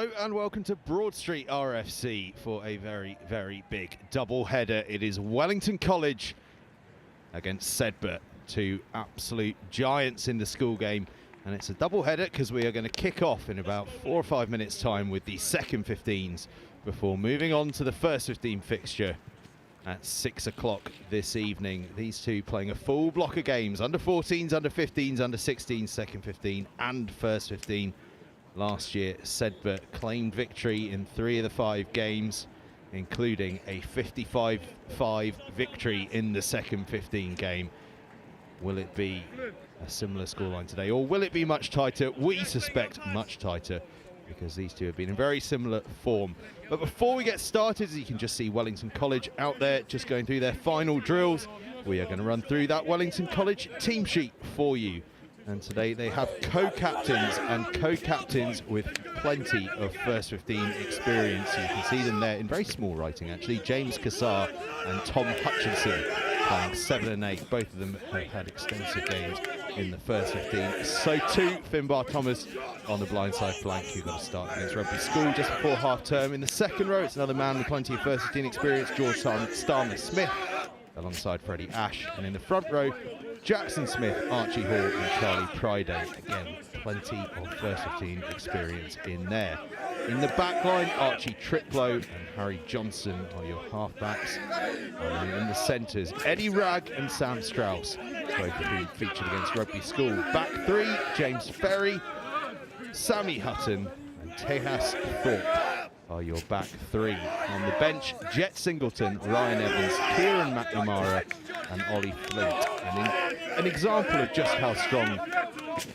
Hello and welcome to Broadstreet RFC for a very, very big double header. It is Wellington College against SEDBERGH, two absolute giants in the school game. And it's a double header because we are going to kick off in about 4 or 5 minutes time with the second 15s before moving on to the first 15 fixture at 6 o'clock this evening. These two playing a full block of games, under 14s, under 15s, under 16s, second 15 and first 15. Last year, SEDBERGH claimed victory in 3 of the 5 games, including a 55-5 victory in the second 15 game. Will it be a similar scoreline today, or will it be much tighter? We suspect much tighter, because these two have been in very similar form. But before we get started, as you can just see Wellington College out there just going through their final drills, we are going to run through that Wellington College team sheet for you. And today they have co-captains and co-captains with plenty of first 15 experience. You can see them there in very small writing actually. James Cassar and Tom Hutchinson playing 7 and 8. Both of them have had extensive games in the first 15. So too Finbar Thomas on the blindside flank, who got a start against Rugby School just before half term. In the second row, it's another man with plenty of first 15 experience, George Starmer Smith, alongside Freddie Ash. And in the front row, Jackson Smith, Archie Hall and Charlie Priday. Again, plenty of first 15 experience in there. In the back line, Archie Triplow and Harry Johnson are your halfbacks. And in the centres, Eddie Ragg and Sam Strauss, both of whom featured against Rugby School. Back three, James Ferry, Sammy Hutton and Tejas Thorpe are your back three. On the bench, Jet Singleton, Ryan Evans, Kieran McNamara and Ollie Flint. And an example of just how strong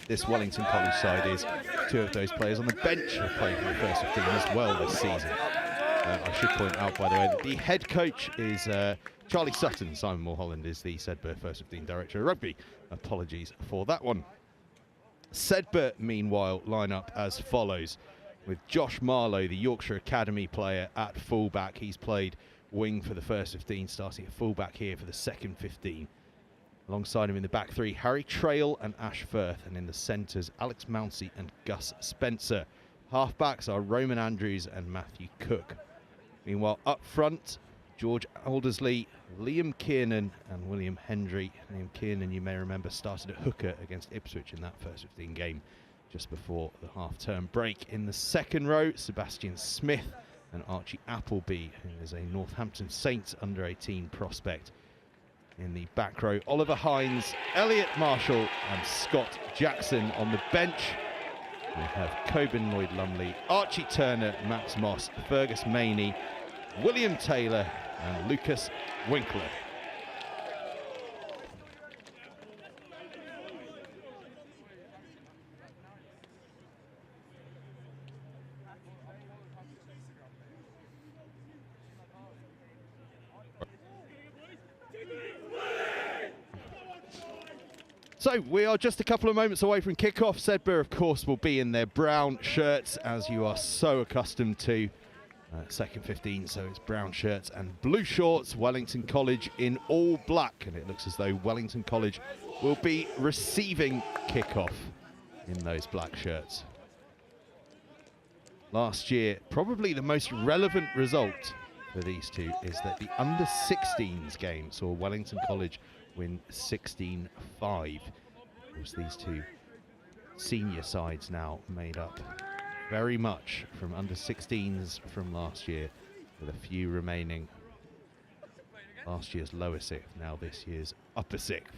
this Wellington College side is, 2 of those players on the bench have played for the first 15 as well this season. I should point out, by the way, that the head coach is Charlie Sutton. Simon Mulholland is the SEDBERGH first 15 director of rugby. Apologies for that one. SEDBERGH, meanwhile, line up as follows, with Josh Marlowe, the Yorkshire Academy player, at fullback. He's played wing for the first 15, starting at fullback here for the second 15. Alongside him in the back three, Harry Trail and Ash Firth, and in the centres, Alex Mounsey and Gus Spencer. Halfbacks are Roman Andrews and Matthew Cook. Meanwhile, up front, George Aldersley, Liam Kiernan and William Hendry. Liam Kiernan, you may remember, started at hooker against Ipswich in that first 15 game just before the half-term break. In the second row, Sebastian Smith and Archie Appleby, who is a Northampton Saints under-18 prospect. In the back row, Oliver Hines, Elliot Marshall and Scott Jackson. On the bench, we have Coben Lloyd-Lumley, Archie Turner, Max Moss, Fergus Maney, William Taylor and Lucas Winkler. So we are just a couple of moments away from kickoff. SEDBERGH, of course, will be in their brown shirts, as you are so accustomed to. Second 15, so it's brown shirts and blue shorts. Wellington College in all black, and it looks as though Wellington College will be receiving kickoff in those black shirts. Last year, probably the most relevant result for these two is that the under 16s game saw Wellington College win 16-5. Of course, these two senior sides now made up very much from under 16s from last year, with a few remaining. Last year's lower sixth, now this year's upper sixth.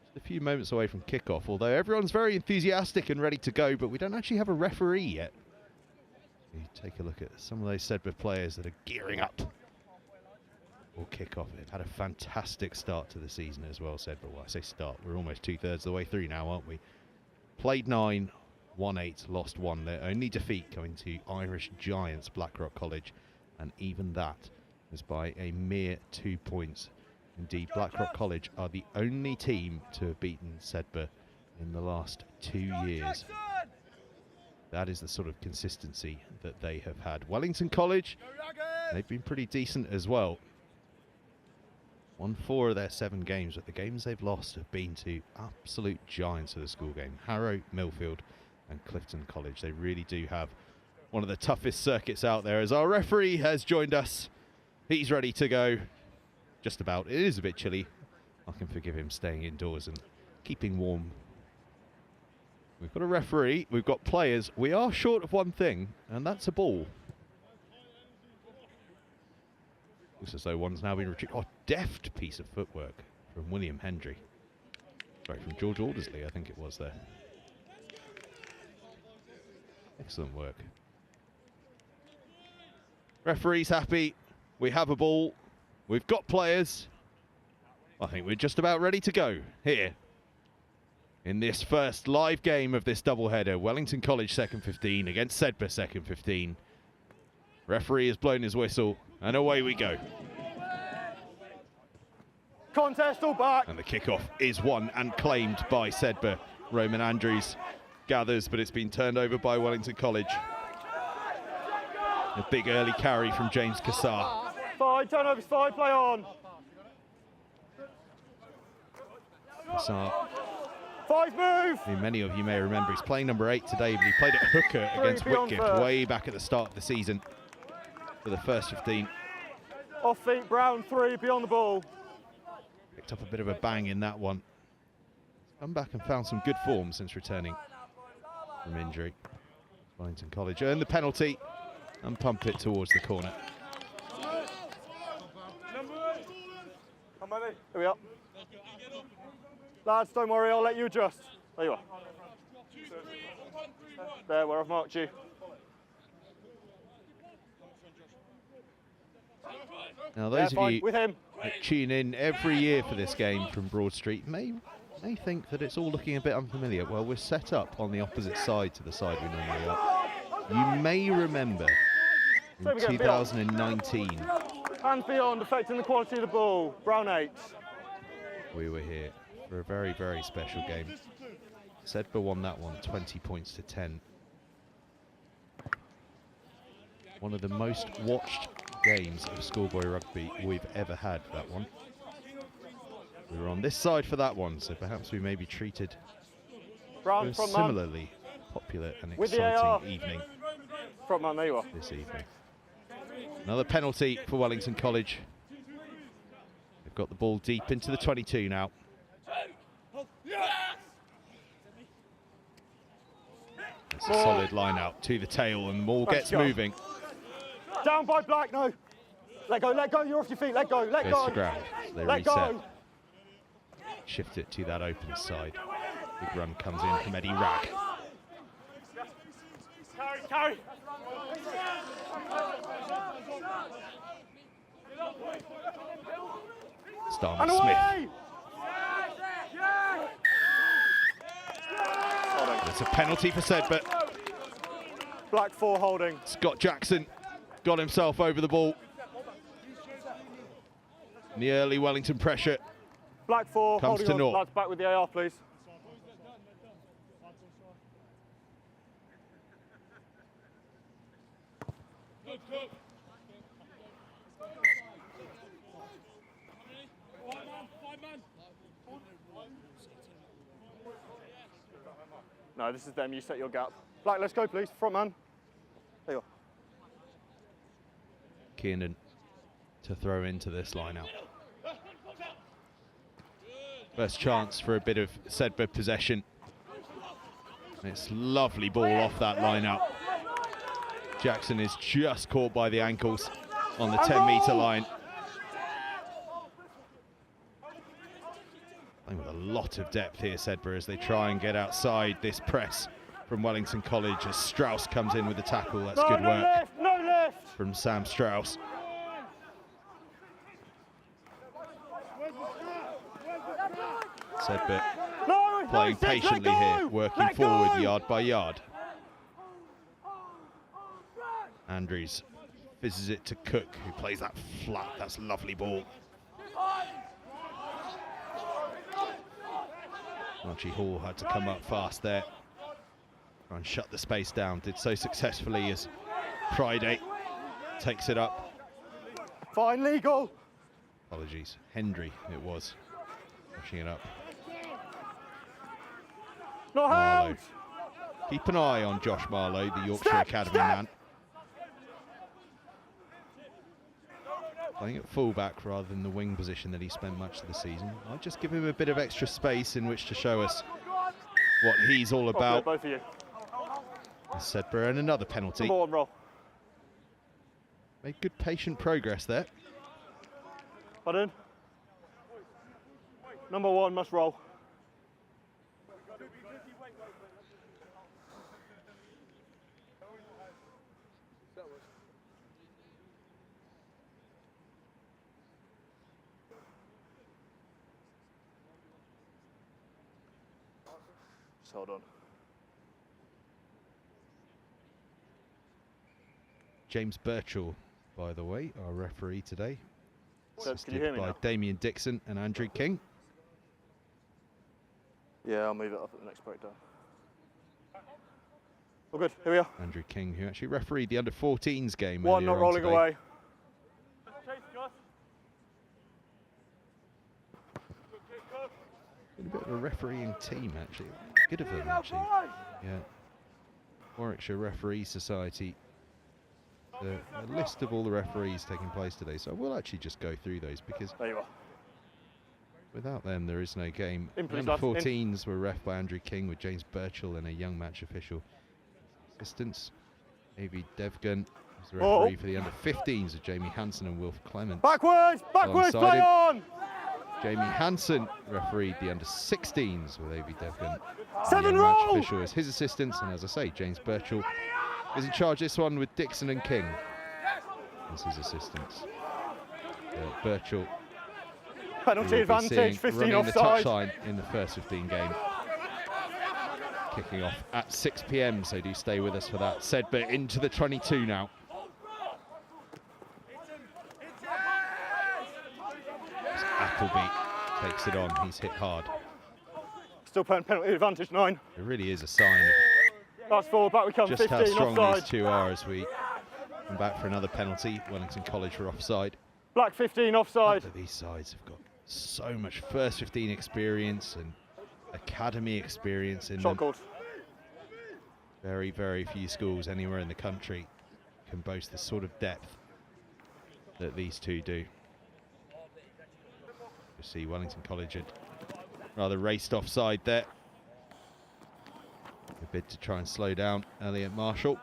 Just a few moments away from kickoff, although everyone's very enthusiastic and ready to go, but we don't actually have a referee yet. You take a look at some of those SEDBERGH players that are gearing up or kick-off. They've had a fantastic start to the season as well, SEDBERGH. Well, I say start, we're almost 2/3 of the way through now, aren't we? Played 9, won 8, lost 1. Their only defeat going to Irish giants Blackrock College, and even that was by a mere 2 points. Indeed, Blackrock College are the only team to have beaten SEDBERGH in the last 2 years. That is the sort of consistency that they have had. Wellington College, they've been pretty decent as well. Won 4 of their 7 games, but the games they've lost have been to absolute giants of the school game. Harrow, Millfield and Clifton College. They really do have one of the toughest circuits out there. As our referee has joined us, he's ready to go. Just about. It is a bit chilly. I can forgive him staying indoors and keeping warm. We've got a referee, we've got players. We are short of one thing, and that's a ball. Looks as though one's now been retrieved. Oh, deft piece of footwork from William Hendry. Sorry, from George Aldersley, I think it was there. Excellent work. Referee's happy. We have a ball. We've got players. I think we're just about ready to go here in this first live game of this doubleheader. Wellington College second 15 against SEDBERGH second 15. Referee has blown his whistle and away we go. Contest all back. And the kickoff is won and claimed by SEDBERGH. Roman Andrews gathers, but it's been turned over by Wellington College. A big early carry from James Kassar. 5 turnovers, 5 play on. Kassar, 5 move. who many of you may remember, he's playing number 8 today, but he played at hooker against Whitgift way back at the start of the season for the first 15. Off feet, Brown, 3 beyond the ball. Picked up a bit of a bang in that one. Come back and found some good form since returning from injury. Wellington College earned the penalty and pump it towards the corner. Here we are. Lads, don't worry, I'll let you adjust. There you are. There, where I've marked you. Now those of you with him. that tune in every year for this game from Broadstreet may think that it's all looking a bit unfamiliar. Well, we're set up on the opposite side to the side we normally are. You may remember in 2019 Hands beyond, affecting the quality of the ball. Brown 8. we were here for a very, very special game. SEDBERGH won that one 20 points to 10. One of the most watched games of schoolboy rugby we've ever had, that one. We were on this side for that one, so perhaps we may be treated Brown, to a front similarly popular and with the AR. exciting evening Front man, there you are. this evening. Another penalty for Wellington College. They've got the ball deep into the 22 now. It's a solid line out to the tail and the ball gets moving. Down by Black, no. Let go, you're off your feet, let go, let Goes go. to ground. They Let reset. go. Shift it to that open side. Big run comes in from Eddie Ragg. Carry. Starman And Smith. away. It's a penalty for SEDBERGH. Black 4 holding. Scott Jackson got himself over the ball. And the early Wellington pressure Black 4 comes holding to on. naught. Lads, back with the AR, please. No, this is them. You set your gap. Black, let's go, please. Front man. There you are. Kiernan to throw into this line out. First chance for a bit of SEDBERGH possession. It's lovely ball off that line out. Jackson is just caught by the ankles on the 10-metre line. Playing with a lot of depth here, SEDBERGH, as they try and get outside this press from Wellington College as Strauss comes in with the tackle. That's good work from Sam Strauss. SEDBERGH playing patiently here, working forward yard by yard. Andrews fizzes it to Cook, who plays that flat. That's a lovely ball. Archie Hall had to come up fast there, try and shut the space down. Did so successfully as Friday takes it up. Fine, legal. Apologies, Hendry it was, pushing it up. Not Marlowe held. Keep an eye on Josh Marlowe, the Yorkshire Academy man. Playing at fullback rather than the wing position that he spent much of the season. Might just give him a bit of extra space in which to show us what he's all about. Both of you. SEDBERGH, and another penalty. Number 1 roll. Made good patient progress there. Pardon? Number 1 must roll. Just hold on. James Birchall, by the way, our referee today. Can you hear me by now? Damien Dixon and Andrew King. Yeah, I'll move it up at the next breakdown. All good, here we are. Andrew King, who actually refereed the under-14s game. 1 not rolling today. away. Been a bit of a refereeing team, actually. Good of them, actually. Yeah. Warwickshire Referee Society. A list of all the referees taking place today. So we'll actually just go through those because There you are. without them, there is no game. In, please, The lads, in. 14s were ref by Andrew King with James Birchall and a young match official. Assistants, A.V. Devgan was the referee for the under-15s with Jamie Hansen and Wilf Clement. Backwards, Alongside play him. on! Jamie Hansen refereed the under-16s with A.V. Devgan. 7 The young match roll! official as his assistants, and as I say, James Birchall is in charge this one with Dixon and King as his assistants. Birchall Penalty advantage, 15 running the offside. touchline in the first 15 game. Kicking off at 6 p.m, so do stay with us for that. SEDBERGH into the 22 now. As Appleby takes it on, he's hit hard. Still playing penalty advantage, 9. It really is a sign of Fast forward, back we come, just 15 how strong offside. these two are as we come back for another penalty. Wellington College for offside. Black 15 offside. Both of these sides have got so much first 15 experience and academy experience in Shot them. called. Very, very few schools anywhere in the country can boast the sort of depth that these two do. You see Wellington College had rather raced offside there. A bid to try and slow down Elliot Marshall.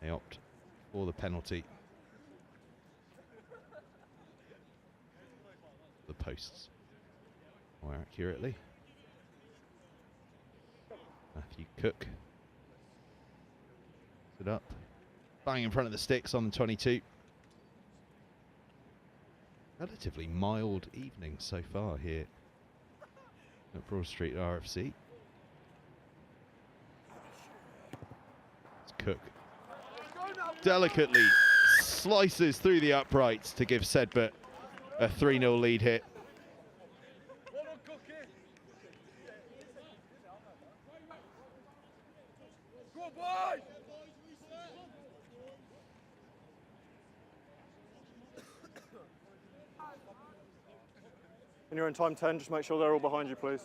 They opt for the penalty. The posts more accurately. Matthew Cook. It up. Bang in front of the sticks on the 22. Relatively mild evening so far here at Broadstreet RFC. It's Cook. Delicately slices through the uprights to give SEDBERGH a 3-0 lead hit. When you're in time 10, just make sure they're all behind you, please.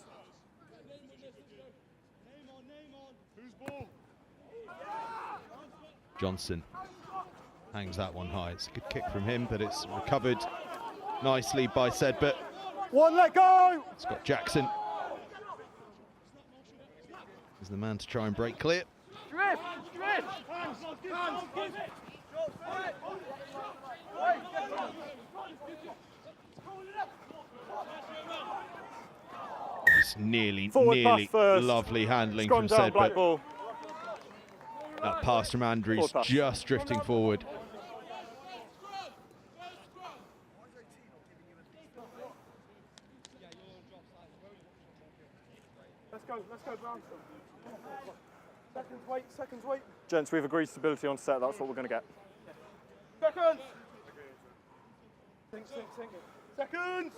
Johnson hangs that one high. It's a good kick from him, but it's recovered nicely by SEDBERGH. 1, let go! Scott Jackson is the man to try and break clear. Drift! Drift! It's nearly Forward pass first. lovely handling Scrum from down, black SEDBERGH. ball. That pass from Andrews Forward pass. just drifting forward. Let's go, Brown. Seconds, wait. Gents, we've agreed stability on set, that's what we're going to get. Seconds! Think. Seconds!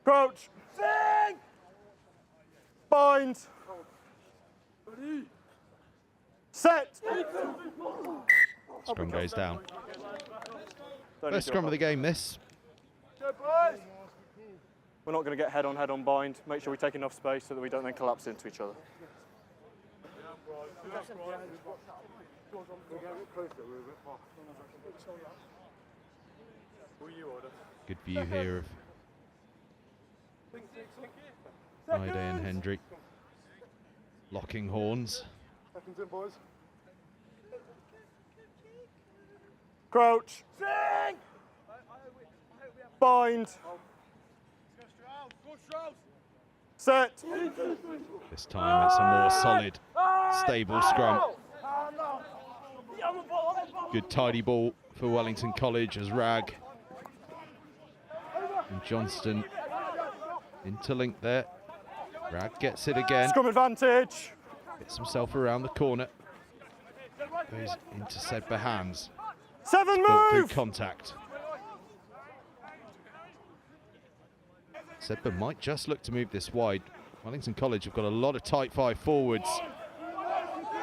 Crouch! Sing! Bind! Set! Scrum goes down. First scrum of the game, this. We're not going to get head-on bind. Make sure we take enough space so that we don't then collapse into each other. Good view here of Ide and Hendry. Locking horns. Seconds in, boys. Crouch. Bind. Set. This time it's a more solid, stable scrum. Good tidy ball for Wellington College as Rag and Johnston interlink there. Rag gets it again. Scrum advantage. Gets himself around the corner. Goes into SEDBERGH hands. 7 Built through move. contact. SEDBERGH might just look to move this wide. Wellington College have got a lot of tight 5 forwards,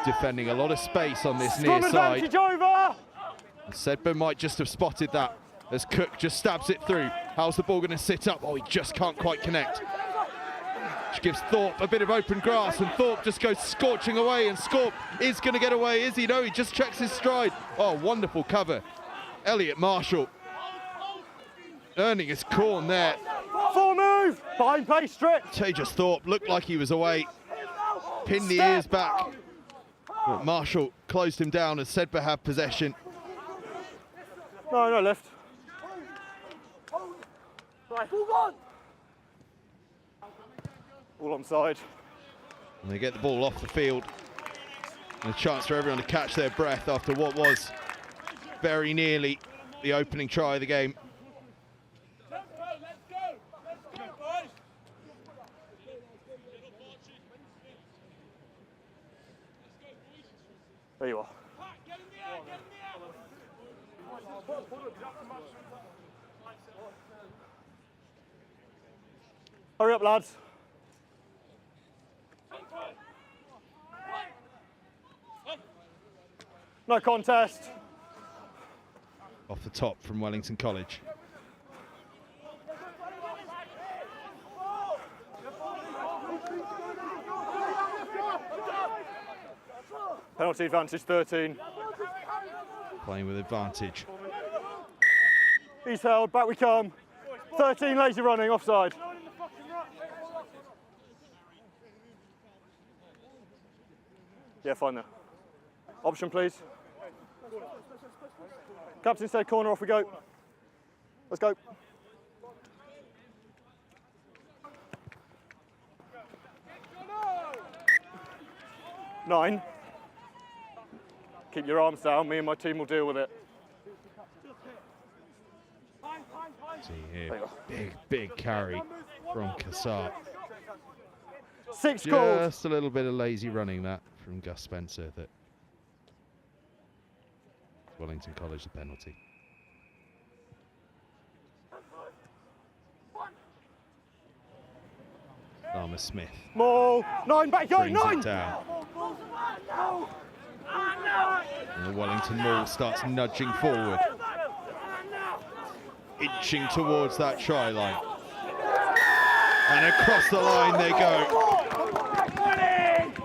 defending a lot of space on this near Scrum side. advantage over. And SEDBERGH might just have spotted that as Cook just stabs it through. How's the ball going to sit up? Oh, he just can't quite connect. Which gives Thorpe a bit of open grass, and Thorpe just goes scorching away, and Scorp is going to get away, is he? No, he just checks his stride. Oh, wonderful cover. Elliot Marshall earning his corn there. 4 move. Behind play strict. Tejas Thorpe looked like he was away. Pinned the ears back. But Marshall closed him down as SEDBERGH have possession. No lift. All onside. And they get the ball off the field. And a chance for everyone to catch their breath after what was very nearly the opening try of the game. There you are. Hurry up, lads. No contest. Off the top from Wellington College. Penalty advantage 13. Playing with advantage. He's held, back we come. 13 lazy running, offside. Yeah, fine there. Option, please. Captain said corner, off we go. Let's go. Nine. Keep your arms down, me and my team will deal with it. See here, big carry from Kassar. 6 calls. Just a little bit of lazy running that from Gus Spencer. That Wellington College the penalty. Dharma Smith. More. 9 back, go, Brings 9. it down. And the Wellington maul starts nudging forward, inching towards that try line. And across the line they go.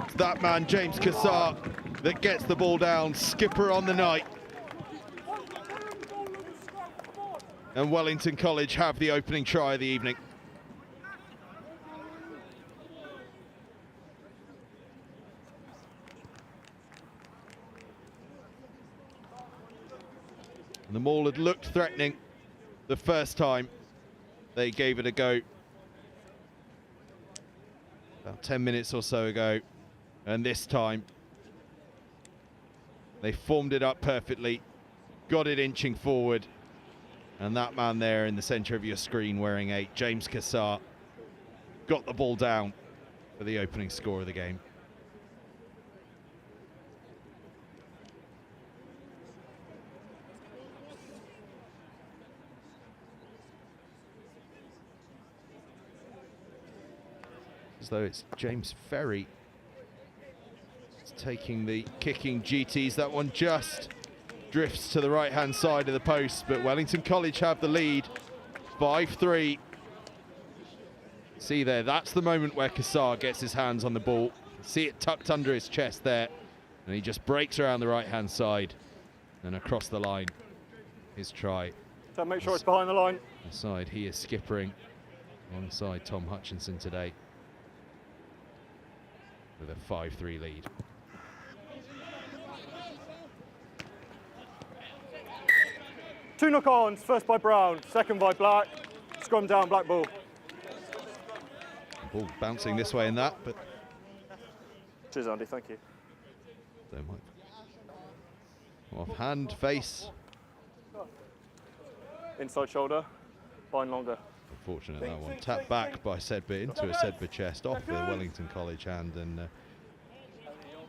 It's that man, James Kassar, that gets the ball down, skipper on the night. And Wellington College have the opening try of the evening. And the maul had looked threatening the first time they gave it a go. About 10 minutes or so ago. And this time they formed it up perfectly, got it inching forward. And that man there in the centre of your screen wearing 8, James Kassar, got the ball down for the opening score of the game. As though it's James Ferry taking the kicking GTs. That one just drifts to the right-hand side of the post, but Wellington College have the lead, 5-3. See there, that's the moment where Kassar gets his hands on the ball. See it tucked under his chest there, and he just breaks around the right-hand side and across the line. His try. So make sure it's behind the line. Aside, he is skippering alongside Tom Hutchinson today with a 5-3 lead. Two knock-ons, first by Brown, second by Black. Scrum down, Black ball. Ball bouncing this way and that, but Cheers, Andy, thank you. don't mind. Off hand, face. Inside shoulder, bind longer. Unfortunate that one. Tapped back by SEDBERGH into a SEDBERGH chest, off with a Wellington College hand, and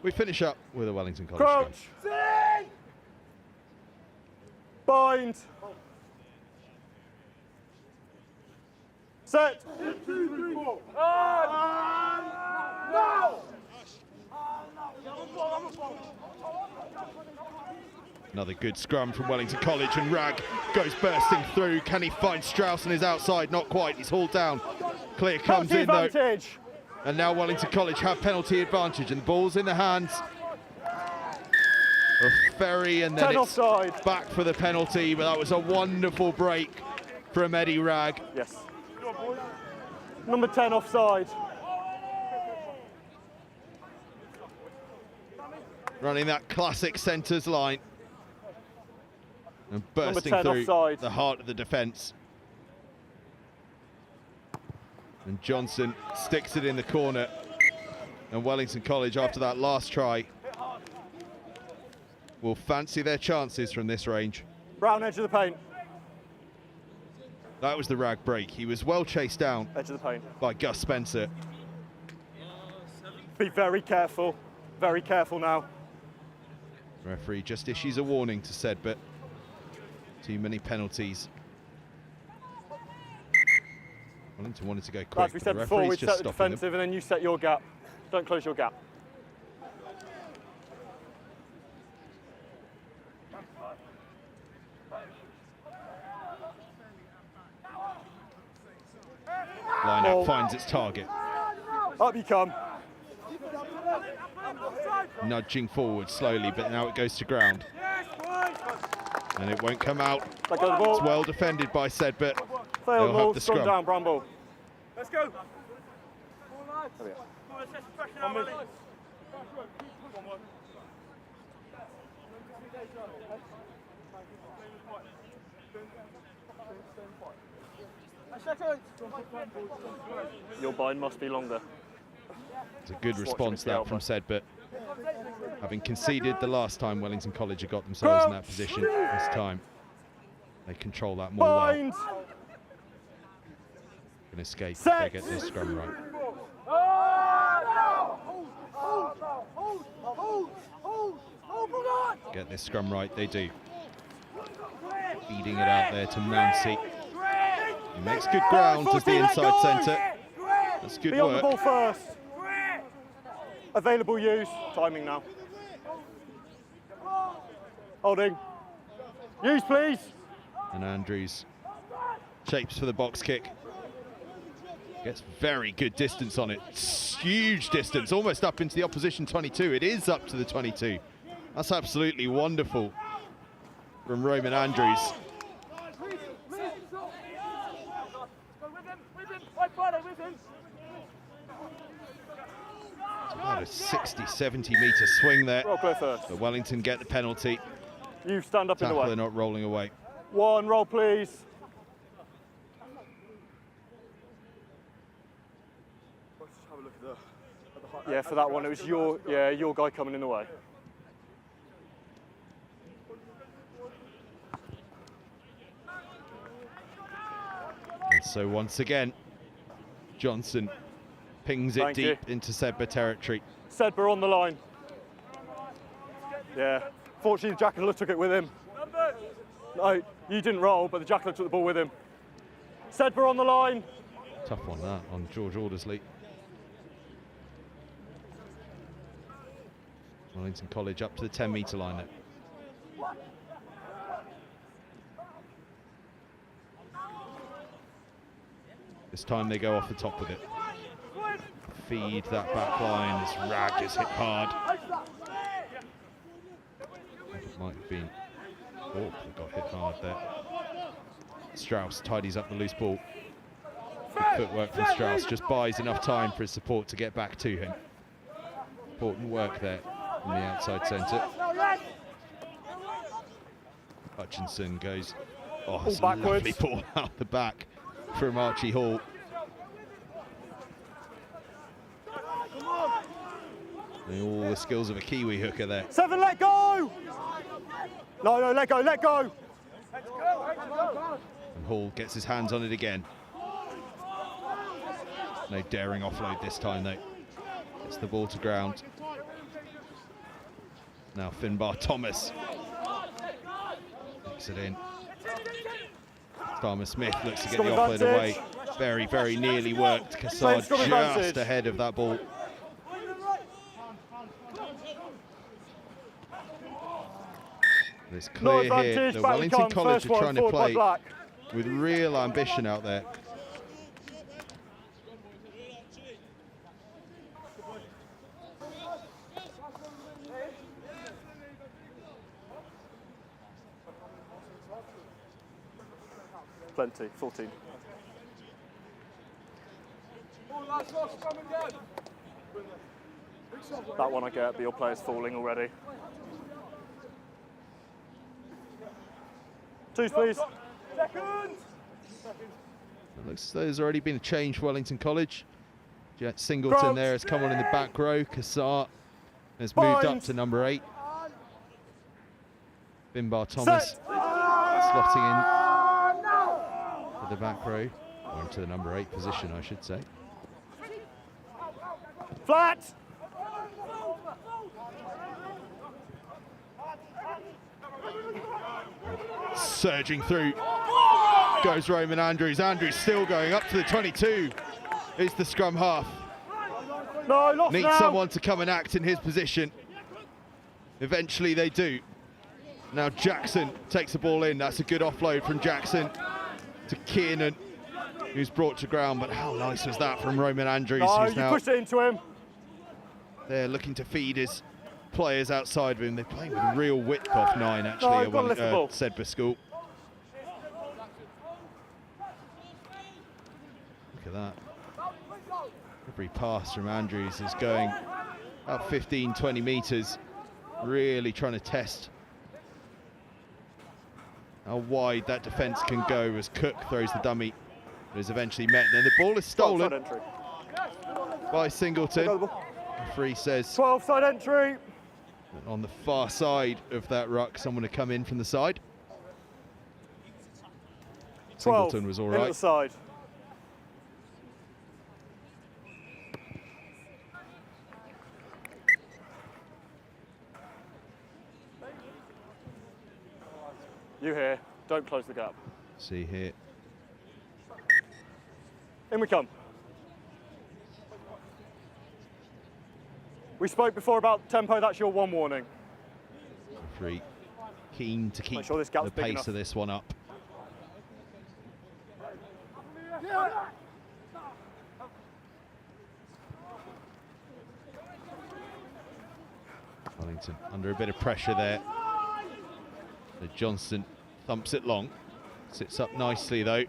we finish up with a Wellington College Crouch! scrum. Bind! Set! Another good scrum from Wellington College, and Rag goes bursting through. Can he find Strauss on his outside? Not quite, he's hauled down. Clear comes in though. And now Wellington College have penalty advantage, and the ball's in the hands of Ferry, and then it's offside. Back for the penalty, but that was a wonderful break from Eddie Rag. Yes. Number 10 offside. Running that classic centres line and bursting 10 through offside. the heart of the defence. And Johnson sticks it in the corner, and Wellington College, after that last try, will fancy their chances from this range. Brown edge of the paint. That was the Rag break. He was well chased down Edge of the paint. by Gus Spencer. Be very careful now. Referee just issues a warning to SEDBERGH. Too many penalties. Wellington wanted to go quick. As we said before, we set the defensive and then you set your gap. Don't close your gap. Line-up finds its target. Up you come. Nudging forward slowly, but now it goes to ground. And it won't come out. Back on the ball. It's well defended by SEDBERGH. Fail They'll have move, the scrum scrum. down, Brown ball. Let's go. There we are. Your bind must be longer. It's a good response that from SEDBERGH. Having conceded the last time Wellington College had got themselves in that position, this time they control that more well. Bind! Can escape if they get this scrum right. Get this scrum right, they do. Feeding it out there to Mounsey. He makes good ground as the inside centre. That's good Be on the work. ball first. Available use. Timing now. Holding. Use, please. And Andrews shapes for the box kick. Gets very good distance on it. Huge distance, almost up into the opposition 22. It is up to the 22. That's absolutely wonderful from Roman Andrews. It's about a 60, 70 metre swing there. Roll clear first. But Wellington get the penalty. You stand up in the way. Tackler not rolling away. One, roll please. Yeah, for that one, it was your guy coming in the way. And so once again, Johnson pings it Thank deep you. into SEDBERGH territory. SEDBERGH on the line. Yeah, fortunately the Jackalope took it with him. No, you didn't roll, but the Jackalope took the ball with him. SEDBERGH on the line. Tough one that on George Aldersley. Wellington College up to the 10 metre line there. This time they go off the top with it. Feed that back line as Rag is hit hard. It might have been Orp that got hit hard there. Strauss tidies up the loose ball. Good footwork from Strauss, just buys enough time for his support to get back to him. Important work there from the outside centre. Hutchinson goes, oh, it's a lovely ball out the back from Archie Hall. And all the skills of a Kiwi hooker there. 7, let go! No, let go, let go! And Hall gets his hands on it again. No daring offload this time though. Gets the ball to ground. Now Finbar Thomas takes it in. Starmer Smith looks to get the offload away. Very, very nearly worked. Cassard just ahead of that ball. It's clear here that Wellington College are trying to play with real ambition out there. Plenty, 14. That one I get, but your player's falling already. 2s, please. Seconds. It looks as though there's already been a change for Wellington College. Jet Singleton there has come on in the back row. Cassart has moved up to number 8. Finbar Thomas slotting in to the back row, or into the number 8 position, I should say. Flat. Surging through goes Roman Andrews. Andrews still going up to the 22. Is the scrum half. No, lost Needs now. someone to come and act in his position. Eventually they do. Now Jackson takes the ball in. That's a good offload from Jackson to Kiernan, who's brought to ground. But how nice was that from Roman Andrews? No, who's you now pushed it into him. They're looking to feed his players outside of him. They're playing with real width off 9 actually at Sedbergh School. Look at that. Every pass from Andrews is going about 15, 20 metres, really trying to test how wide that defence can go as Cook throws the dummy, but is eventually met. And then the ball is stolen by Singleton. Referee says 12 side entry. On the far side of that ruck, someone to come in from the side. Singleton was all right. The side. You here, don't close the gap. See here. In we come. We spoke before about tempo, that's your 1 warning. Referee keen to keep sure the pace of this one up. Wellington under a bit of pressure there. So Johnston thumps it long. Sits up nicely though.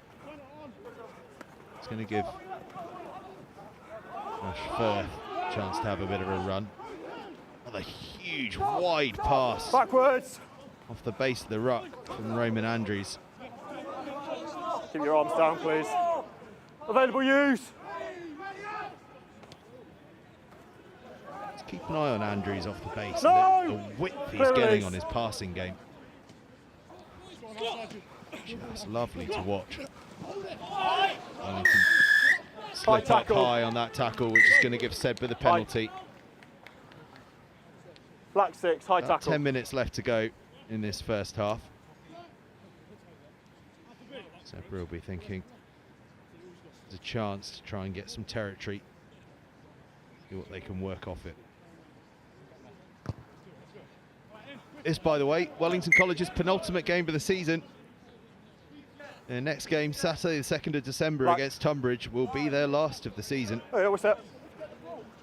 It's going to give Ash Firth a chance to have a bit of a run. Another huge wide pass. Backwards. Off the base of the ruck from Roman Andrews. Keep your arms down, please. Available use. Let's keep an eye on Andrews off the base. No! And the width he's getting on his passing game. Just lovely to watch. Wellington slip up high on that tackle, which is going to give Sedbergh the penalty. Black 6, high About tackle. 10 minutes left to go in this first half. Sedbergh will be thinking there's a chance to try and get some territory. See what they can work off it. This, by the way, Wellington College's penultimate game of the season. Their next game, Saturday the 2nd of December against Tunbridge, will be their last of the season. Oh yeah, what's that?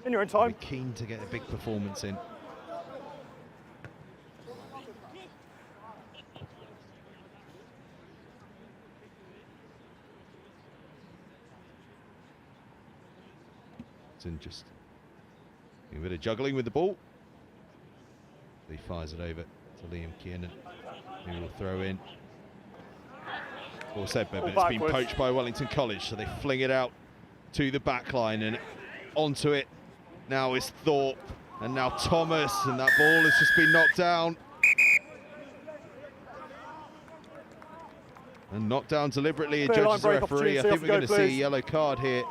In your own time. Be keen to get a big performance in. And just a bit of juggling with the ball. He fires it over to Liam Kiernan, who will throw in. Or SEDBERGH, but it's been poached by Wellington College, so they fling it out to the back line, and onto it now is Thorpe, and now Thomas, and that ball has just been knocked down. And knocked down deliberately, judges the referee. I think we're going to see a yellow card here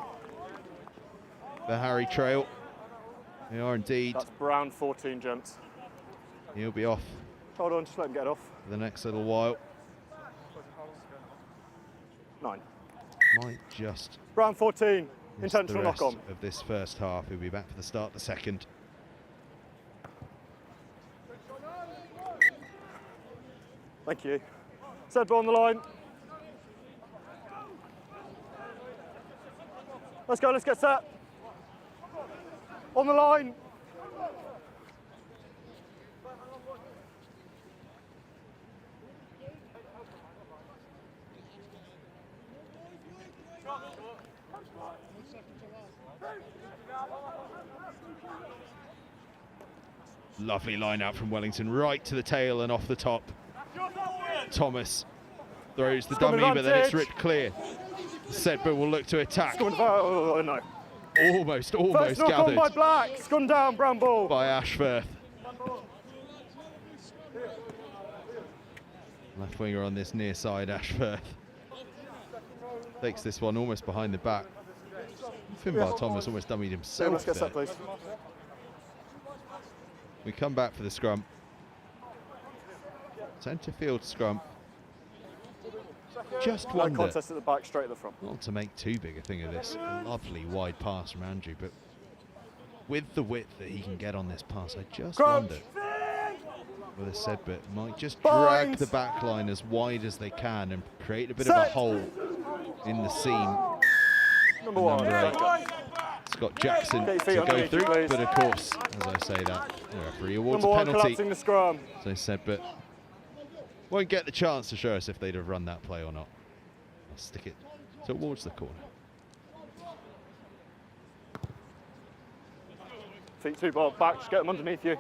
for Harry Trail. They are indeed. That's Brown 14, gents. He'll be off. Hold on, just let him get off. For the next little while. 9. Might just. Brown 14, intentional knock on. Of this first half, he'll be back for the start of the second. Thank you. SEDBERGH on the line. Let's go, let's get set. On the line. Lovely line out from Wellington, right to the tail and off the top. Thomas throws the dummy, but then it's ripped clear. SEDBERGH will look to attack. Oh, no. Almost First knock gathered. On by Black, it's gone down, Brown ball. By Ashworth. Left winger on this near side, Ashworth. Takes this one almost behind the back. Finbar Thomas almost dummied himself. Let's get set, please. We come back for the scrum. Centre field scrum. Just wonder. No contest at the back, straight at the front. Not to make too big a thing of this. Lovely wide pass from Andrew, but with the width that he can get on this pass, I just wonder whether SEDBERGH might just drag the back line as wide as they can and create a bit of a hole in the seam. Number 8. Scott Jackson to go through, but of course, as I say that, the referee awards a penalty. The scrum. So SEDBERGH won't get the chance to show us if they'd have run that play or not. I'll stick it towards the corner. Feet 2 ball back, just get them underneath you.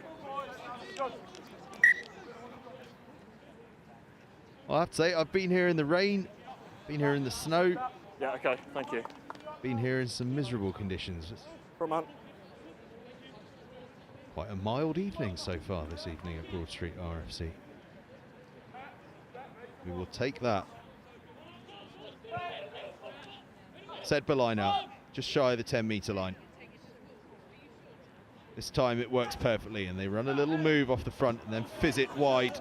Well, I have to say, I've been here in the rain, been here in the snow. Yeah, okay, thank you. Been here in some miserable conditions. Man. Quite a mild evening so far this evening at Broadstreet RFC. We will take that. SEDBERGH line out, just shy of the 10-metre line. This time it works perfectly, and they run a little move off the front and then fizz it wide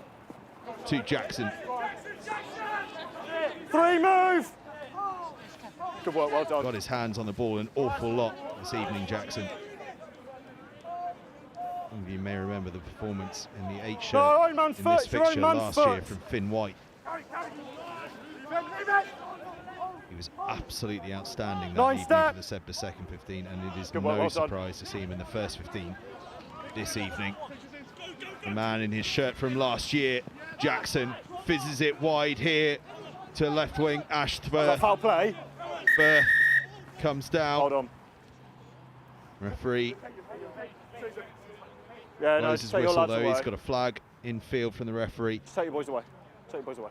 to Jackson. 3 move! Good work, well done. Got his hands on the ball an awful lot this evening, Jackson. Some of you may remember the performance in the 8 shirt in this fixture last year from Finn White. He was absolutely outstanding that evening for the SEDBERGH second 15, and it is no surprise to see him in the first 15 this evening. The man in his shirt from last year, Jackson, fizzes it wide here to left wing Ashworth. Foul play. Berth comes down. Hold on. Referee blows his whistle though. He's got a flag in field from the referee. Just take your boys away. Take your boys away.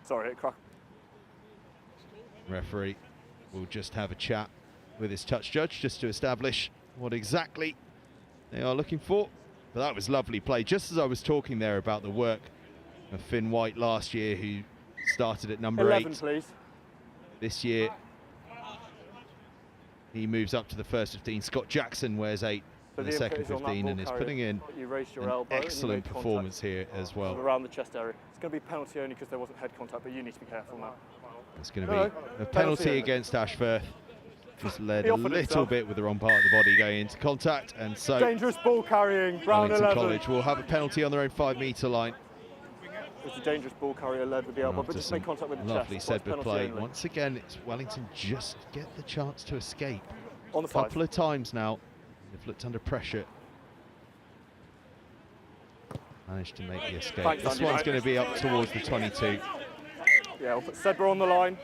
Sorry, it cracked. Referee will just have a chat with his touch judge just to establish what exactly they are looking for. But that was lovely play. Just as I was talking there about the work of Finn White last year, who started at number 11, 8. Please. This year, he moves up to the first 15. Scott Jackson wears 8 in the second 15 and is putting in an excellent performance here as well. Around the chest area. It's going to be penalty only because there wasn't head contact, but you need to be careful now. It's going to be a penalty against Ashworth. Just led a little bit with the wrong part of the body going into contact, and so dangerous ball carrying. Brown Wellington 11. College will have a penalty on their own 5-metre line. was a dangerous ball carrier led with the elbow, but just made contact with the lovely chest. SEDBERGH play. Once again, it's Wellington just get the chance to escape. On the a couple of times now, they've looked under pressure. Managed to make the escape. Thanks, this Andy, one's going to be up towards the 22. Yeah, we'll put SEDBERGH on the line.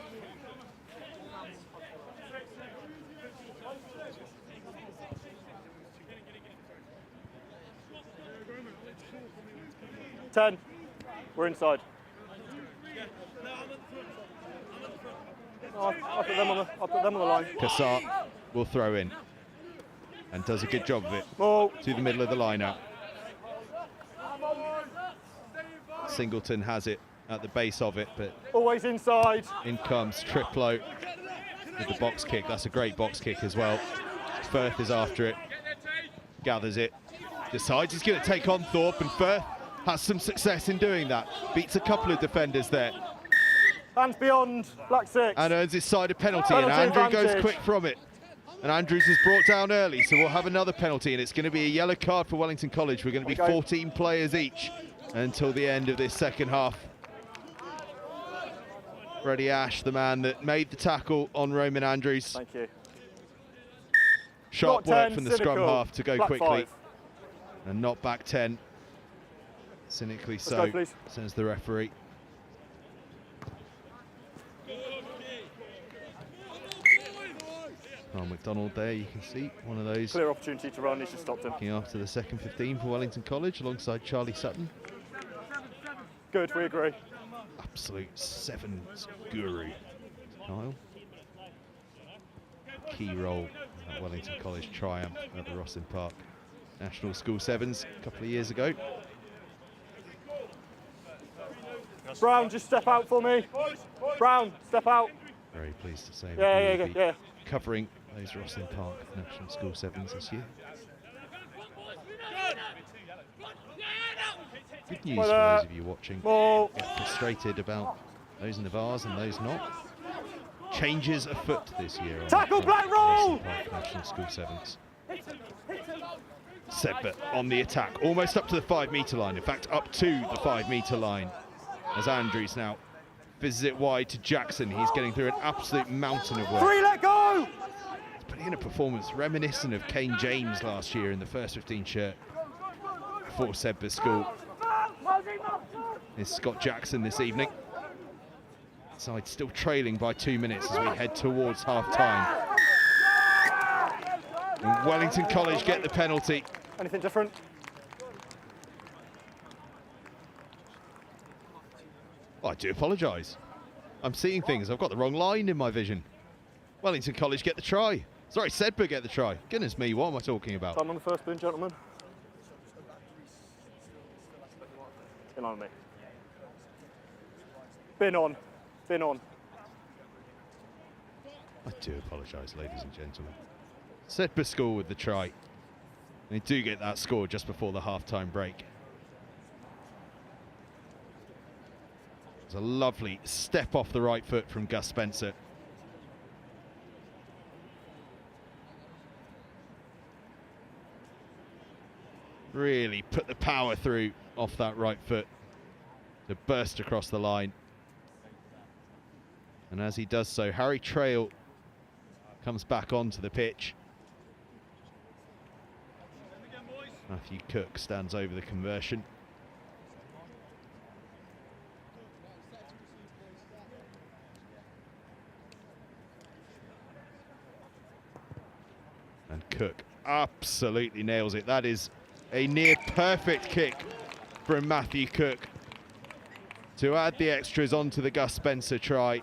Ten. We're inside. Oh, I'll put them on the line. Cassart will throw in and does a good job of it. Ball. To the middle of the line out. Singleton has it at the base of it, but always inside. In comes Triplo with the box kick. That's a great box kick as well. Firth is after it, gathers it, decides he's going to take on Thorpe, and Firth has some success in doing that. Beats a couple of defenders there. Hands beyond, black 6. And earns his side a penalty, and Andrew goes quick from it. And Andrews is brought down early, so we'll have another penalty, and it's going to be a yellow card for Wellington College. We're going to be 14 players each until the end of this second half. Freddie Ash, the man that made the tackle on Roman Andrews. Thank you. Sharp work from the scrum half to go quickly. 5. And not back 10. Cynically so, says the referee. Oh, McDonald there, you can see one of those. Clear opportunity to run, he should stop him. Looking after the second 15 for Wellington College alongside Charlie Sutton. Good, we agree. Absolute sevens guru, Kyle. Key role at Wellington College triumph at the Rosslyn Park National School Sevens a couple of years ago. Brown, just step out for me. Brown, step out. Very pleased to say yeah. Covering those Rosslyn Park National School Sevens this year. Good news for those of you watching. Get frustrated about those in the bars and those not. Changes afoot this year. Tackle, black roll! Park National School Sevens. SEDBERGH on the attack, almost up to the 5 metre line. In fact, up to the 5 metre line. As Andrews now fizzes it wide to Jackson. He's getting through an absolute mountain of work. 3, let go! He's putting in a performance reminiscent of Kane James last year in the first 15 shirt for SEDBERGH School. Is Scott Jackson this evening. Side still trailing by 2 minutes as we head towards half-time. And Wellington College get the penalty. Anything different? Oh, I do apologise. I'm seeing things. I've got the wrong line in my vision. Wellington College get the try. Sorry, SEDBERGH get the try. Goodness me, what am I talking about? Time on the first bin, gentlemen. In line with me. Bin on. Bin on. I do apologise, ladies and gentlemen. SEDBERGH School with the try. They do get that score just before the half-time break. It's a lovely step off the right foot from Gus Spencer. Really put the power through off that right foot to burst across the line. And as he does so, Harry Trail comes back onto the pitch. Matthew Cook stands over the conversion. And Cook absolutely nails it. That is a near perfect kick from Matthew Cook to add the extras onto the Gus Spencer try.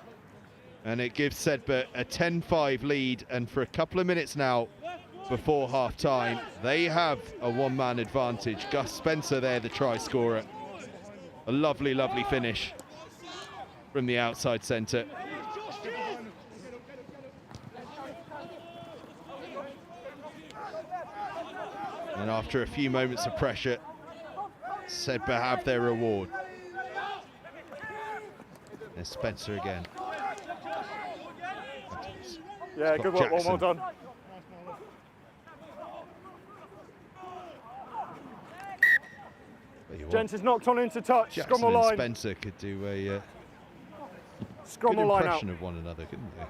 And it gives SEDBERGH a 10-5 lead. And for a couple of minutes now, before half-time, they have a one-man advantage. Gus Spencer there, the try scorer. A lovely, lovely finish from the outside centre. And after a few moments of pressure, SEDBERGH have their reward. There's Spencer again. Yeah, good work, well done. Tell you what, Gents is knocked on into touch. Jackson Scrum or and line. Spencer could do a Scrum good or line out. impression of one another, couldn't they?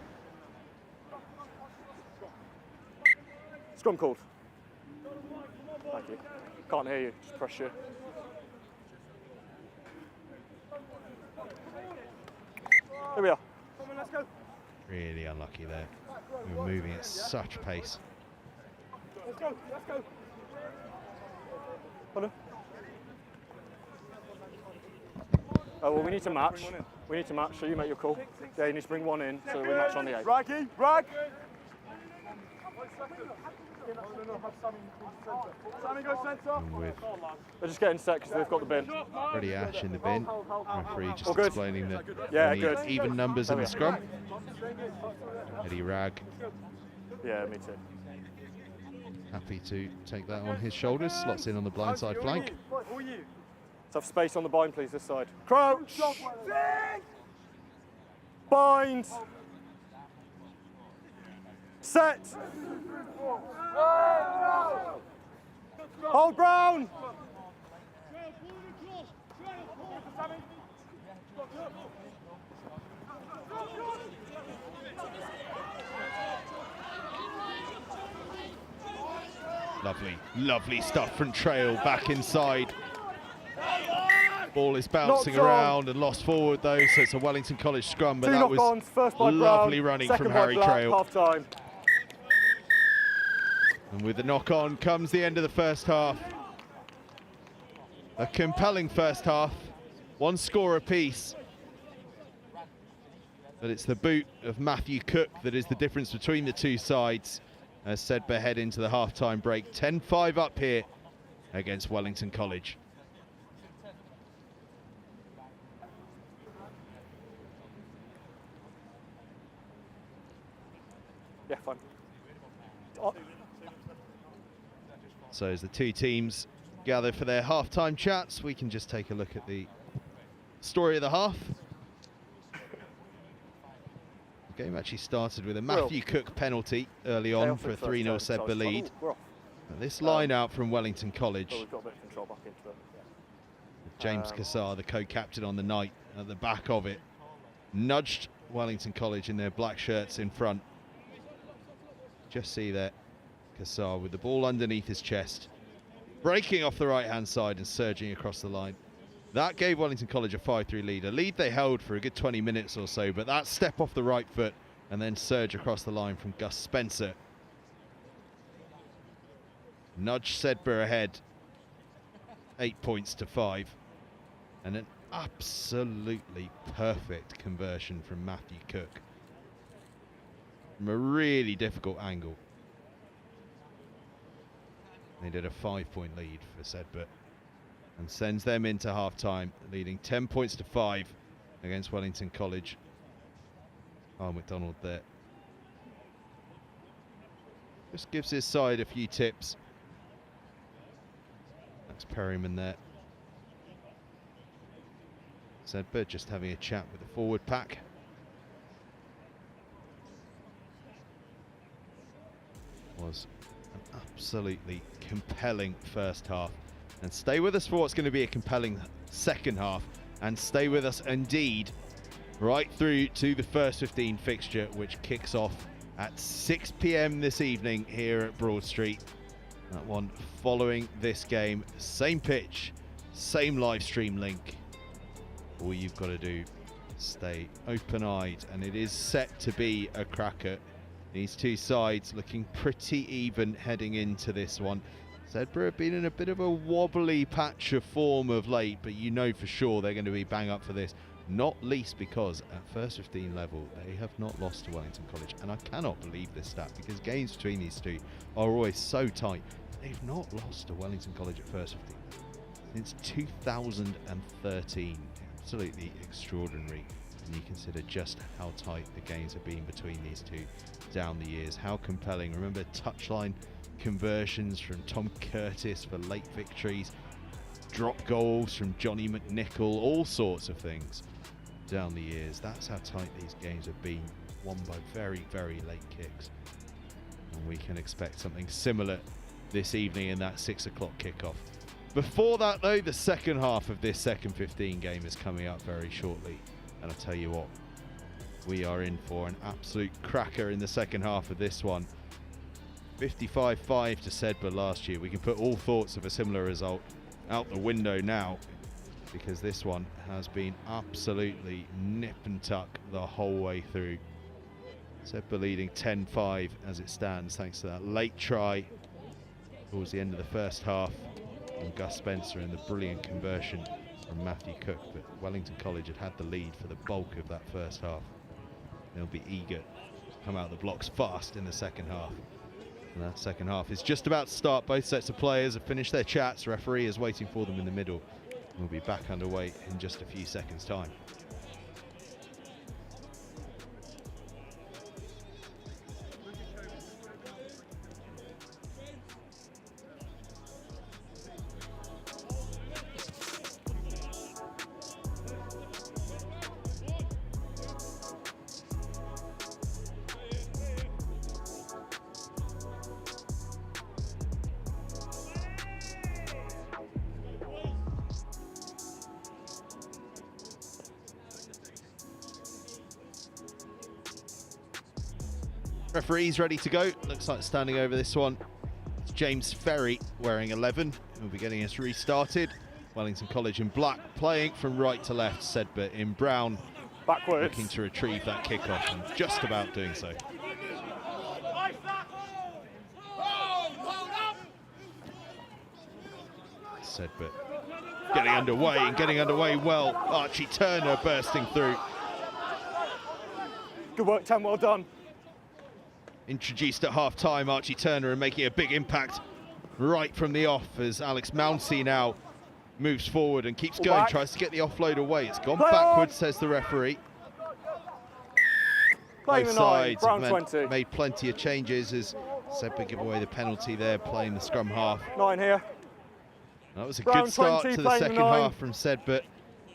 Scrum called. Thank you. Can't hear you, just press you. Here we are. Come on, let's go. Really unlucky there. We were moving at such pace. Let's go, let's go. Hold on. Oh, well, we need to match. We need to match, so you make your call. Yeah, you need to bring one in, so we match on the 8. Raggy, rag! Sammy, go centre. And with They're just getting set because they've got the bin. Freddie Ash in the bin, referee just good. explaining that Yeah, we need good. even numbers in the scrum. Eddie Ragg Yeah, me too. happy to take that on his shoulders, slots in on the blindside flank. Let's have space on the bind, please, this side. Crouch! Bind! Set! Hold Brown! Lovely, lovely stuff from Trail back inside. Ball is bouncing around and lost forward though, so it's a Wellington College scrum, but that was first by lovely Brown, running second from by Harry Black, Trail. half time. And with the knock-on comes the end of the first half. A compelling first half, one score apiece. But it's the boot of Matthew Cook that is the difference between the two sides. As Sedbergh head into the half-time break, 10-5 up here against Wellington College. Yeah, fine. So as the two teams gather for their half-time chats, we can just take a look at the story of the half. The game actually started with a Matthew Cook penalty early on for a 3-0 Sedbergh lead. And this line out from Wellington College. We've got a bit of control back into it. James Cassar, the co-captain on the night, at the back of it, nudged Wellington College in their black shirts in front. Just see there, Cassar with the ball underneath his chest, breaking off the right-hand side and surging across the line. That gave Wellington College a 5-3 lead, a lead they held for a good 20 minutes or so, but that step off the right foot and then surge across the line from Gus Spencer nudged Sedbergh ahead 8 points to 5, and an absolutely perfect conversion from Matthew Cook from a really difficult angle. They did a 5-point lead for Sedbergh and sends them into half-time, leading 10 points to 5 against Wellington College. Oh, McDonald there just gives his side a few tips. That's Perryman there. Sedbergh just having a chat with the forward pack. Was an absolutely compelling first half. And stay with us for what's going to be a compelling second half. And stay with us indeed right through to the first 15 fixture, which kicks off at 6 p.m. this evening here at Broadstreet. That one following this game. Same pitch, same live stream link. All you've got to do is stay open-eyed, and it is set to be a cracker. These two sides looking pretty even heading into this one. Sedbergh have been in a bit of a wobbly patch of form of late, but you know for sure they're going to be bang up for this, not least because at first 15 level they have not lost to Wellington College. And I cannot believe this stat, because games between these two are always so tight. They've not lost to Wellington College at first 15 since 2013. Absolutely extraordinary when you consider just how tight the games have been between these two down the years. How compelling. Remember touchline conversions from Tom Curtis for late victories, drop goals from Johnny McNichol, all sorts of things down the years. That's how tight these games have been, won by very, very late kicks. And we can expect something similar this evening in that 6 o'clock kickoff. Before that, though, the second half of this second 15 game is coming up very shortly. And I'll tell you what, we are in for an absolute cracker in the second half of this one. 55-5 to SEDBERGH last year. We can put all thoughts of a similar result out the window now, because this one has been absolutely nip and tuck the whole way through. SEDBERGH leading 10-5 as it stands, thanks to that late try towards the end of the first half from Gus Spencer and the brilliant conversion from Matthew Cook. But Wellington College had the lead for the bulk of that first half. They'll be eager to come out the blocks fast in the second half. And that second half is just about to start. Both sets of players have finished their chats. Referee is waiting for them in the middle. We'll be back underway in just a few seconds' time. Referee's ready to go. Looks like standing over this one, it's James Ferry wearing 11. We'll be getting us restarted. Wellington College in black, playing from right to left. SEDBERGH in brown, backwards, looking to retrieve that kickoff, and just about doing so. SEDBERGH getting underway and getting underway well. Archie Turner bursting through. Good work, 10, well done. Introduced at half-time, Archie Turner, and making a big impact right from the off as Alex Mounsey now moves forward and keeps going, tries to get the offload away. It's gone backwards, says the referee. Both sides have made plenty of changes as SEDBERGH give away the penalty there, playing the scrum half. 9 here. That was a good start to the second half from SEDBERGH.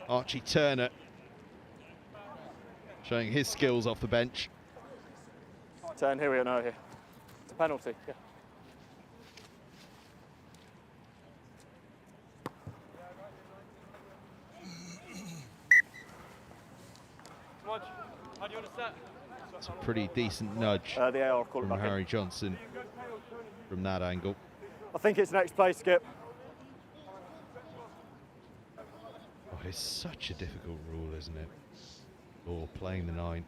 Archie Turner showing his skills off the bench. 10, here we are now here. It's a penalty, yeah. It's a pretty decent nudge the AR call from Harry Johnson from that angle. I think it's next play, Skip. Oh, it's such a difficult rule, isn't it? Or playing the 9.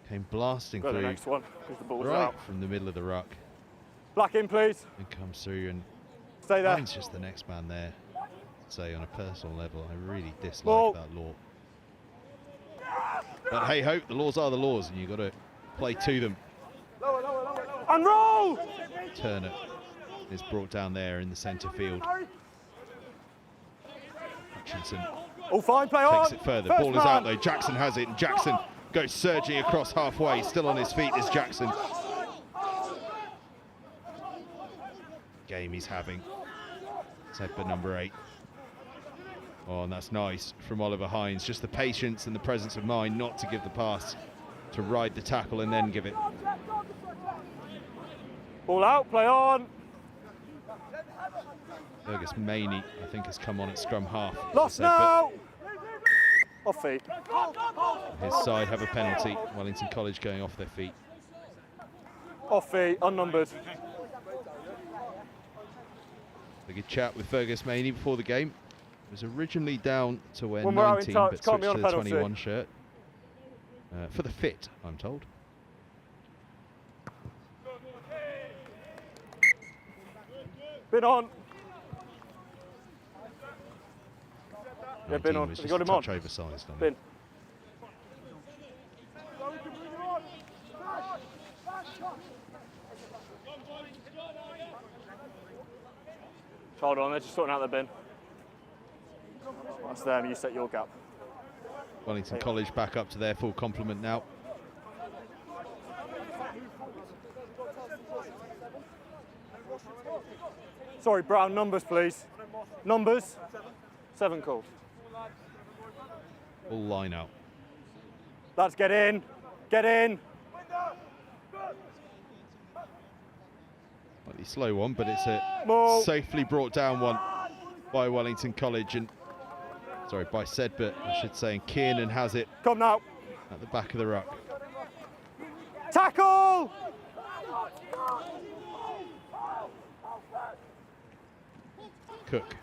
Came blasting through, the next one, because the ball's right out. From the middle of the ruck. Black in, please. And comes through, and stay there. Mine's just the next man there. Say, on a personal level, I really dislike that law. But hey ho, the laws are the laws, and you've got to play to them. And roll! Turner is brought down there in the centre field. Hutchinson all fine, play on. Takes it further. Ball is out though. Jackson has it, and Jackson goes surging across halfway. Still on his feet is Jackson. Game he's having. SEDBERGH number 8. Oh, and that's nice from Oliver Hines. Just the patience and the presence of mind not to give the pass, to ride the tackle and then give it. Ball out, play on. Fergus Maney, I think, has come on at scrum half. Lost now. Off feet. His side have a penalty. Wellington College going off their feet. Off feet, unnumbered. A good chat with Fergus Maney before the game. He was originally down to wear 19, but switched to the 21 shirt. For the fit, I'm told. Been on. Yeah, been on. Was Have you got him a touch on? oversized on Been. him. Hold on, they're just sorting out their bin. That's them, you set your gap. Wellington College back up to their full complement now. Sorry, Brown, numbers please. Numbers. 7 called. All line out. Let's get in. Get in. Slightly slow one, but it's a Ball. safely brought down one by Wellington College and, sorry, by SEDBERGH, I should say, and Kiernan has it Come now. at the back of the ruck. Tackle! Cook.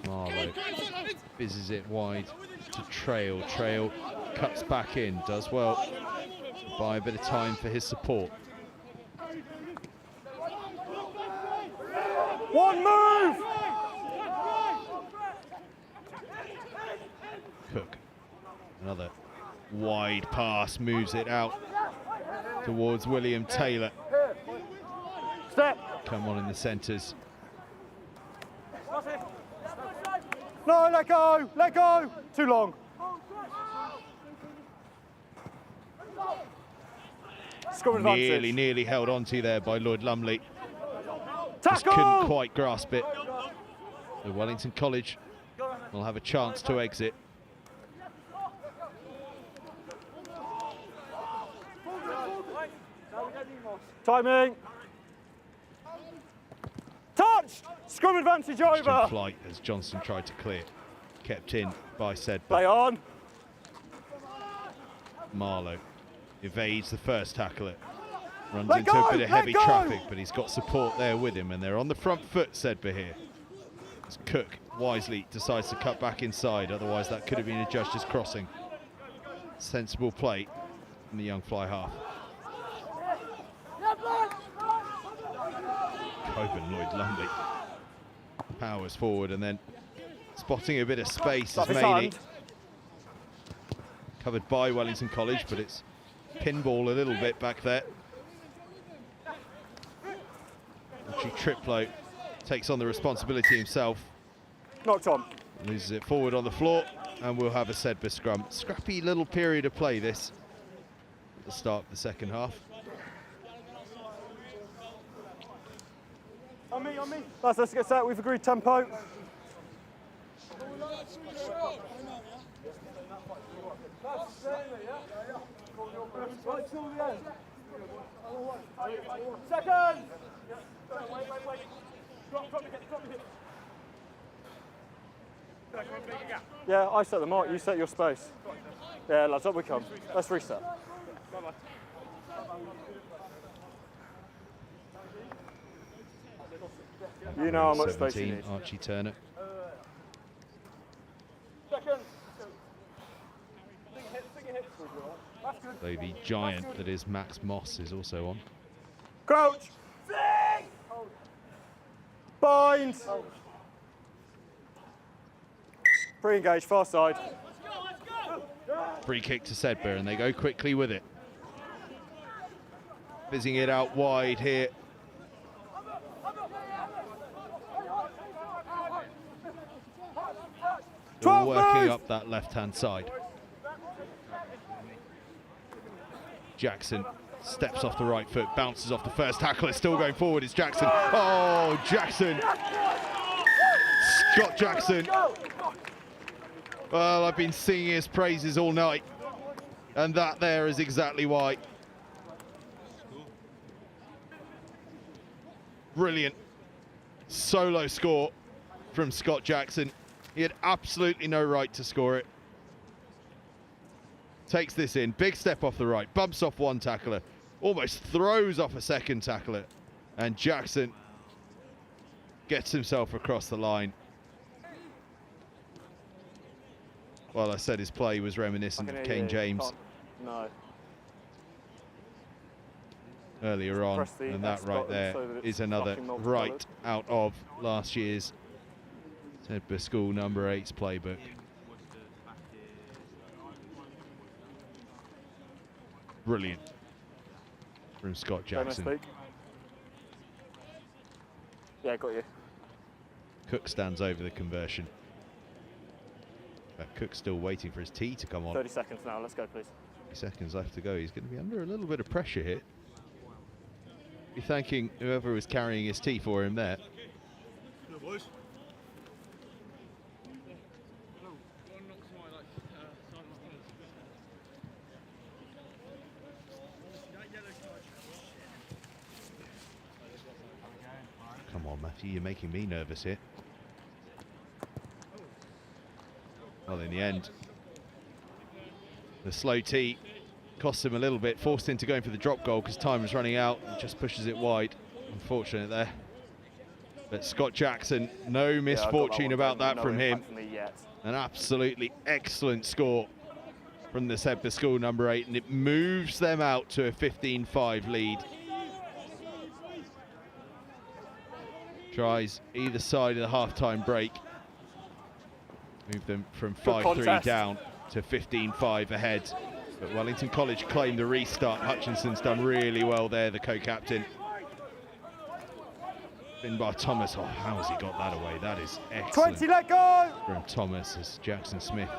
Marlowe fizzes it wide to Trail. Trail cuts back in, does well. Buy a bit of time for his support. One move! Cook. Another wide pass, moves it out towards William Taylor. Step. Come on in the centres. No, let go, let go. Too long. Score advantage. Nearly held onto there by Lloyd Lumley. Just Tackle! couldn't quite grasp it. So Wellington College will have a chance to exit. Timing. Touch! Scrum advantage over. Flight as Johnson tried to clear. Kept in by SEDBERGH. Play on. Marlowe evades the first tackler. Runs Let into go, a bit of let heavy go. traffic, but he's got support there with him, and they're on the front foot, SEDBERGH here. As Cook wisely decides to cut back inside, otherwise that could have been adjudged as crossing. Sensible play from the young fly half. Coburn Lloyd Lumley powers forward and then spotting a bit of space as Maney. Covered by Wellington College, but it's pinball a little bit back there. Actually, Triplo takes on the responsibility himself. Knocked on. Loses it forward on the floor, and we'll have a SEDBERGH scrum. Scrappy little period of play this at the start of the second half. On me. Let's get set. We've agreed tempo. Second. Wait. Drop the hip. Yeah, I set the mark. You set your space. Yeah, lads, up we come. Let's reset. You know how much space you need. Archie Turner. Though the giant that is Max Moss is also on. Crouch. Bind. Pre-engage, far side. Free kick to SEDBERGH, and they go quickly with it. Fizzing it out wide here. They're working up that left-hand side. Jackson steps off the right foot, bounces off the first tackler, still going forward, it's Jackson. Oh, Jackson. Scott Jackson. Well, I've been singing his praises all night, and that there is exactly why. Brilliant solo score from Scott Jackson. He had absolutely no right to score it. Takes this in, big step off the right, bumps off one tackler, almost throws off a second tackler, and Jackson gets himself across the line. Well, I said his play was reminiscent of Kane James earlier on, and that right there is another right out of last year's SEDBERGH School number 8's playbook. Brilliant from Scott Jackson. Yeah, got you. Cook stands over the conversion. Cook's still waiting for his tee to come on. 30 seconds now, let's go please. 30 seconds left to go. He's going to be under a little bit of pressure here. Be thanking whoever was carrying his tee for him there. Hello, boys. Matthew, you're making me nervous here. Well, in the end, the slow tee cost him a little bit, forced him to go in for the drop goal because time was running out and just pushes it wide. Unfortunate there. But Scott Jackson, no misfortune about that from him. An absolutely excellent score from the SEDBERGH school number 8, and it moves them out to a 15-5 lead. Tries either side of the half-time break. Move them from 5-3 down to 15-5 ahead. But Wellington College claimed the restart. Hutchinson's done really well there, the co-captain. Finbar Thomas, oh, how has he got that away? That is excellent. 20, let go! From Thomas as Jackson Smith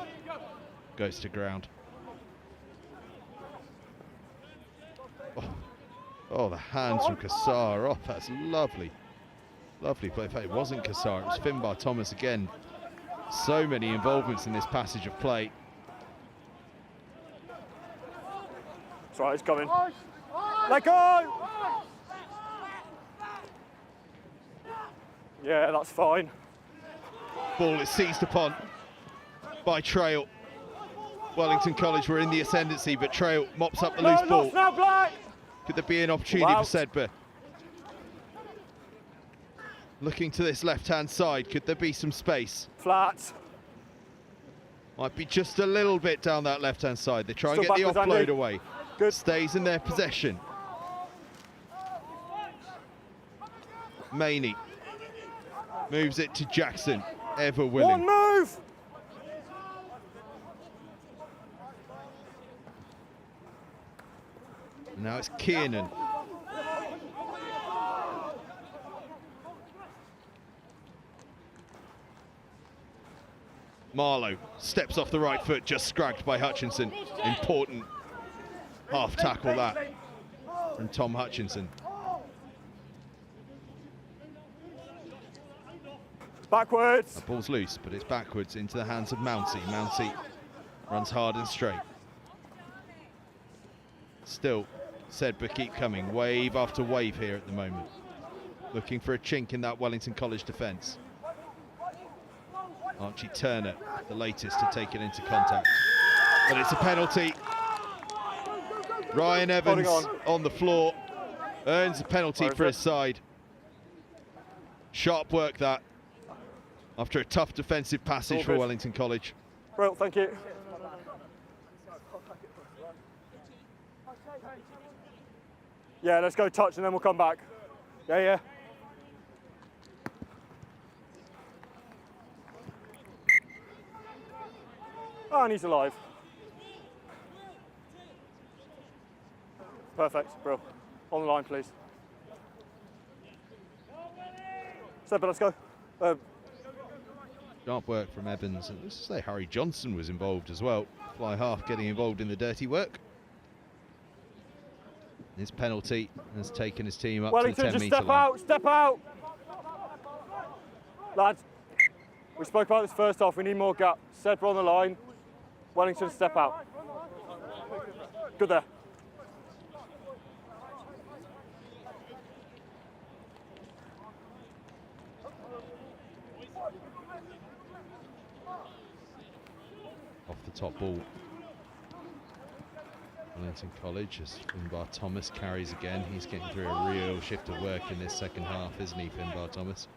goes to ground. Oh, the hands from Kassar. Oh, that's lovely. Lovely play. In fact, it wasn't Kassar, it was Finbar Thomas again. So many involvements in this passage of play. It's right, it's coming. Let go! Yeah, that's fine. Ball is seized upon by Trail. Wellington College were in the ascendancy, but Trail mops up the loose ball. Now, Black! Could there be an opportunity for SEDBERGH? Looking to this left-hand side, could there be some space? Flat. Might be just a little bit down that left-hand side. They try and Still get the offload Andy. away. Good. Stays in their possession. Maney moves it to Jackson, ever willing. One move! Now it's Kiernan. Marlowe steps off the right foot, just scragged by Hutchinson. Important half tackle that from Tom Hutchinson. Backwards. The ball's loose, but it's backwards into the hands of Mounty. Mounty runs hard and straight. Still, SEDBERGH keep coming, wave after wave here at the moment. Looking for a chink in that Wellington College defence. Archie Turner, the latest to take it into contact. But it's a penalty. Ryan Evans on the floor, earns a penalty for his side. Sharp work that, after a tough defensive passage for Wellington College. Well, thank you. Yeah, let's go touch and then we'll come back. Yeah. Oh, and he's alive. Perfect, bro. On the line, please. SEDBERGH, let's go. Sharp work from Evans. And let's say Harry Johnson was involved as well. Fly half getting involved in the dirty work. His penalty has taken his team up Wellington, to the 10-metre just line. step out. Lads, we spoke about this first half, we need more gap. SEDBERGH on the line, Wellington step out. Good there. Off the top ball. Wellington College as Finbar Thomas carries again. He's getting through a real shift of work in this second half, isn't he, Finbar Thomas?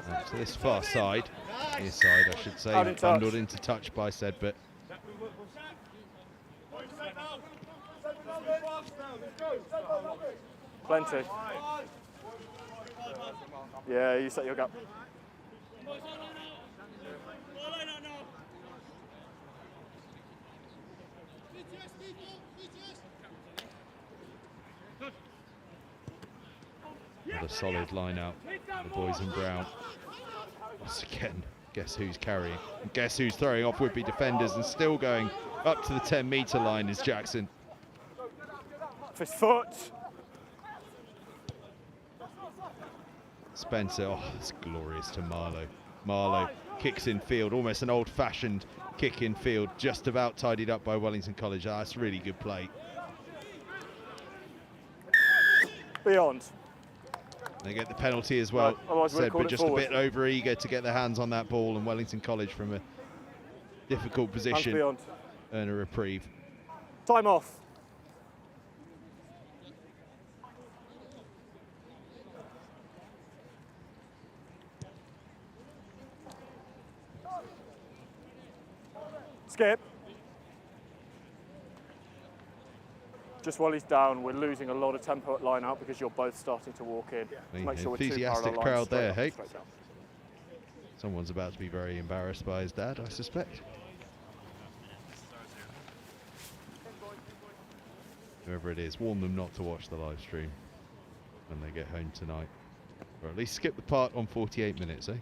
Out to this far side, near side I should say, bundled into touch by SEDBERGH. Plenty. Yeah, you set your gap. Another solid line out, the boys in brown. Once again, guess who's carrying? And guess who's throwing off would-be defenders and still going up to the 10-metre line is Jackson. Off his foot. Spencer, oh, it's glorious to Marlowe. Marlowe kicks in field, almost an old-fashioned kick in field, just about tidied up by Wellington College. That's really good play. Beyond. They get the penalty as well. Right, otherwise we'd have called Sedbergh it just forward. a bit over eager to get their hands on that ball, and Wellington College from a difficult Hands position beyond. earn a reprieve. Time off. Skip. Just while he's down, we're losing a lot of tempo at line out because you're both starting to walk in. Make sure we're two Enthusiastic parallel lines, crowd straight there, up, hey? straight down. Someone's about to be very embarrassed by his dad, I suspect. Whoever it is, warn them not to watch the live stream when they get home tonight. Or at least skip the part on 48 minutes, eh?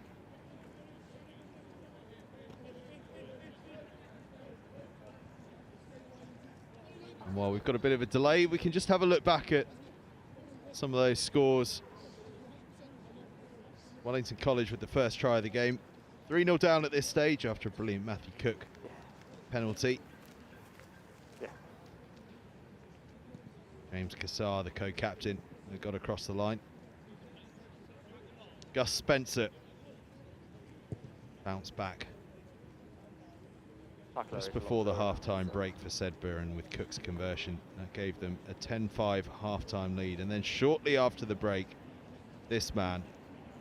And while we've got a bit of a delay, we can just have a look back at some of those scores. Wellington College with the first try of the game. 3-0 down at this stage after a brilliant Matthew Cook penalty. Yeah. James Cassar, the co-captain, that got across the line. Gus Spencer bounced back just before the half-time break for Sedbergh, and with Cook's conversion, that gave them a 10-5 half-time lead. And then shortly after the break, this man,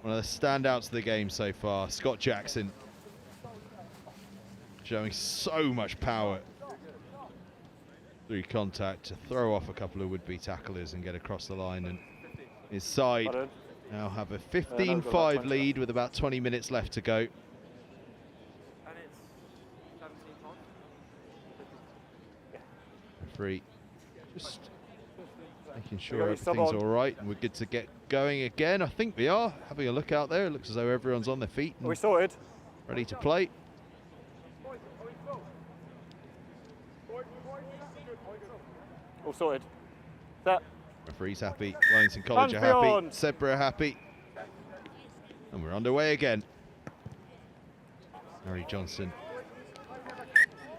one of the standouts of the game so far, Scott Jackson, showing so much power through contact to throw off a couple of would-be tacklers and get across the line. And his side now have a 15-5 lead with about 20 minutes left to go. Referee just making sure everything's all right and we're good to get going again. I think we are. Having a look out there, it looks as though everyone's on their feet and we sorted, ready to play. all sorted. That. Referee's happy, Wellington College are happy, Sedbergh are happy, and we're underway again. Harry Johnson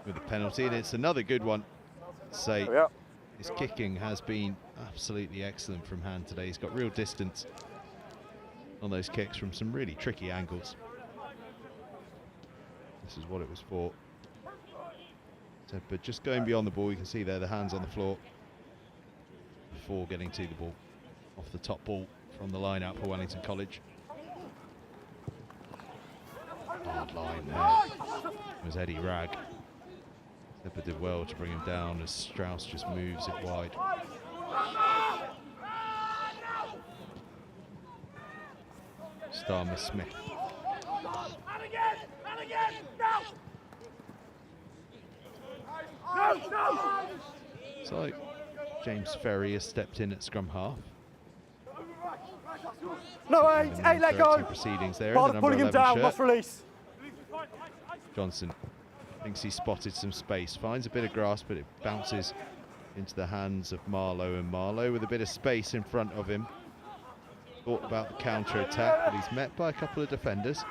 with the penalty, and it's another good one. Say his kicking has been absolutely excellent from hand today. He's got real distance on those kicks from some really tricky angles. This is what it was for. But just going beyond the ball, you can see there the hands on the floor before getting to the ball. Off the top ball from the line out for Wellington College. Hard line there. It was Eddie Ragg. Sedbergh did well to bring him down as Strauss just moves it wide. Starmer Smith. So James Ferry has stepped in at scrum half. No, eight, let go. Proceedings there. Part of pulling him down, must release. Johnson thinks he spotted some space, finds a bit of grass, but it bounces into the hands of Marlowe, and Marlowe with a bit of space in front of him. Thought about the counter-attack, but he's met by a couple of defenders.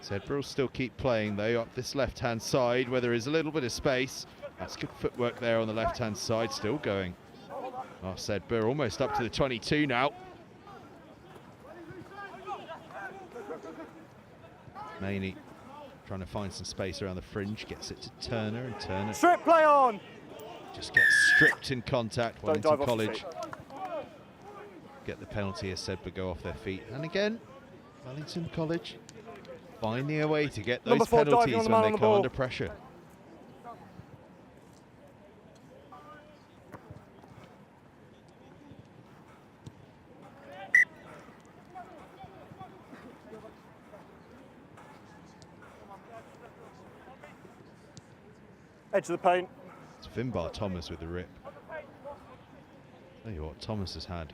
Sedbergh will still keep playing though up this left-hand side where there is a little bit of space. That's good footwork there on the left-hand side, still going. Oh, Sedbergh almost up to the 22 now. Maney trying to find some space around the fringe, gets it to Turner, and Turner strip play on. Just gets stripped in contact. Wellington College get the as Sedbergh go off their feet. And again, Wellington College finding a way to get those penalties when they come under pressure. Edge of the paint. It's Finbar Thomas with the rip. Tell you what, Thomas has had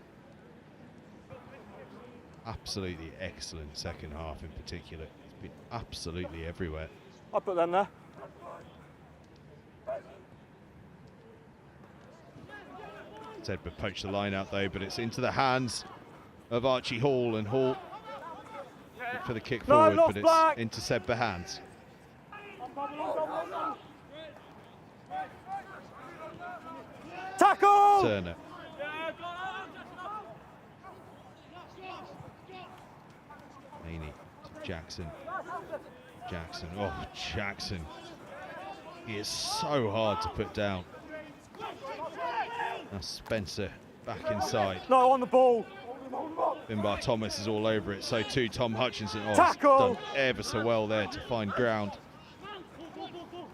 absolutely excellent second half in particular. It's been absolutely everywhere. I'll put them there. Sedbergh poached the line out though, but it's into the hands of Archie Hall, and Hall for the kick forward, but it's into Sedbergh hands. Tackle! Turner. Jackson. Jackson, oh, Jackson. He is so hard to put down. Now Spencer back inside. No, on the ball. Finbar Thomas is all over it. So too Tom Hutchinson. Oh, Tackle! done ever so well there to find ground.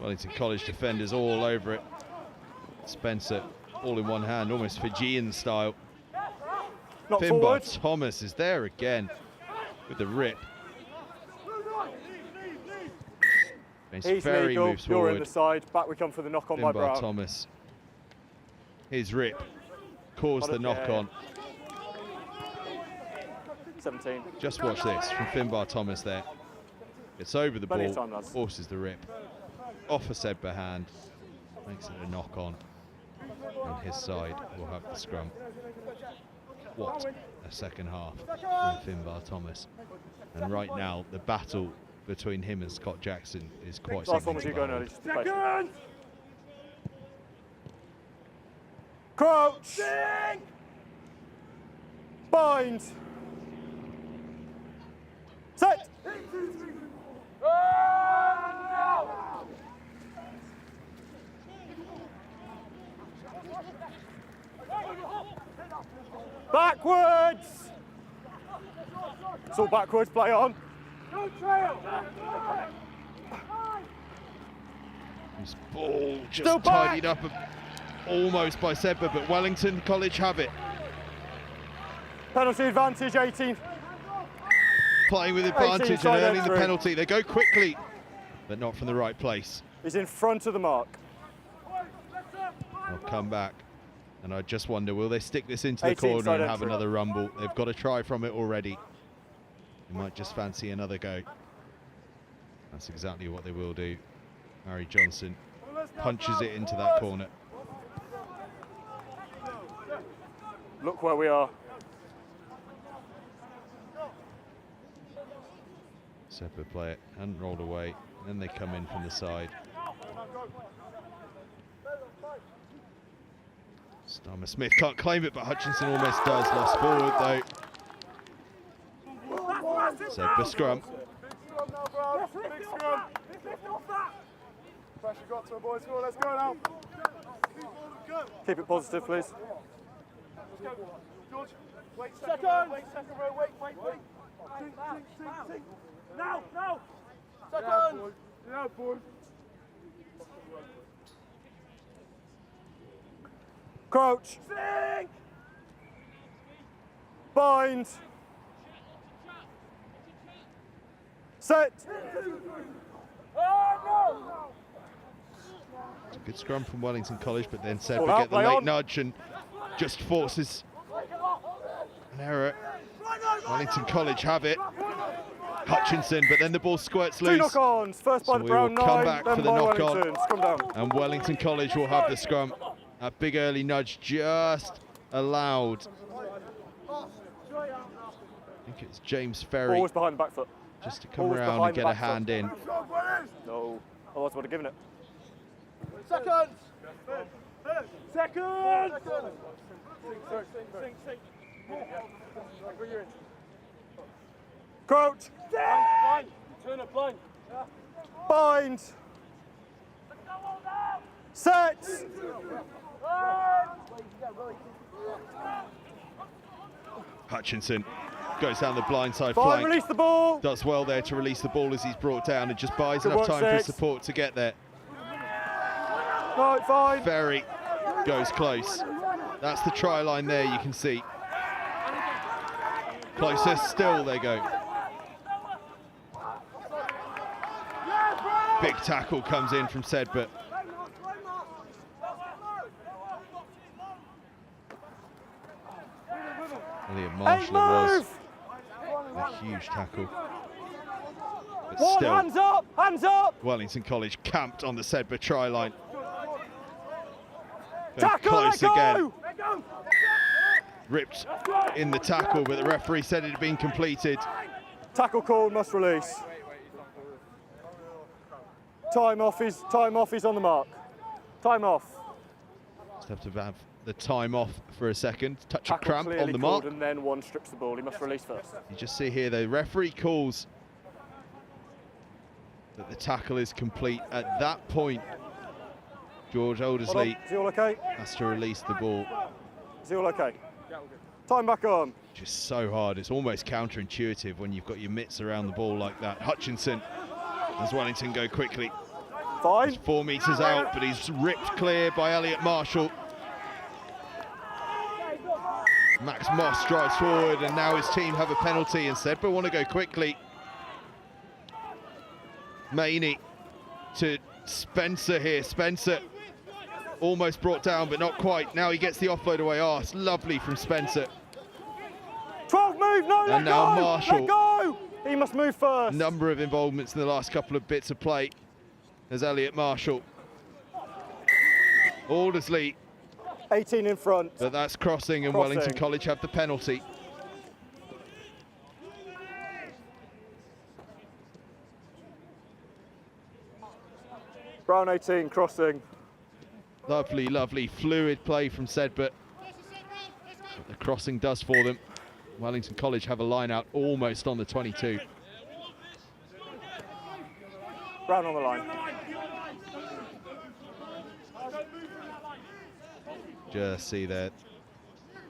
Wellington College defenders all over it. Spencer all in one hand, almost Fijian style. Not Finbar forward. Thomas is there again with the rip. He's very legal. moves You're in forward. the side. Back we come for the knock on by Finbar Brown. Thomas. His rip caused the knock on. 17. Just watch this from Finbar Thomas there. It's over the Plenty of ball, time, lads. forces the rip. Off a SEDBERGH hand, makes it a knock on. On his side, we'll have the scrum. What a second half from Finbar Thomas. And right now, the battle between him and Scott Jackson is quite Last one was you going early. significant. Just to play. Crouch! Bind! Set! Backwards! It's all backwards, play on. This ball just Still back. tidied up almost by SEDBERGH, but Wellington College have it. Penalty advantage, 18. Playing with advantage and side earning the entry. penalty. They go quickly, but not from the right place. He's in front of the mark. They'll come back. And I just wonder, will they stick this into the 18 corner side and have entry. another rumble? They've got a try from it already. They might just fancy another go. That's exactly what they will do. Harry Johnson punches it into that corner. Look where we are. SEDBERGH play it, hadn't rolled away. Then they come in from the side. Starmer Smith can't claim it, but Hutchinson almost does. Lost forward though. SEDBERGH scrum. Big scrum. Pressure got to a boys' score. Let's go now. Keep it positive, please. George, wait second row, wait. Now. Second. Yeah, boy. Crouch. Sing. Bind. Set. It's a good scrum from Wellington College, but then All SEDBERGH out, get the play late on. nudge and just forces an error. Wellington College have it. Hutchinson, but then the ball squirts Two loose. knock-ons. First by So the we Brown will come 9, back then for the by knock-on. Wellington. Scrum down. And Wellington College will have the scrum. A big early nudge just allowed. I think it's James Ferry Always behind the back foot. just to come always around and behind the get a back foot. hand in. No. Otherwise I would have given it. Second. Crouch. Turn up line. Bind. Set. Hutchinson goes down the blind side Fine, flank. release the ball. Does well there to release the ball as he's brought down and just buys Good enough work, time for Six. support to get there. No, fine. Ferry goes close. That's the try line there, you can see. Closer still, they go. Big tackle comes in from SEDBERGH. Elliot Marshall it was. A huge tackle. But One, still, hands up. Wellington College camped on the SEDBERGH try line. Going Tackle, close let again. go. Ripped in the tackle, but the referee said it had been completed. Tackle call, must release. Time off is on the mark. Time off. Just have to have the time off for a second. Touch of Tackle cramp clearly on the called mark. and then one strips the ball. He must release first. You just see here the referee calls But the tackle is complete. At that point, George Oldersley Is he all okay? has to release the ball. Is he all okay? Time back on. Just so hard. It's almost counterintuitive when you've got your mitts around the ball like that. Hutchinson, as Wellington go quickly. Fine. He's 4 metres out, but he's ripped clear by Elliot Marshall. Max Moss drives forward, and now his team have a penalty, and SEDBERGH want to go quickly. Maney to Spencer here. Spencer almost brought down, but not quite. Now he gets the offload away. Oh, it's lovely from Spencer. 12 move, no, And now go, Marshall. let go! He must move first. Number of involvements in the last couple of bits of play as Elliot Marshall. Aldersley, 18 in front. but that's crossing, and Wellington College have the penalty. Brown 18, crossing. Lovely, lovely, fluid play from SEDBERGH. But the crossing does for them. Wellington College have a line out almost on the 22. Brown on the line. Just see that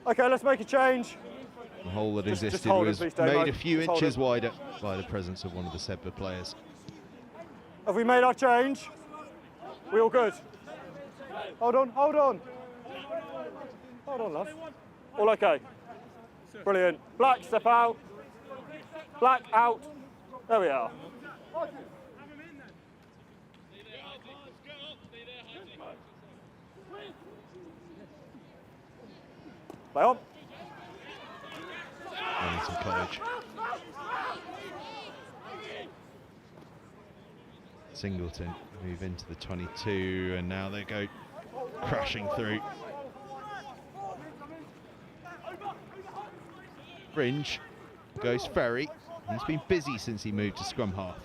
Okay, let's make a change. the hole that Just existed hold it, was please, Damo. made a few Just hold inches it. wider by the presence of one of the SEDBERGH players. Have we made our change? We all good? Hold on, hold on. Hold on, love. All okay? Brilliant. Black, step out. Black, out. There we are. Play on. Wellington College. Singleton move into the 22, and now they go crashing through. Fringe goes Ferry. He's been busy since he moved to scrum half.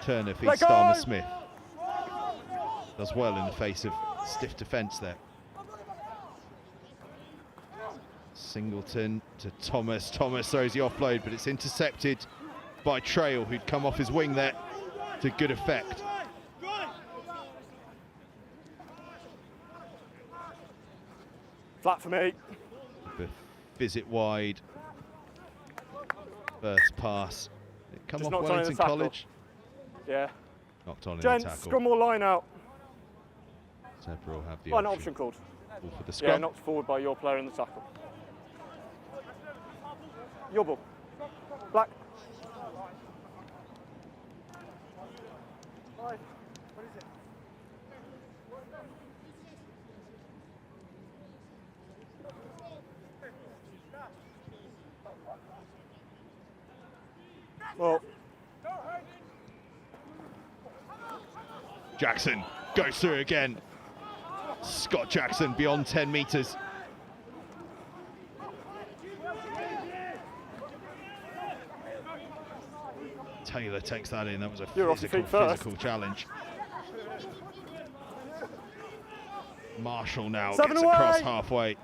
Turner feeds Starmer Smith. Does well in the face of stiff defence there. Singleton to Thomas. Thomas throws the offload, but it's intercepted by Trail, who'd come off his wing there to good effect. Flat for me. The visit wide. First pass. It come Just off knocked on in the Wellington tackle. College. Yeah. Knocked on in the Gents, tackle. scrum or line out. SEDBERGH will have the Oh, an option. option called. Ball for the Yeah, scrum. knocked forward by your player in the tackle. Your ball. Black. Well, Jackson goes through again. Scott Jackson beyond 10 metres. Taylor takes that in. That was a You're off your feet first. physical challenge. Marshall now 7 gets away. across halfway.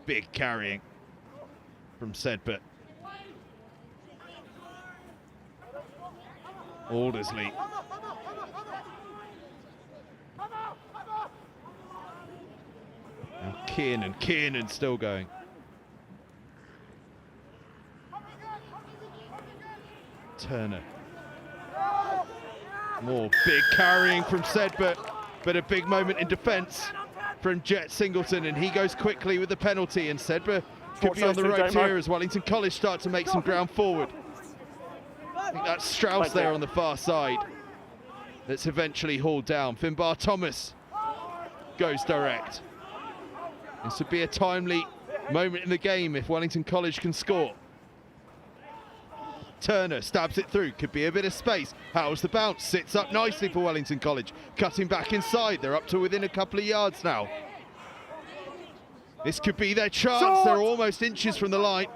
Big carrying from SEDBERGH. Aldersley. Now Kiernan still going. Turner. More big carrying from SEDBERGH, but a big moment in defence from Jet Singleton, and he goes quickly with the penalty, and SEDBERGH could be on the ropes here as Wellington College start to make some ground forward. I think that's Strauss there on the far side that's eventually hauled down. Finbar Thomas goes direct. This would be a timely moment in the game if Wellington College can score. Turner stabs it through, could be a bit of space. How's the bounce? Sits up nicely for Wellington College. Cutting back inside, they're up to within a couple of yards now. This could be their chance, they're almost inches from the line.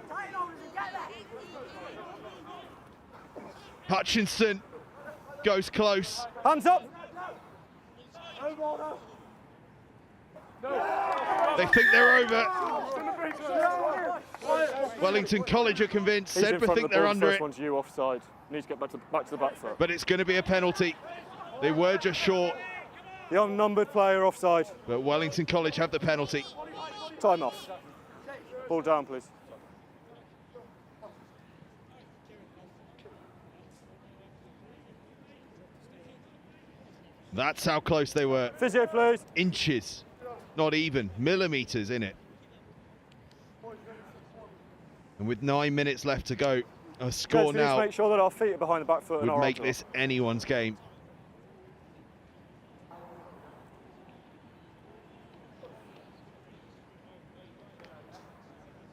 Hutchinson goes close. hands up. They think they're over. Wellington College are convinced. He's in Sedbergh front think of the they're ball, under first it. one's you offside. Needs to get back to the back foot. But it's going to be a penalty. They were just short. The unnumbered player offside. But Wellington College have the penalty. Time off. Ball down, please. That's how close they were. Physio, please. Inches, not even, millimetres in it. And with 9 minutes left to go, a score Let's now make sure that our feet are behind the back foot and would our make arms are this anyone's game.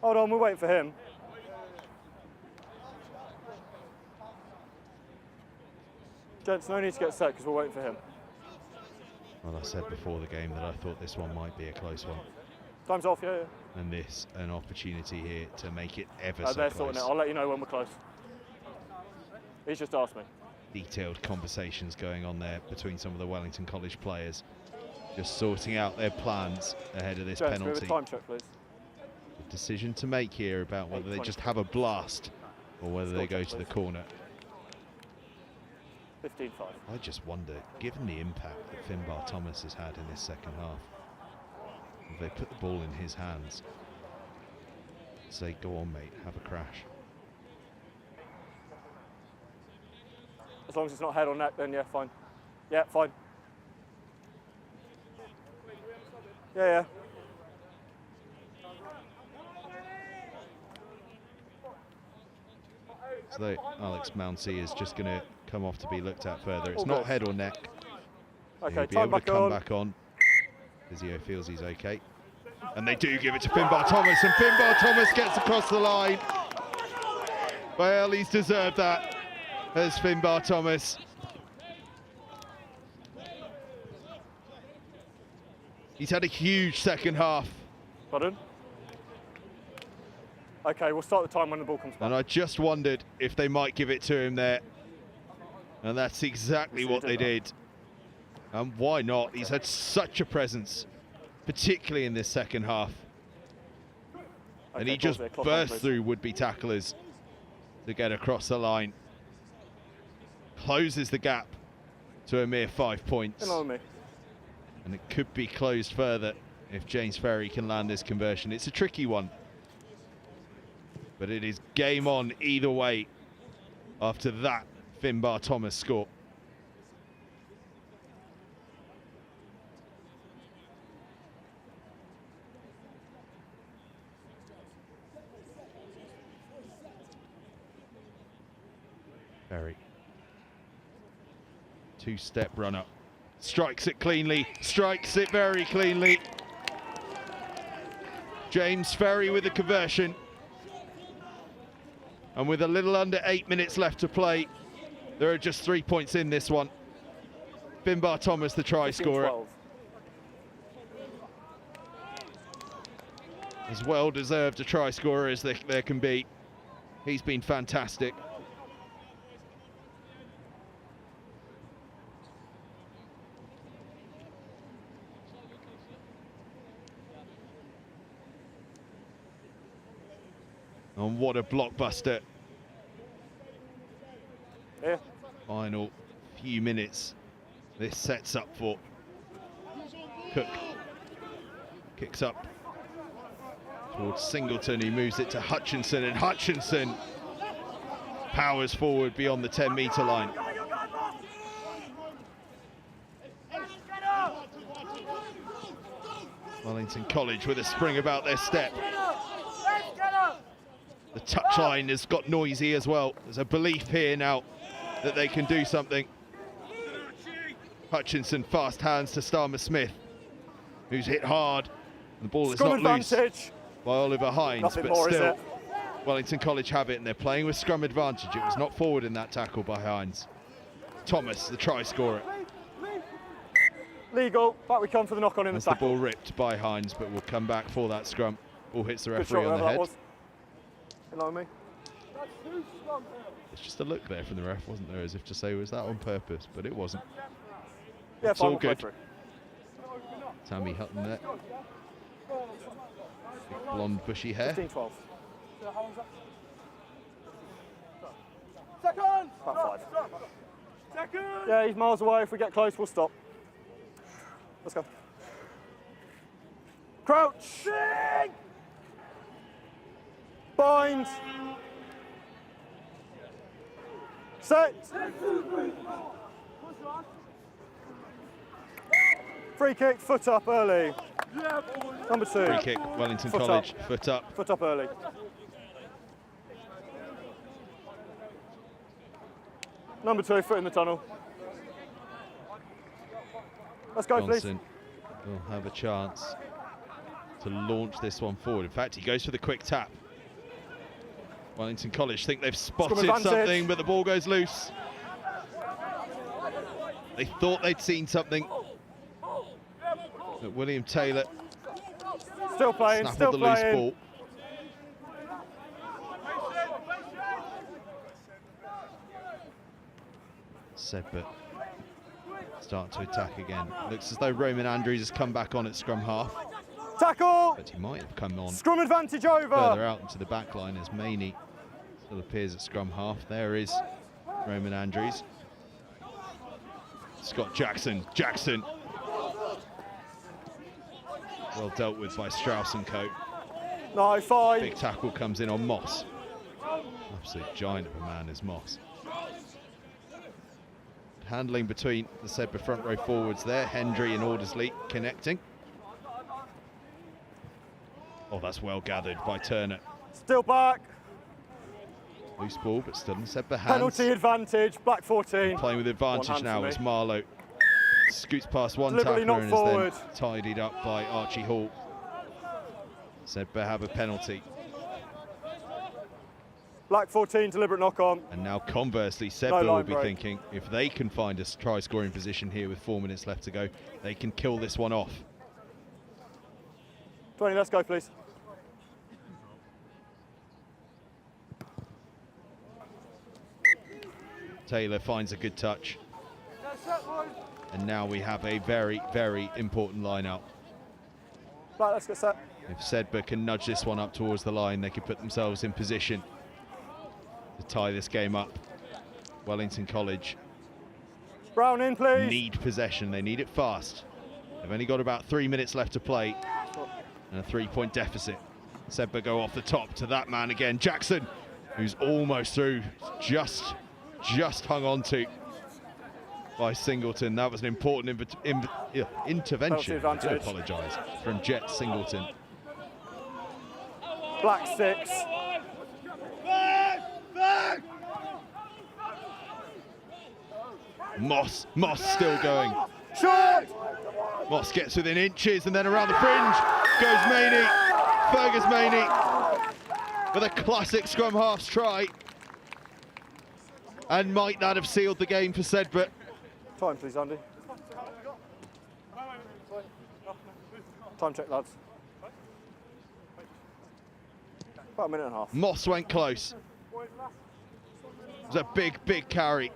Hold on, we're waiting for him. Gents, no need to get set because we're waiting for him. Well, I said before the game that I thought this one might be a close one. Time's off, yeah. And this, an opportunity here to make it ever so They're close. sorting it. I'll let you know when we're close. He's just asked me. Detailed conversations going on there between some of the Wellington College players, just sorting out their plans ahead of this Gents, penalty. we have a time check, please. A decision to make here about whether they just have a blast or whether they go to the corner. 15-5. I just wonder, given the impact that Finbar Thomas has had in this second half, if they put the ball in his hands, say, go on mate, have a crash. As long as it's not head or neck, then yeah, fine. Yeah, fine. Yeah. So Alex Mounsey is just going to come off to be looked at further. It's All not good. head or neck. Okay, He'll be time able to back come on. back on. Physio feels he's okay. And they do give it to Finbar Thomas, and Finbar Thomas gets across the line. Well, he's deserved that, as Finbar Thomas. He's had a huge second half. Pardon? Okay, we'll start the time when the ball comes back. And I just wondered if they might give it to him there. And that's exactly what they did. And why not? He's had such a presence, particularly in this second half. And Okay, he just pause there, clock on, burst please. through would-be tacklers to get across the line. Closes the gap to a mere 5 points. In line with me. And it could be closed further if James Ferry can land this conversion. It's a tricky one, but it is game on either way after that Finbar Thomas score. Ferry. Two-step run up. Strikes it cleanly, strikes it very cleanly. James Ferry with the conversion. And with a little under 8 minutes left to play, there are just 3 points in this one. Finbar Thomas, the try scorer. 15-12. As well deserved a try scorer as there can be. He's been fantastic. And what a blockbuster. Yeah. Final few minutes this sets up for. Cook kicks up towards Singleton, he moves it to Hutchinson, and Hutchinson powers forward beyond the 10-metre line. Wellington College with a spring about their step. The touchline has got noisy as well. There's a belief here now that they can do something. Hutchinson, fast hands to Starmer Smith, who's hit hard. The ball is not loose by Oliver Hines, Nothing but more, still, Wellington College have it, and they're playing with scrum advantage. It was not forward in that tackle by Hines. Thomas, the try scorer. Legal, back we come for the knock on in the That's the tackle. ball ripped by Hines, but will come back for that scrum. Ball hits the Good referee shot, on the whoever head. that was. In line with me. It's just a look there from the ref, wasn't there, as if to say, was that on purpose? But it wasn't. Yeah, It's fine, all we'll play good. through. Tammy Hutton there. Big blonde bushy hair. 15-12. About 5. Yeah, he's miles away. If we get close, we'll stop. Let's go. Crouch. Bind. Set. Free kick, foot up early. Number 2. Free kick, Wellington College, foot up. Foot up early. Number 2, foot in the tunnel. Let's go, Johnson will have a chance to launch this one forward. In fact, he goes for the quick tap. Wellington College think they've spotted something, but the ball goes loose. They thought they'd seen something. But William Taylor still playing, snaffled the loose ball. SEDBERGH start to attack again. Looks as though Roman Andrews has come back on at scrum half. Tackle! But he might have come on scrum advantage over. further out into the back line as Maney still appears at scrum half. There is Roman Andrews. Scott Jackson. Jackson. Well dealt with by Strauss and co. No, fine. Big tackle comes in on Moss. Absolute giant of a man is Moss. Handling between the SEDBERGH front row forwards there. Hendry and Aldersley connecting. Oh, that's well gathered by Turner. Still back. Loose ball, but still in SEDBERGH hands. Penalty advantage, black 14. Playing with advantage now as Marlowe scoots past one Deliberately tackler not and forward. is then tidied up by Archie Hall. SEDBERGH have a penalty. Black 14, deliberate knock on. And now conversely, SEDBERGH will be thinking if they can find a try scoring position here with 4 minutes left to go, they can kill this one off. 20, let's go, please. Taylor finds a good touch. And now we have a very, very important line out. Black, let's get set. If SEDBERGH can nudge this one up towards the line, they can put themselves in position to tie this game up. Wellington College Brown in, please. need possession. They need it fast. They've only got about 3 minutes left to play and a 3-point deficit. SEDBERGH go off the top to that man again. Jackson, who's almost through, just hung on to by Singleton. That was an important intervention, I do apologise, from Jet Singleton. Black 6. Moss still going. Shot! Moss gets within inches and then around the fringe goes Maney. Fergus Maney with a classic scrum halves try. And might that have sealed the game for SEDBERGH? Time, please, Andy. Time check, lads. About a minute and a half. Moss went close. It was a big, big carry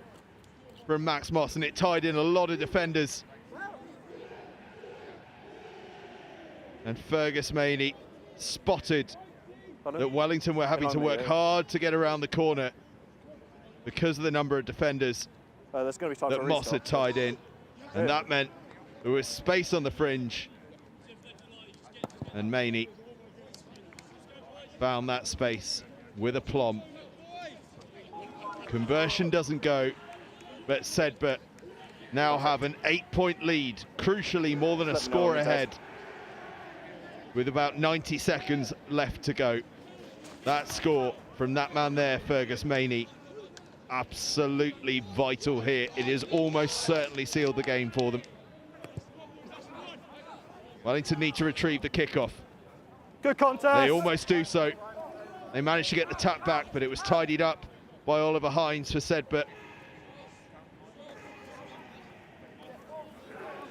from Max Moss, and it tied in a lot of defenders. And Fergus Maney spotted that Wellington were having to work hard to get around the corner because of the number of defenders there's going to be time that for Moss had tied in. And that meant there was space on the fringe. And Maney found that space with aplomb. Conversion doesn't go, but SEDBERGH now have an 8-point lead, crucially more than a score ahead, with about 90 seconds left to go. That score from that man there, Fergus Maney, absolutely vital here. It has almost certainly sealed the game for them. Wellington need to retrieve the kickoff. Good contest. They almost do so. They managed to get the tap back, but it was tidied up by Oliver Hines for SEDBERGH.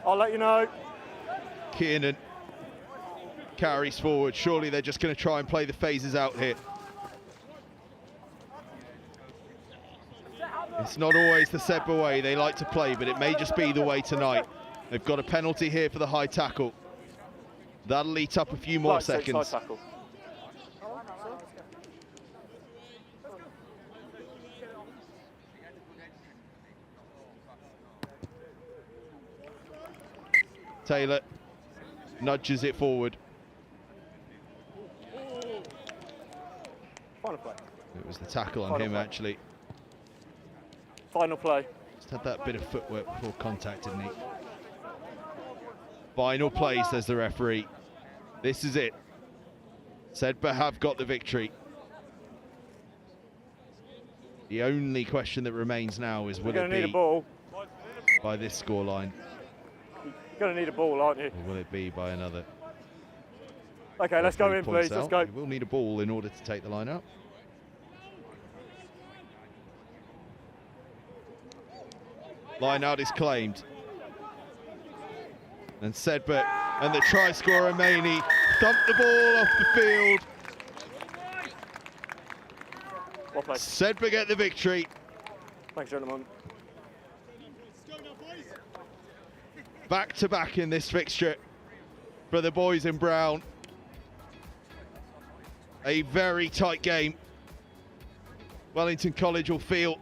I'll let you know. Kiernan carries forward. Surely they're just going to try and play the phases out here. It's not always the SEDBERGH way they like to play, but it may just be the way tonight. They've got a penalty here for the high tackle. That'll eat up a few more Black 6, seconds. high tackle. Taylor nudges it forward. Final play. It was the tackle on Final him, play. actually. Final play. Just had that bit of footwork before contact, didn't he? Final play, says the referee. This is it. SEDBERGH have got the victory. The only question that remains now is, will You're it going to need a be ball. by this scoreline, You're going to need a ball, aren't you? or will it be by another? Okay, let's go Referee in, points please. Let's out go. you will need a ball in order to take the line up. Line out is claimed. And SEDBERGH and the try scorer Maney thumped the ball off the field. Well played. SEDBERGH get the victory. Thanks, gentlemen. Back to back in this fixture for the boys in brown. A very tight game. Wellington College will feel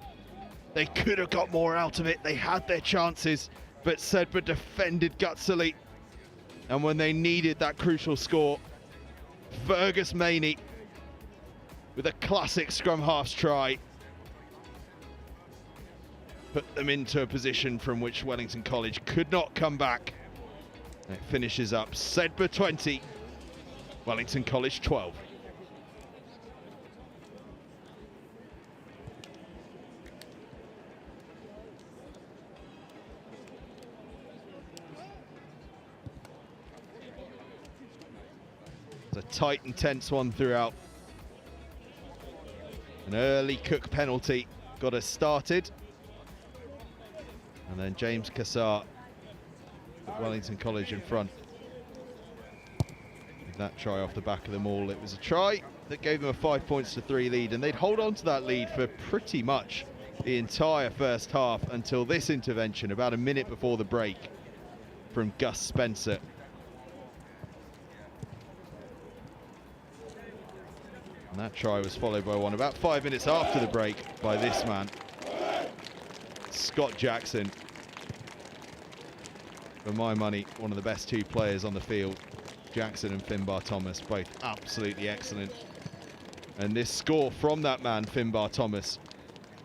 they could have got more out of it. They had their chances, but SEDBERGH defended gutsily. And when they needed that crucial score, Fergus Maney with a classic scrum halves try put them into a position from which Wellington College could not come back. And it finishes up SEDBERGH 20, Wellington College 12. It's a tight and tense one throughout. An early Cook penalty got us started. And then James Cassar at Wellington College in front. With that try off the back of them all. It was a try that gave them a 5 points to 3 lead, and they'd hold on to that lead for pretty much the entire first half until this intervention about a minute before the break from Gus Spencer. And that try was followed by one about 5 minutes after the break by this man, Scott Jackson. For my money, one of the best two players on the field. Jackson and Finbar Thomas, both absolutely excellent. And this score from that man, Finbar Thomas,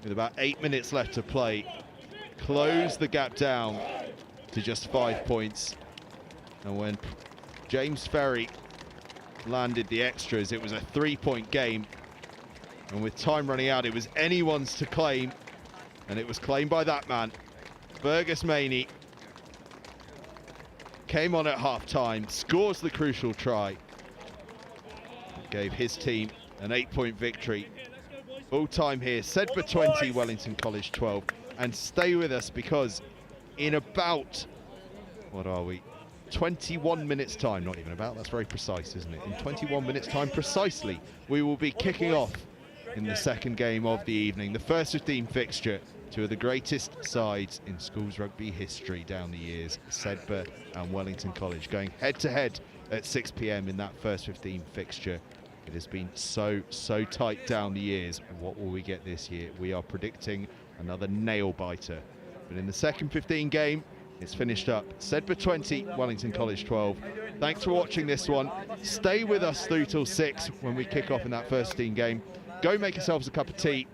with about 8 minutes left to play, closed the gap down to just 5 points. And when James Ferry landed the extras, it was a 3-point game. And with time running out, it was anyone's to claim. And it was claimed by that man, Fergus Maney. Came on at half-time, scores the crucial try. Gave his team an 8-point victory. Full time here, SEDBERGH 20, Wellington College 12. And stay with us because in about, what are we? 21 minutes time, not even about, that's very precise, isn't it? In 21 minutes time precisely, we will be kicking off in the second game of the evening. The first 15 fixture, two of the greatest sides in schools rugby history down the years, SEDBERGH and Wellington College, going head to head at 6 p.m. in that first 15 fixture. It has been so tight down the years. What will we get this year? We are predicting another nail biter. But in the second 15 game, it's finished up. SEDBERGH 20, Wellington College 12. Thanks for watching this one. Stay with us through till 6 when we kick off in that first 15 game. Go make yourselves a cup of tea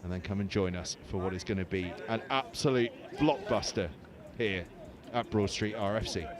and then come and join us for what is going to be an absolute blockbuster here at Broadstreet RFC.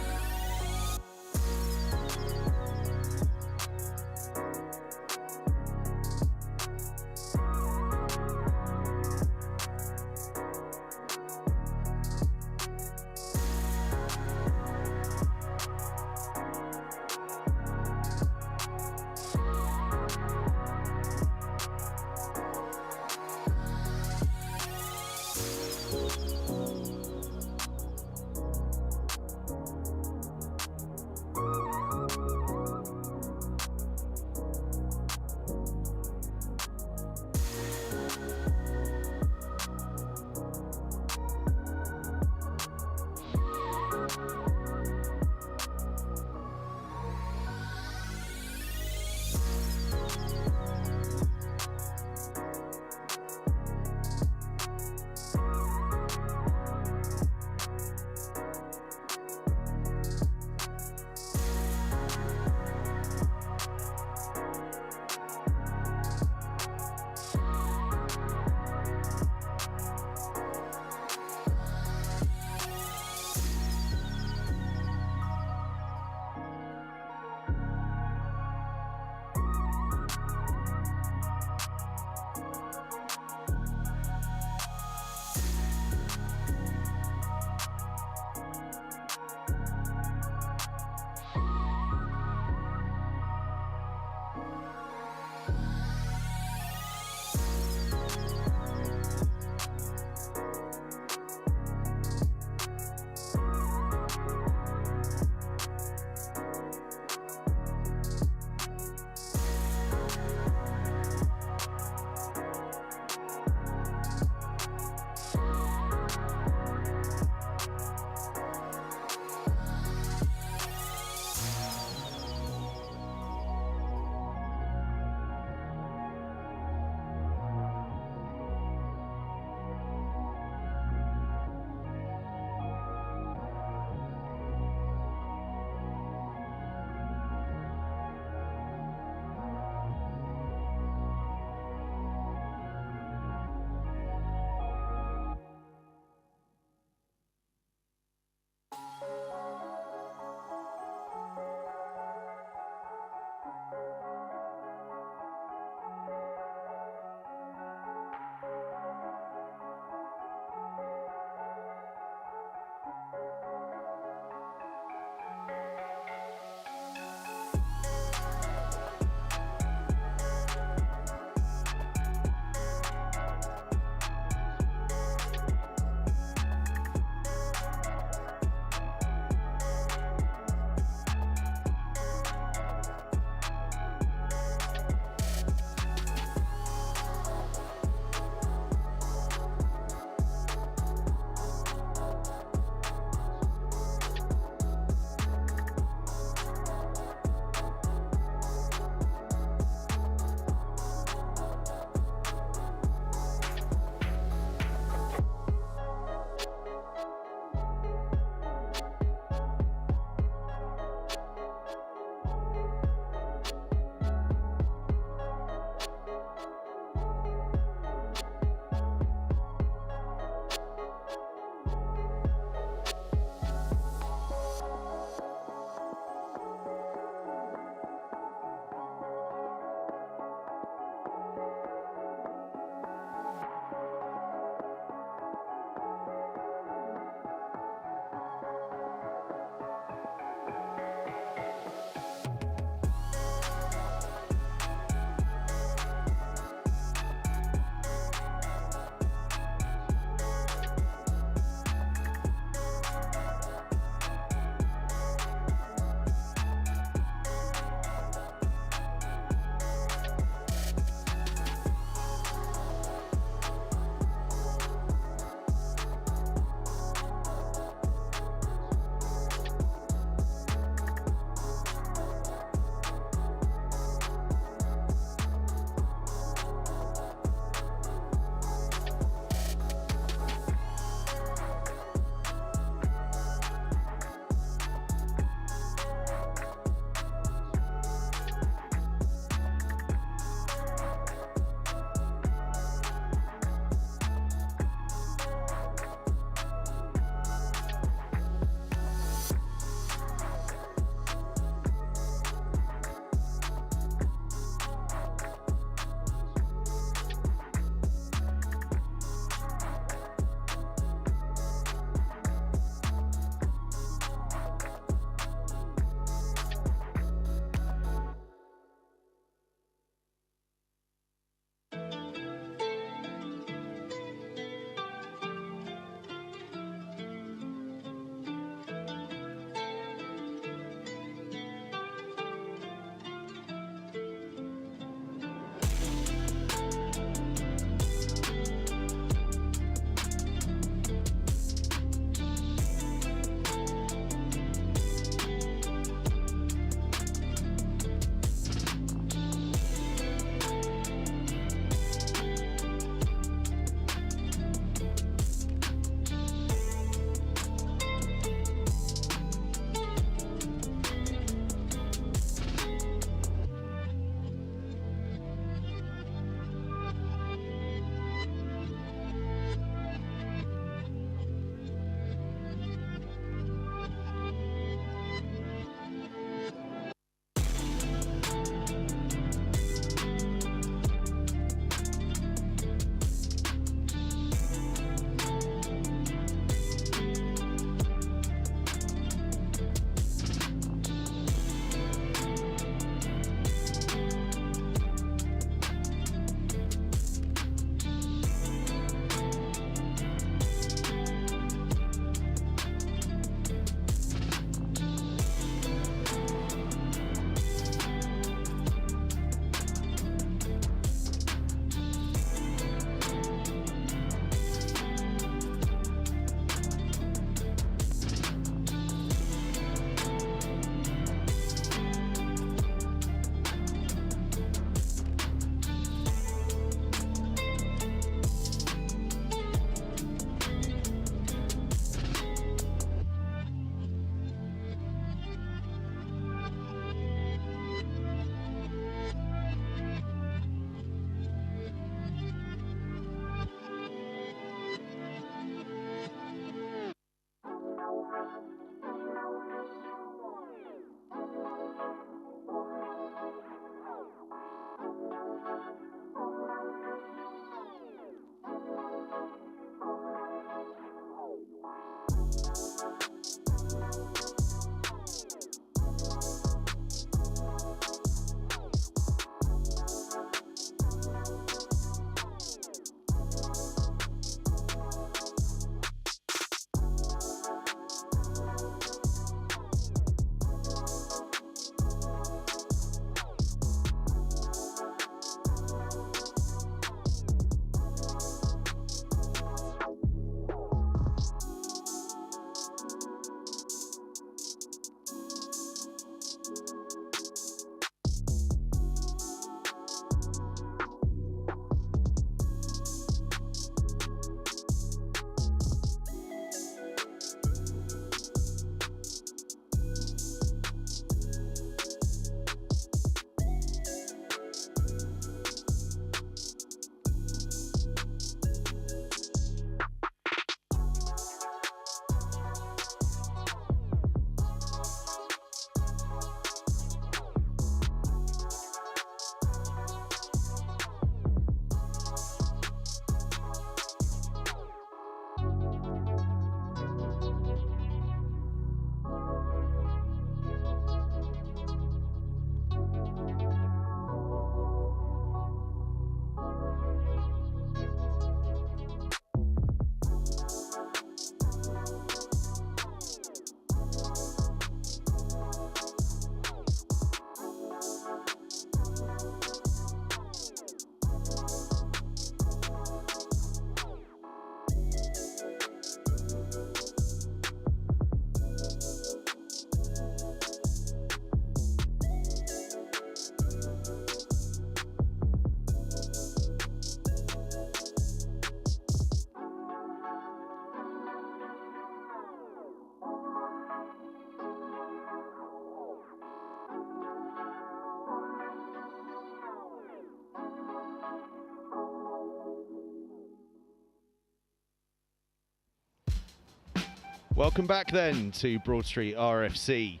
Welcome back then to Broadstreet RFC.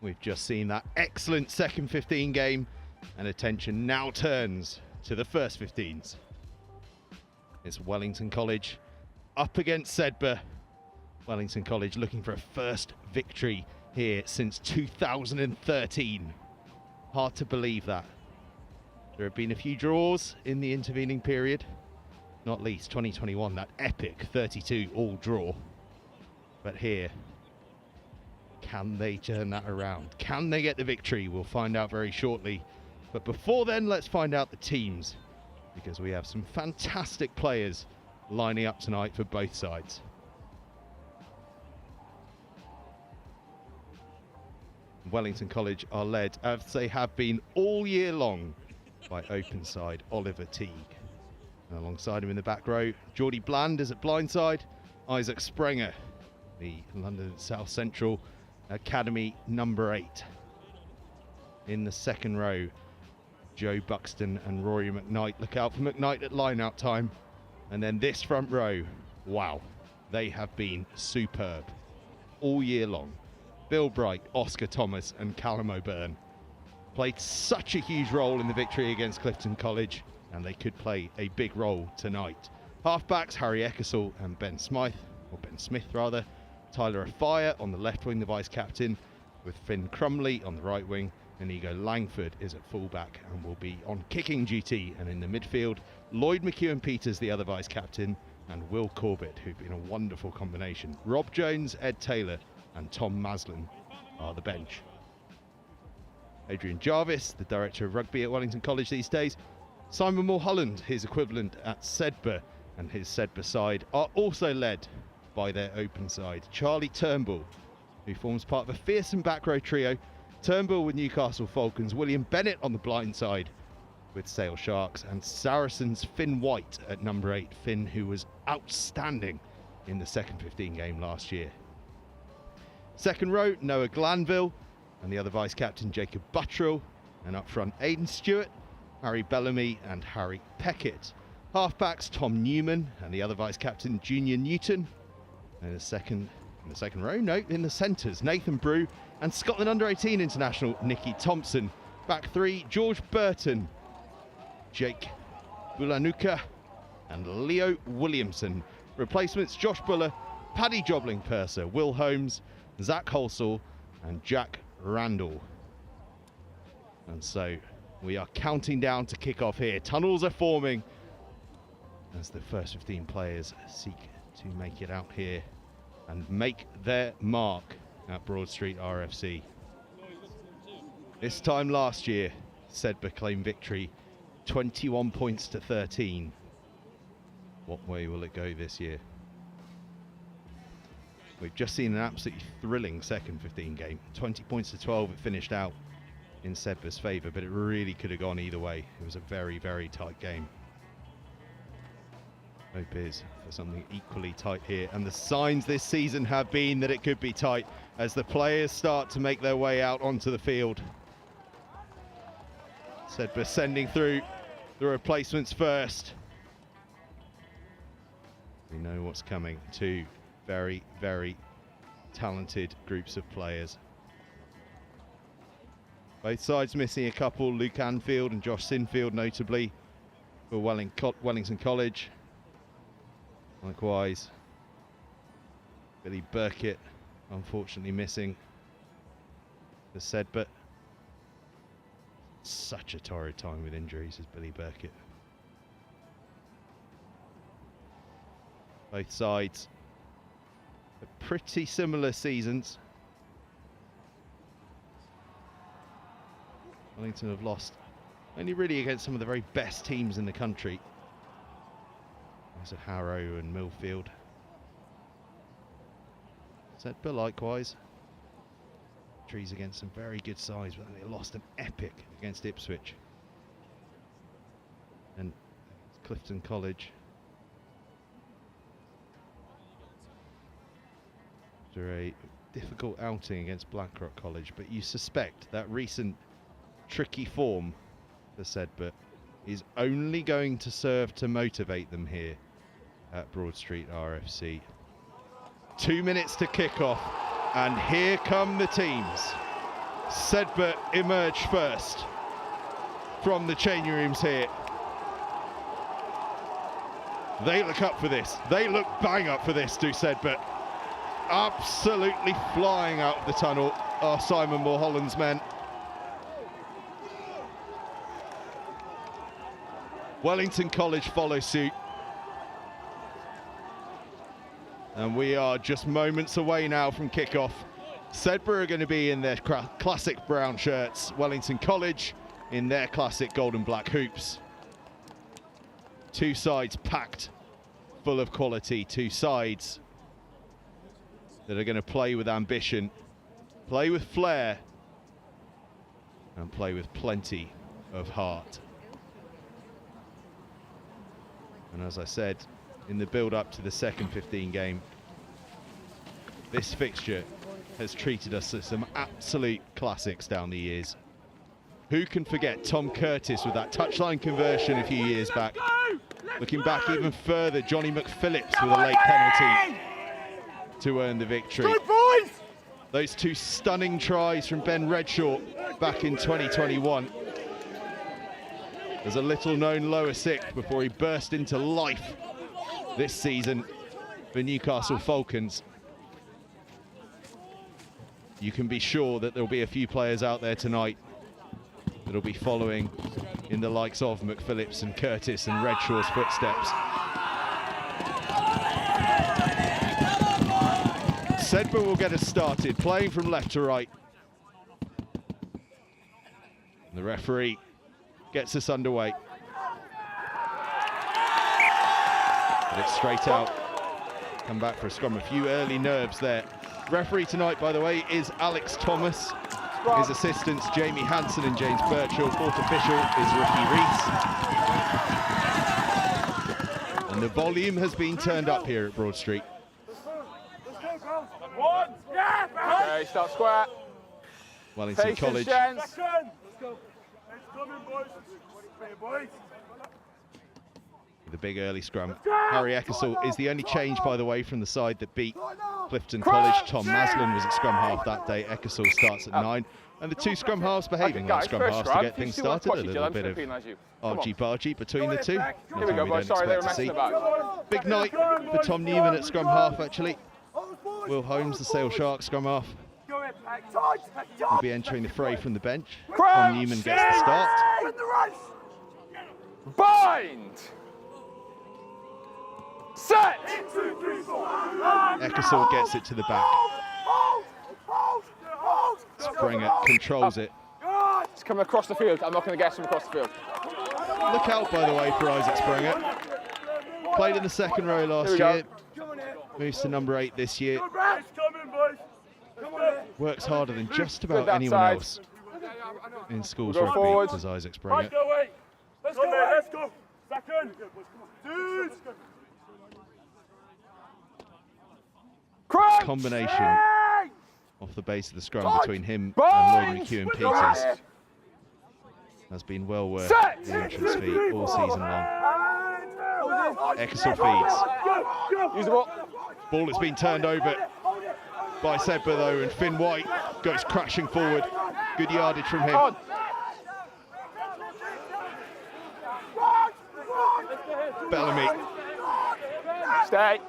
We've just seen that excellent second 15 game, and attention now turns to the first 15s. It's Wellington College up against SEDBERGH. Wellington College looking for a first victory here since 2013. Hard to believe that. There have been a few draws in the intervening period, not least 2021, that epic 32 all draw. But here, can they turn that around? Can they get the victory? We'll find out very shortly. But before then, let's find out the teams, because we have some fantastic players lining up tonight for both sides. Wellington College are led, as they have been all year long, by open side Oliver Teague. And alongside him in the back row, Geordie Bland is at blindside, Isaac Sprenger, the London South Central Academy number 8. In the second row, Joe Buxton and Rory McKnight. Look out for McKnight at line-out time. And then this front row, wow, they have been superb all year long. Bill Bright, Oscar Thomas and Callum O'Byrne played such a huge role in the victory against Clifton College, and they could play a big role tonight. Halfbacks, Harry Ecclesall and Ben Smith. Tyler Afire on the left wing, the vice-captain, with Finn Crumley on the right wing. Inigo Langford is at fullback and will be on kicking duty. And in the midfield, Lloyd McEwen-Peters, the other vice-captain, and Will Corbett, who've been a wonderful combination. Rob Jones, Ed Taylor and Tom Maslin are the bench. Adrian Jarvis, the director of rugby at Wellington College these days. Simon Mulholland, his equivalent at SEDBERGH, and his SEDBERGH side are also led by their open side. Charlie Turnbull, who forms part of a fearsome back row trio. Turnbull with Newcastle Falcons, William Bennett on the blind side with Sale Sharks, and Saracens' Finn White at number 8. Finn, who was outstanding in the second 15 game last year. Second row, Noah Glanville and the other vice-captain Jacob Buttrill, and up front Aidan Stewart, Harry Bellamy and Harry Peckett. Halfbacks, Tom Newman and the other vice-captain Junior Newton. And in the second row, in the centres, Nathan Brew and Scotland under-18 international Nicky Thompson. Back three, George Burton, Jake Bulanuka and Leo Williamson. Replacements, Josh Buller, Paddy Jobling-Purser, Will Holmes, Zach Holsall and Jack Randall. And so we are counting down to kick off here. Tunnels are forming as the first 15 players seek to make it out here and make their mark at Broadstreet RFC. This time last year, SEDBERGH claimed victory, 21 points to 13. What way will it go this year? We've just seen an absolutely thrilling second 15 game. 20 points to 12 it finished out in SEDBERGH's favour, but it really could have gone either way. It was a very, very tight game. Hope is for something equally tight here, and the signs this season have been that it could be tight as the players start to make their way out onto the field. SEDBERGH sending through the replacements first. We know what's coming. Two very, very talented groups of players. Both sides missing a couple, Luke Anfield and Josh Sinfield notably for Wellington College. Likewise, Billy Burkett unfortunately missing for SEDBERGH. Such a torrid time with injuries as Billy Burkett. Both sides are pretty similar seasons. Wellington have lost only really against some of the very best teams in the country. There's a Harrow and Millfield. SEDBERGH likewise. Trees against some very good sides, but they lost an epic against Ipswich. And Clifton College, after a difficult outing against Blackrock College, but you suspect that recent tricky form for SEDBERGH is only going to serve to motivate them here at Broadstreet RFC. 2 minutes to kick off, and here come the teams. SEDBERGH emerge first from the changing rooms here. They look up for this. They look bang up for this, do SEDBERGH. Absolutely flying out of the tunnel are Simon Mulholland's men. Wellington College follow suit. And we are just moments away now from kickoff. SEDBERGH are going to be in their classic brown shirts. Wellington College in their classic gold and black hoops. Two sides packed full of quality. Two sides that are going to play with ambition, play with flair, and play with plenty of heart. And as I said, in the build-up to the second 15 game, this fixture has treated us to some absolute classics down the years. Who can forget Tom Curtis with that touchline conversion a few years back? Looking back even further, Johnny McPhillips with a late penalty to earn the victory. Good boys! Those two stunning tries from Ben Redshaw back in 2021. There's a little-known lower sixth before he burst into life this season for Newcastle Falcons. You can be sure that there'll be a few players out there tonight that'll be following in the likes of McPhillips and Curtis and Redshaw's footsteps. SEDBERGH will get us started, playing from left to right. The referee gets us underway. But it's straight out. Come back for a scrum. A few early nerves there. Referee tonight, by the way, is Alex Thomas. His assistants, Jamie Hansen and James Birchall. Fourth official is Ricky Rees. And the volume has been turned up here at Broadstreet. Okay, start square. Wellington Patience, College. gents. The big early scrum. Harry Ecclesall is the only change, by the way, from the side that beat Clifton College. Tom Maslin was at scrum half that day. Ecclesall starts at 9. And the two scrum halves behaving like scrum halves to get things started. A little bit of argy-bargy between the two. Here we go, boys. Sorry, they were messing about. Big night for Tom Newman at scrum half, actually. Will Holmes, the Sale Sharks scrum half, will be entering the fray from the bench. Tom Newman gets the start. Bind! Set! Ecclesall gets it to the back. Springer controls it. It's coming across the field. I'm not going to guess him across the field. Look out, by the way, for Isaac Springer. Played in the second row last year. Moves to number 8 this year. Works harder than just about anyone else in schools rugby, does Isaac Springer. Let's go. Second. Dude. Combination off the base of the scrum between him and Lloyd McEwen Peters has been well worth the entrance fee all season long. Ecclesall feeds. Use the ball. Ball has been turned over by SEDBERGH though, and Finn White goes crashing forward. Good yardage from him. Bellamy. Stay.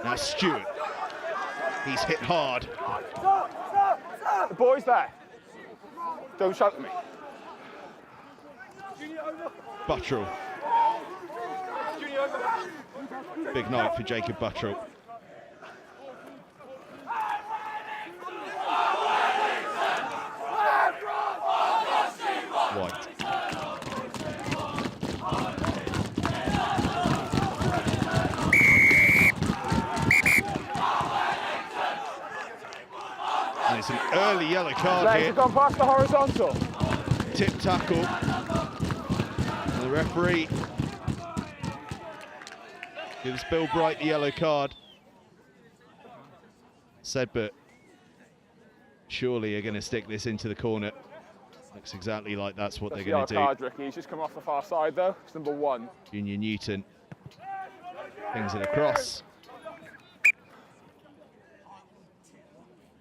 Now Stewart. He's hit hard. The boys there. Don't shout at me. Buttrell. Big night for Jacob Buttrell. White. And it's an early yellow card Legs here. have gone past the horizontal. Tip tackle. And the referee gives Bill Bright the yellow card. SEDBERGH surely are going to stick this into the corner. Looks exactly like that's what they're going to do. Card, Ricky. He's just come off the far side though. It's number 1. Junior Newton pings it across.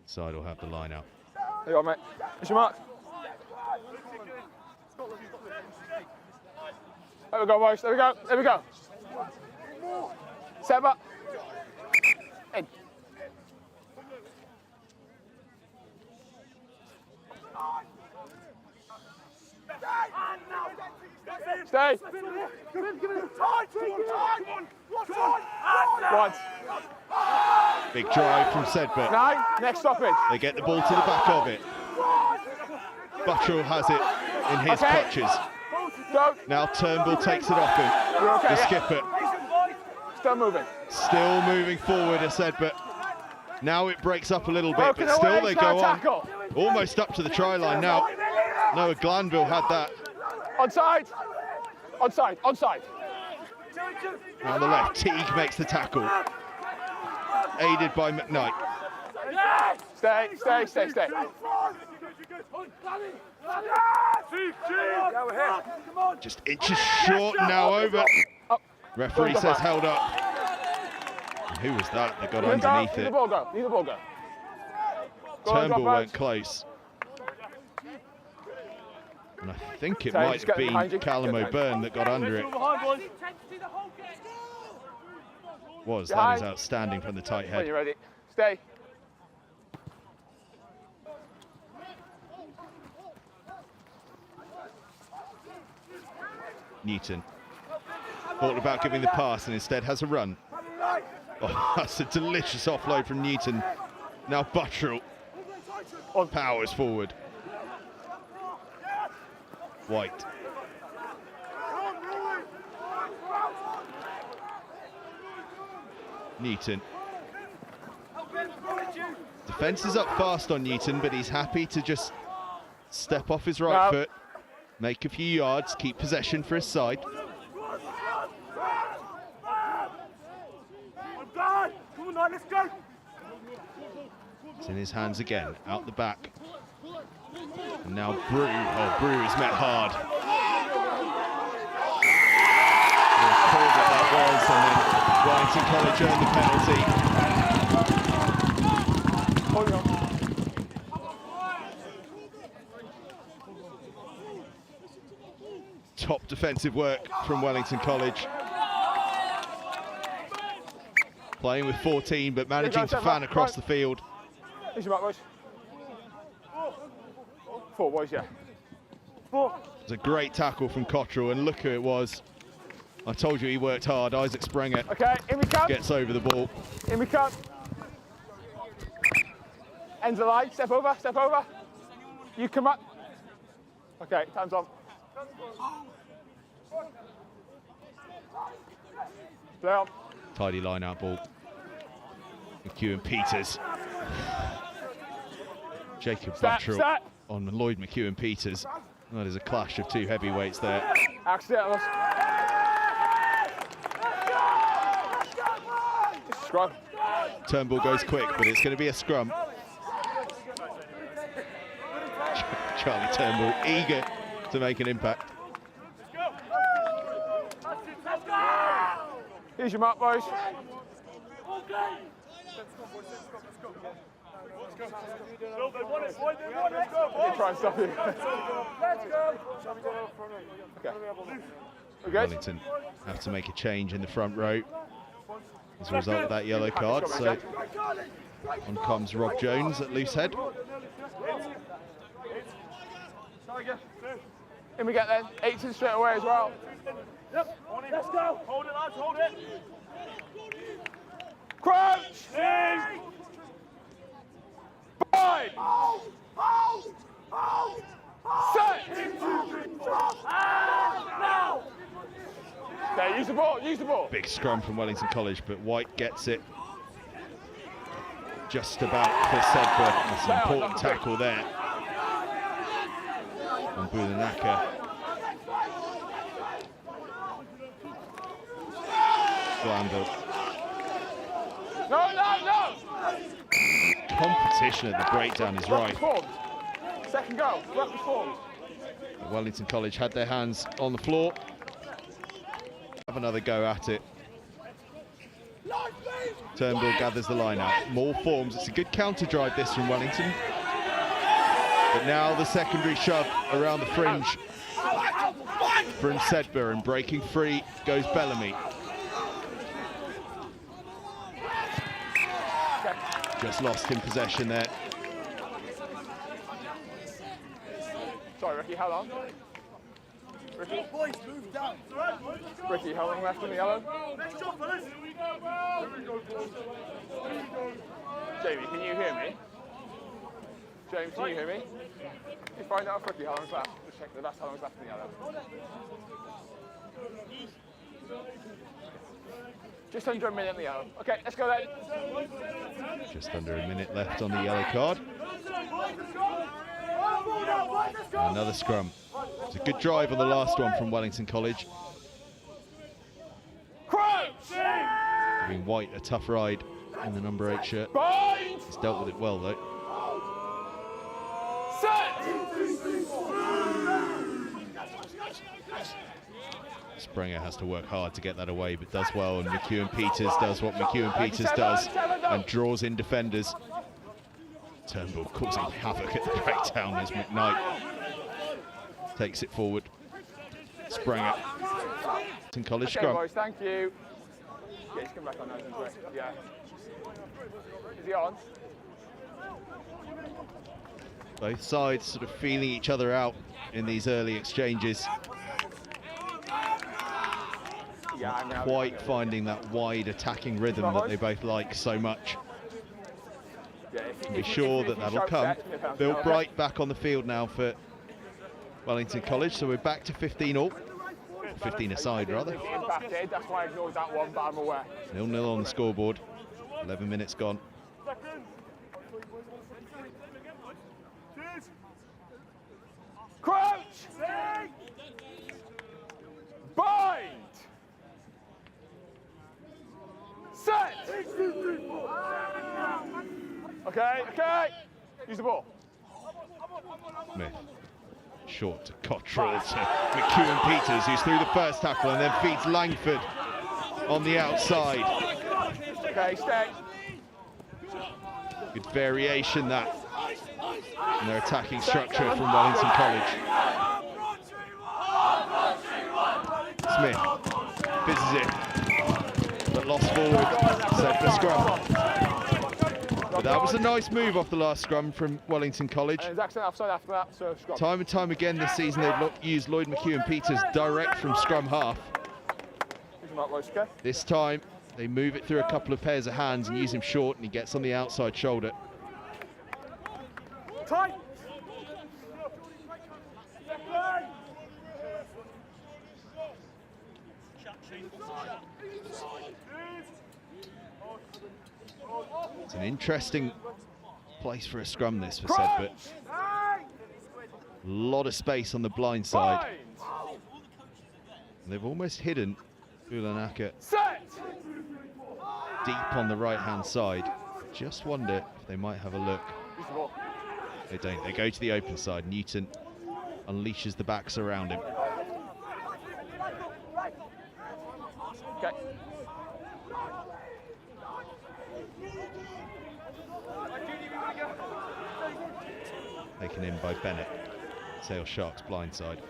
Side will have the line out. There you go, mate. It's your mark. There we go, boys. There we go. There we go. Step up. In. Stay. Once. Big drive from SEDBERGH. Now, next stoppage. They get the ball to the back of it. Buttrell has it in his clutches. Go. Now Turnbull takes it off him. You're okay, The yeah. skipper Still moving. still moving forward as SEDBERGH. Now it breaks up a little bit, Broken but still away, they it's now go on. tackle. Almost up to the try line now. Noah Glanville had that. Onside. Onside. Onside. On the left, Teague makes the tackle. Aided by McKnight. Stay, stay, stay, stay. Just inches short now over. Up. Referee Go says back. held up. And who was that that got Leave the underneath Leave the it? ball go. Leave the ball go. Go on, Turnbull drop weren't out. close. And I think it Sorry, might just have get behind been you. Callum Get O'Byrne that got under it. That is Behind. outstanding from the tight When head. you're ready. Stay. Newton. Thought about giving the pass and instead has a run. Oh, that's a delicious offload from Newton. Now Buttrell powers forward. White. Newton. Defence is up fast on Newton, but he's happy to just step off his right No. foot, make a few yards, keep possession for his side. It's in his hands again, out the back. And now Brew. Oh, Brew is met hard. Called that was, and then Wellington College earned the penalty. Hold on. Top defensive work from Wellington College. Playing with 14, but managing to fan across the field. Here's your mark, boys. 4, boys, yeah. 4. It's a great tackle from Cottrell, and look who it was. I told you he worked hard. Isaac Sprenger Okay, in we come. gets over the ball. In we come. Ends the line. Step over, step over. You come up. Okay, time's on. Play on. Tidy line out ball. McEwen Peters. Jacob Buttrell Step. on Lloyd McEwen Peters. That is a clash of two heavyweights there. Accidental. Scrum. Turnbull goes quick, but it's going to be a scrum. Charlie Turnbull eager to make an impact. Here's your mark, boys. They try and stop you. Okay. We're good? Wellington have to make a change in the front row as a result of that yellow card. So on comes Rob Jones at loose head. In we get then. 18 straight away as well. Yep. Let's go. Hold it, lads. Hold it. Crouch. Bind. Set. Okay, use the ball. Use the ball. Big scrum from Wellington College, but White gets it just about for SEDBERGH. That's an important tackle there. And Bulanaka. Glanville. No. Competition at the breakdown is right. Second go. Right forward. Wellington College had their hands on the floor. Have another go at it. Turnbull gathers the line out. More forms. It's a good counter drive this from Wellington. But now the secondary shove around the fringe from SEDBERGH, and breaking free goes Bellamy. Just lost in possession there. Sorry, Ricky, how long? Ricky? Ricky, how long left in the yellow? Jamie, can you hear me? James, can you hear me? Can you find out, Ricky, how long's left? Just check that's how long's left in the yellow. Just under a minute in the yellow. Okay, let's go then. Just under a minute left on the yellow card. Another scrum. It's a good drive on the last one from Wellington College. Giving White a tough ride in the number 8 shirt. He's dealt with it well though. Sprenger has to work hard to get that away, but does well, and McEwen-Peters does what McEwen-Peters does and draws in defenders. Turnbull causing havoc at the breakdown as McKnight takes it forward. Sprenger. College okay, scrum. Boys, thank you. Yeah, he's come back on those, isn't he? Yeah. Is he on? Both sides sort of feeling each other out in these early exchanges. Yeah, Not quite finding that wide attacking rhythm that they both like so much. Yeah, Be sure that that'll come. Bill Bright back on the field now for Wellington College, so we're back to 15 all. 15 aside, rather. That's why I ignored that one, but I'm aware. 0-0 on the scoreboard. 11 minutes gone. Crouch! Bind! Set! Okay, okay. Use the ball. Smith. Short to Cottrell to McEwen-Peters, who's through the first tackle and then feeds Langford on the outside. Okay, stay. Good variation that in their attacking structure from Wellington College. Smith fizzes it, but lost forward, set for scrum. But that was a nice move off the last scrum from Wellington College. And Jackson offside after that, so scrum. Time and time again this season they've used Lloyd McEwen-Peters direct from scrum half. This time they move it through a couple of pairs of hands and use him short, and he gets on the outside shoulder. Tight. It's an interesting place for a scrum, this, for SEDBERGH. A lot of space on the blind side. And they've almost hidden Ulanaka deep on the right-hand side. Just wonder if they might have a look. They don't. They go to the open side. Newton unleashes the backs around him. Okay. Taken in by Bennett. Sale Sharks blind side.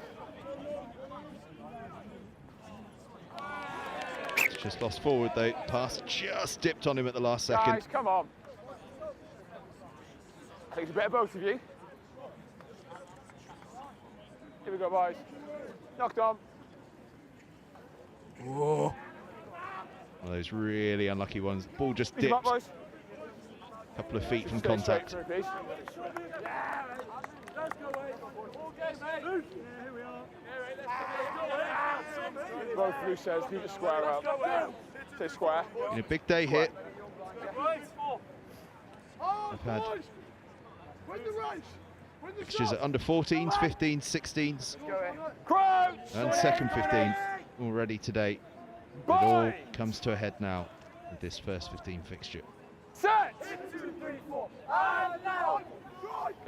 It's just lost forward though. Pass just dipped on him at the last second. Guys, come on. I think it's a bit of both of you. Here we go, boys. Knocked on. Whoa. One of those really unlucky ones. Ball just dipped. Up, boys. A couple of feet from contact. Both of you says need to square up. Say square. In a big day hit. I've had fixtures at under 14s, 15s, 16s, and second 15 already today. It all comes to a head now with this first 15 fixture. Set!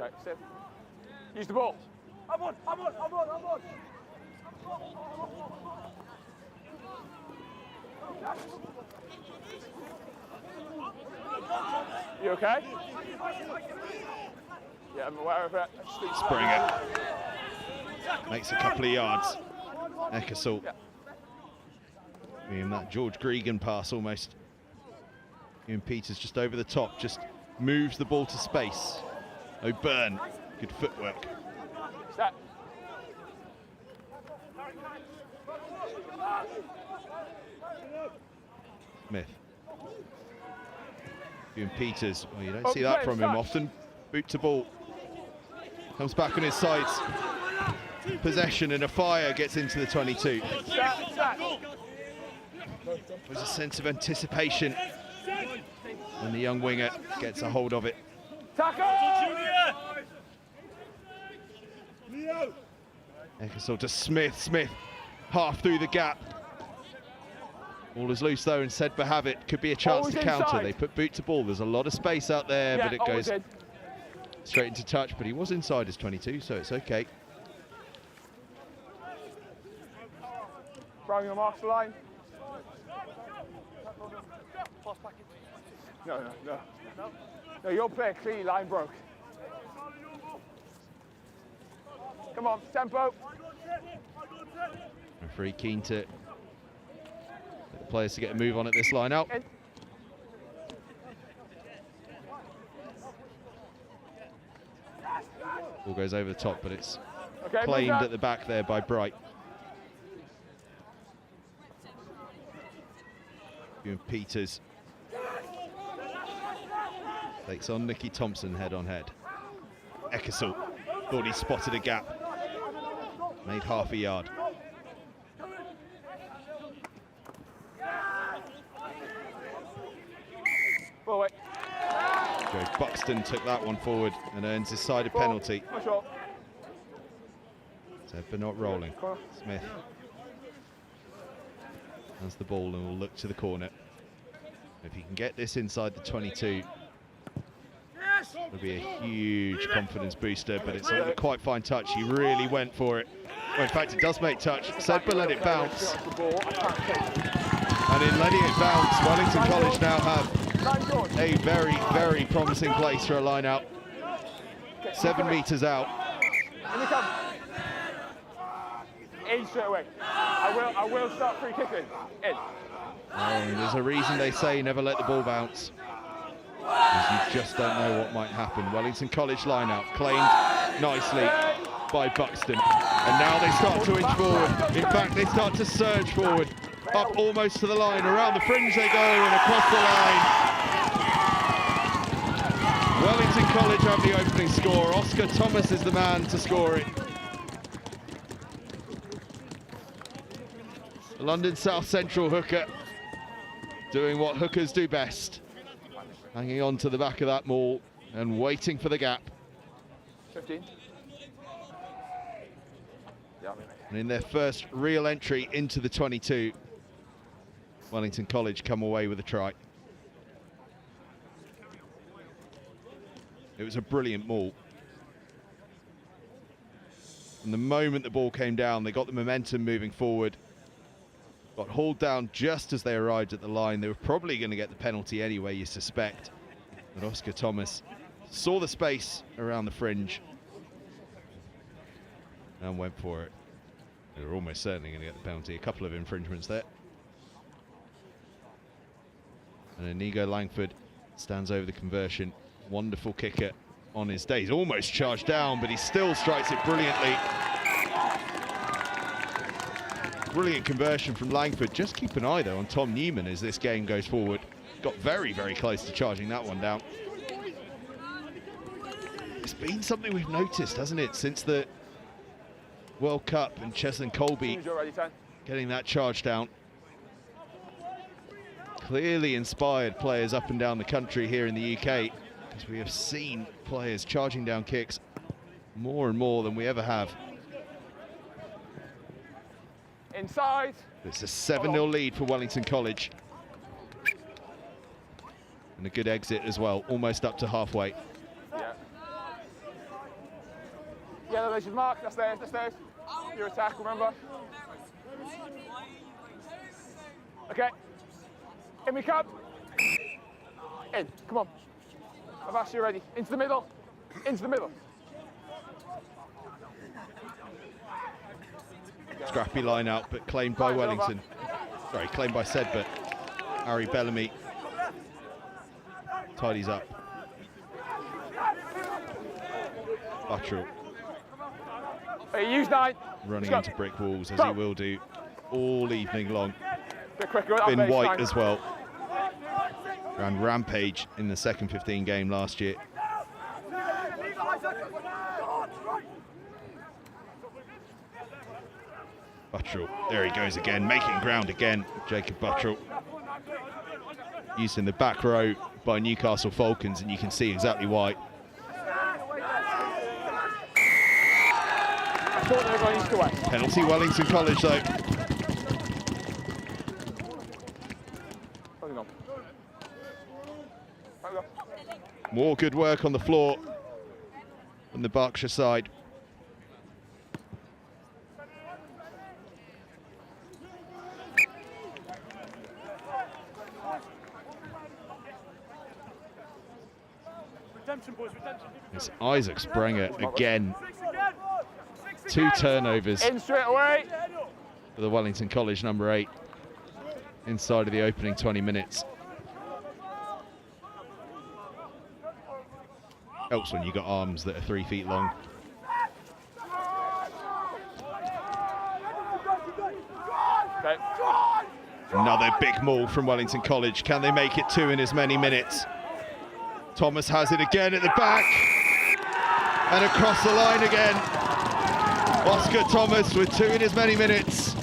Okay, sit. Use the ball. I'm on. You okay? Yeah, I'm aware of it. Springer makes a couple of yards. Eckersall. Yeah. Being that George Gregan pass almost. Ian Peters just over the top, just moves the ball to space. O'Byrne, good footwork. Set. Smith. Ian Peters, well, you don't see that from him often. Boot to ball. Comes back on his sides. Possession and a fire gets into the 22. There's a sense of anticipation when the young winger gets a hold of it. Eckersall to Smith. Smith half through the gap. Ball is loose though, and SEDBERGH have it. Could be a chance to counter. They put boot to ball. There's a lot of space out there, but it goes straight into touch. But he was inside his 22, so it's okay. Brian, your marks the line. No. No, you're playing clean, line broke. Come on, tempo. Referee keen to get the players to get a move on at this line out. Ball goes over the top, but it's claimed at the back there by Bright. Ewan Peters takes on Nicky Thompson head on head. Eckersall thought he spotted a gap, made half a yard. Forward. Joe Buxton took that one forward and earns his side a penalty. SEDBERGH not rolling. Smith has the ball and will look to the corner. If he can get this inside the 22, it'll be a huge confidence booster, but it's not a quite fine touch. He really went for it. Well, in fact, it does make touch. SEDBERGH let it bounce. And in letting it bounce, Wellington College now have a very, very promising place for a line out. 7 metres out. In straight away. I will start free kicking. In. And there's a reason they say never let the ball bounce, because you just don't know what might happen. Wellington College line out, claimed nicely by Buxton. And now they start to inch forward. In fact, they start to surge forward. Up almost to the line, around the fringe they go and across the line. Wellington College have the opening score. Oscar Thomas is the man to score it. The London South Central hooker doing what hookers do best. Hanging on to the back of that maul and waiting for the gap. 15. And in their first real entry into the 22, Wellington College come away with a try. It was a brilliant maul. And the moment the ball came down, they got the momentum moving forward. Got hauled down just as they arrived at the line. They were probably going to get the penalty anyway, you suspect. But Oscar Thomas saw the space around the fringe and went for it. They were almost certainly going to get the penalty. A couple of infringements there. And Inigo Langford stands over the conversion. Wonderful kicker on his day. He's almost charged down, but he still strikes it brilliantly. Brilliant conversion from Langford. Just keep an eye, though, on Tom Newman as this game goes forward. Got very, very close to charging that one down. It's been something we've noticed, hasn't it, since the World Cup and Cheslin Colby getting that charge down. Clearly inspired players up and down the country here in the UK, because we have seen players charging down kicks more and more than we ever have. Inside. It's a 7-0 lead for Wellington College. And a good exit as well, almost up to halfway. Yeah. Yeah, they should mark. That's theirs. That's theirs. Your attack, remember? Okay. In we come. In, come on. I've asked you already. Into the middle. Into the middle. Scrappy line out, but claimed by Wellington. Sorry, claimed by SEDBERGH. Harry Bellamy tidies up. Buttrell Use 9. running into brick walls, as he will do all evening long. Bit quicker. Finn White as well. Ran rampage in the second 15 game last year. Buttrell, there he goes again, making ground again. Jacob Buttrell, used in the back row by Newcastle Falcons, and you can see exactly why. I thought they were going east to west. Penalty Wellington College though. Hang on. Hang on. More good work on the floor on the Berkshire side. It's Isaac Sprenger again. 2 turnovers In straight away. for the Wellington College number 8 inside of the opening 20 minutes. Helps when you got arms that are 3 feet long. Okay. Another big maul from Wellington College. Can they make it 2 in as many minutes? Thomas has it again at the back. And across the line again. Oscar Thomas with 2 in as many minutes.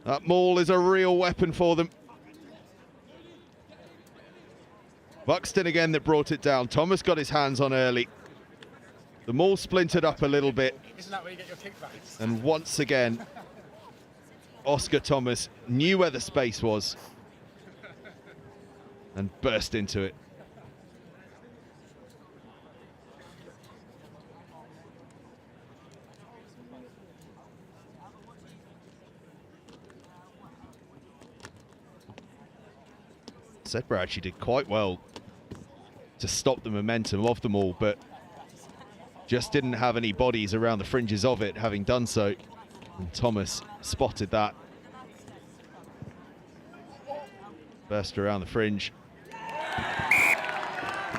That maul is a real weapon for them. Buxton again that brought it down. Thomas got his hands on early. The maul splintered up a little bit. Isn't that where you get your kickbacks? And once again, Oscar Thomas knew where the space was and burst into it. SEDBERGH actually did quite well to stop the momentum of them all, but just didn't have any bodies around the fringes of it, having done so. And Thomas spotted that. Burst around the fringe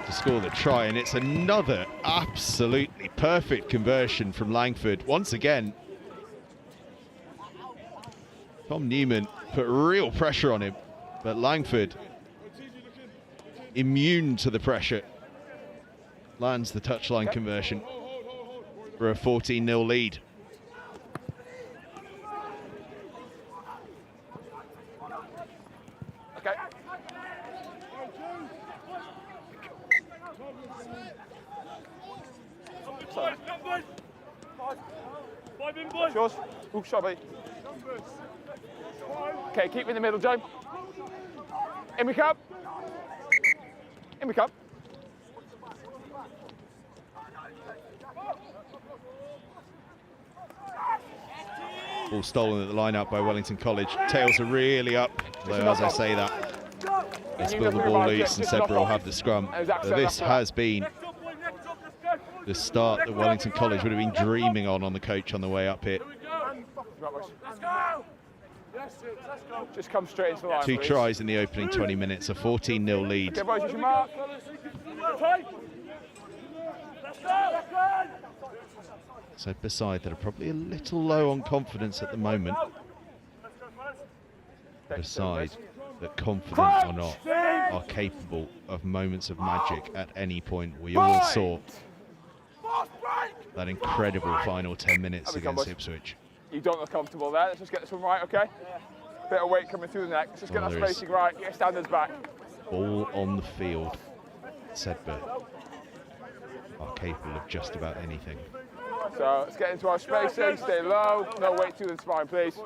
to score the try, and it's another absolutely perfect conversion from Langford. Once again, Tom Newman put real pressure on him, but Langford, immune to the pressure, lands the touchline conversion for a 14-0 lead. Okay. Yours. Ooh, sorry. Okay, keep in the middle, Joe. In we come. In we come. Ball stolen at the line-out by Wellington College. Tails are really up, though as I say that, they spill the ball loose and SEDBERGH will have the scrum. But this has been the start that Wellington College would have been dreaming on the coach on the way up here. Let's go. Just come straight into the line. 2 please. tries in the opening 20 minutes, a 14-0 lead. Okay, boys, you should mark. SEDBERGH side that are probably a little low on confidence at the moment. A side that, confident or not, are capable of moments of magic at any point. We all saw that incredible final 10 minutes against Ipswich. You don't look comfortable there. Let's just get this one right, okay? Bit of weight coming through the neck. Let's just get that spacing right. Get your standards back. All on the field, SEDBERGH are capable of just about anything. So let's get into our spacing. Stay low. No weight to the spine, please.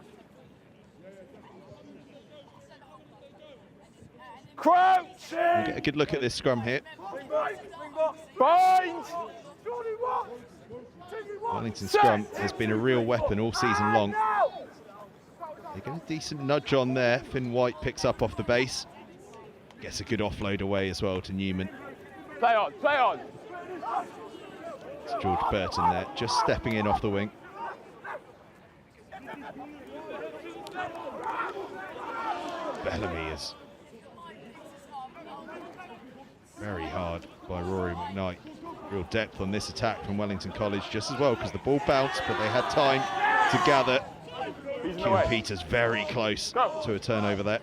Crouch! We'll get a good look at this scrum here. Bind! Wellington scrum has been a real weapon all season long. They get a decent nudge on there. Finn White picks up off the base. Gets a good offload away as well to Newman. Play on, play on. It's George Burton there, just stepping in off the wing. Bellamy is very hard by Rory McKnight. Real depth on this attack from Wellington College just as well, because the ball bounced, but they had time to gather. Keelan Peters very close to a turnover there.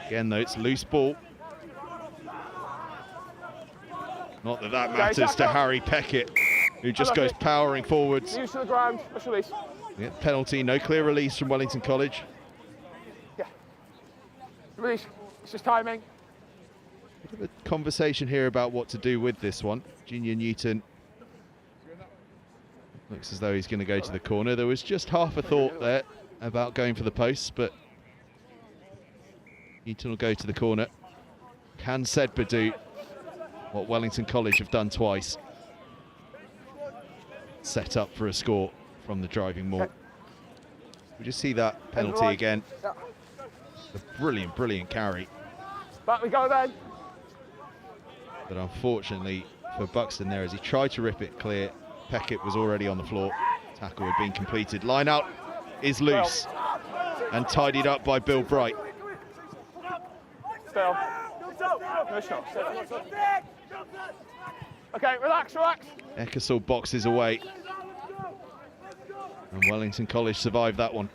Again though, it's loose ball. Not that that matters to Harry Peckett, who just goes powering forwards. Use to the ground, let's release. Yeah, penalty, no clear release from Wellington College. Yeah. Release, it's just timing. Bit of a conversation here about what to do with this one. Junior Newton looks as though he's going to go to the corner. There was just half a thought there about going for the posts, but Newton will go to the corner. Can SEDBERGH do what Wellington College have done twice? Set up for a score from the driving maul. We just see that penalty again. A brilliant, brilliant carry. Back we go then. But unfortunately for Buxton there, as he tried to rip it clear, Peckett was already on the floor. Tackle had been completed. Line out is loose and tidied up by Bill Bright. Stay on. No shot. Okay, relax, relax. Ecclesall boxes away. And Wellington College survived that one.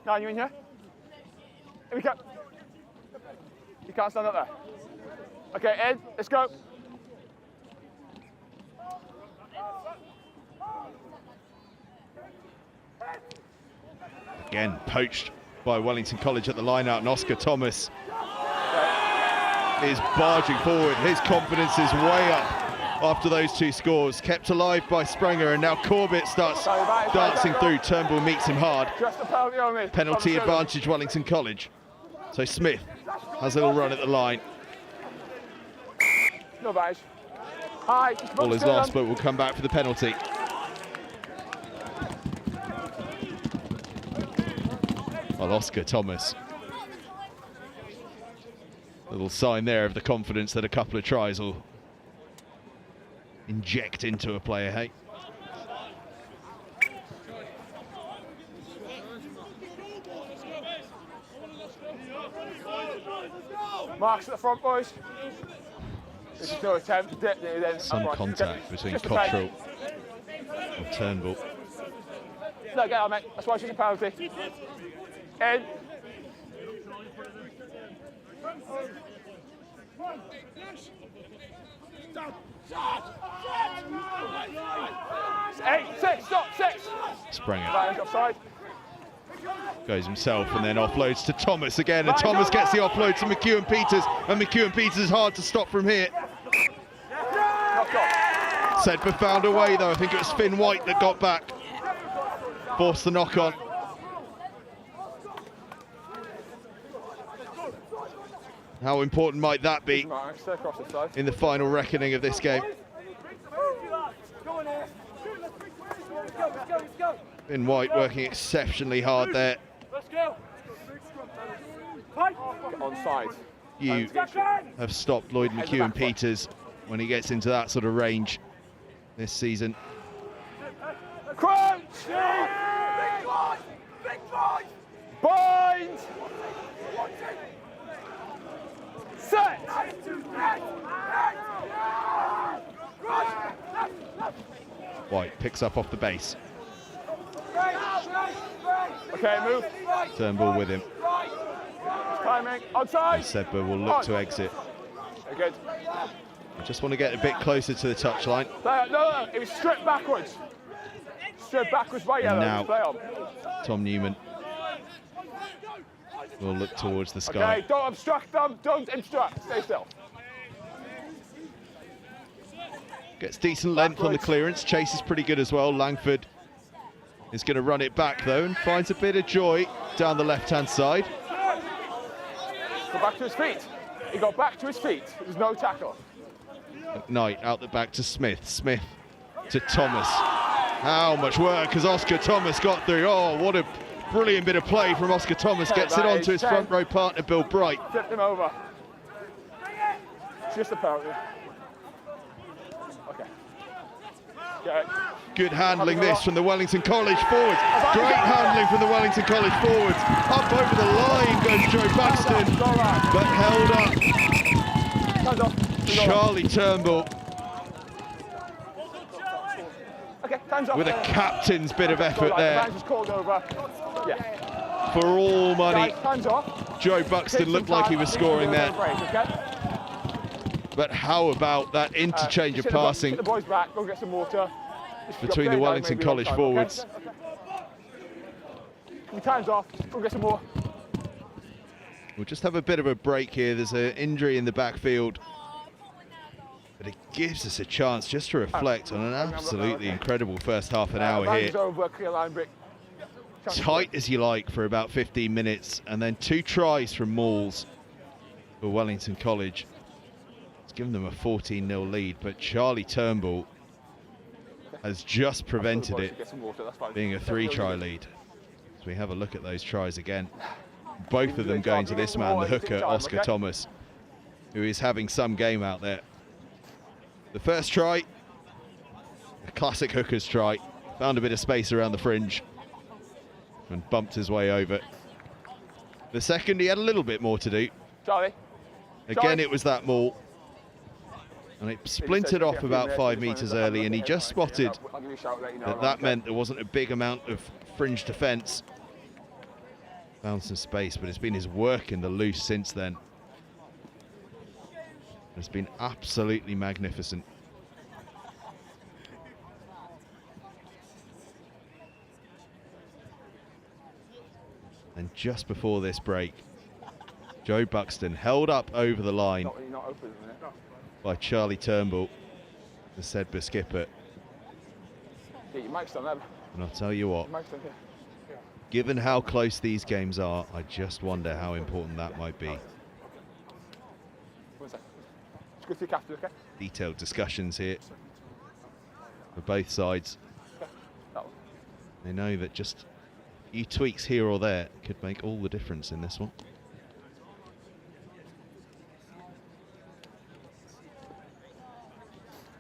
No, you in here? Here we go. You can't stand up there. Okay, Ed, let's go. Again, poached by Wellington College at the line out, and Oscar Thomas is barging forward. His confidence is way up after those two scores. Kept alive by Sprenger, and now Corbett starts dancing through. Turnbull meets him hard. Just a penalty only. Penalty advantage Wellington College. So Smith has a little run at the line. No badge. Hi. Ball is lost, but we'll come back for the penalty. Well, Oscar Thomas. Little sign there of the confidence that a couple of tries will inject into a player, hey? Marks at the front, boys. This is no attempt to dip, then Some contact between Cottrell and Turnbull. No, get on, mate. That's why it's just a penalty. In. Eight, six, stop, six. Sprenger Offside. goes himself and then offloads to Thomas again, and Thomas gets the offload to McEwen Peters, and McEwen Peters is hard to stop from here. SEDBERGH found a way though. I think it was Finn White that got back, forced the knock on. How important might that be in the final reckoning of this game? Finn White working exceptionally hard there. Onside. You have stopped Lloyd McEwen Peters when he gets into that sort of range this season. Crunch! Bind! Set! White picks up off the base. Okay, move. Turnbull with him. Timing. Outside. SEDBERGH will look to exit. Very good. I just want to get a bit closer to the touchline. No, it was stripped backwards. Stripped backwards by yellow. Now, play on. Tom Newman will look towards the sky. Okay, don't obstruct them. Don't obstruct. Stay still. Gets decent length on the clearance. Chase is pretty good as well. Langford is going to run it back though and finds a bit of joy down the left-hand side. Go back to his feet. He got back to his feet. There was no tackle. McKnight out the back to Smith. Smith to Thomas. How much work has Oscar Thomas got through? Oh, what a brilliant bit of play from Oscar Thomas. Gets it onto his front row partner, Bill Bright. Flipped him over. Just a penalty. Okay. Good handling this from the Wellington College forwards. Great handling from the Wellington College forwards. Up over the line goes Joe Buxton, but held up. Charlie Turnbull with a captain's bit of effort there. For all money, Joe Buxton looked like he was scoring there. But how about that interchange of passing between the Wellington College forwards? Time's off, go get some more. We'll just have a bit of a break here. There's an injury in the backfield. But it gives us a chance just to reflect on an absolutely incredible first half an hour here. Tight as you like for about 15 minutes, and then 2 tries from Mauls for Wellington College. It's given them a 14-0 lead, but Charlie Turnbull has just prevented it being a 3-try lead. So we have a look at those tries again. Both of them going to this man, the hooker, Oscar Thomas, who is having some game out there. The first try, a classic hooker's try, found a bit of space around the fringe and bumped his way over. The second, he had a little bit more to do. Charlie. Again, it was that maul. And it splintered off about 5 metres early, and he just spotted that meant there wasn't a big amount of fringe defence. Found some space, but it's been his work in the loose since then. It's been absolutely magnificent. And just before this break, Joe Buxton held up over the line by Charlie Turnbull, the SEDBERGH skipper. Get your mics on them. And I'll tell you what, given how close these games are, I just wonder how important that might be. Detailed discussions here for both sides. They know that just a few tweaks here or there could make all the difference in this one.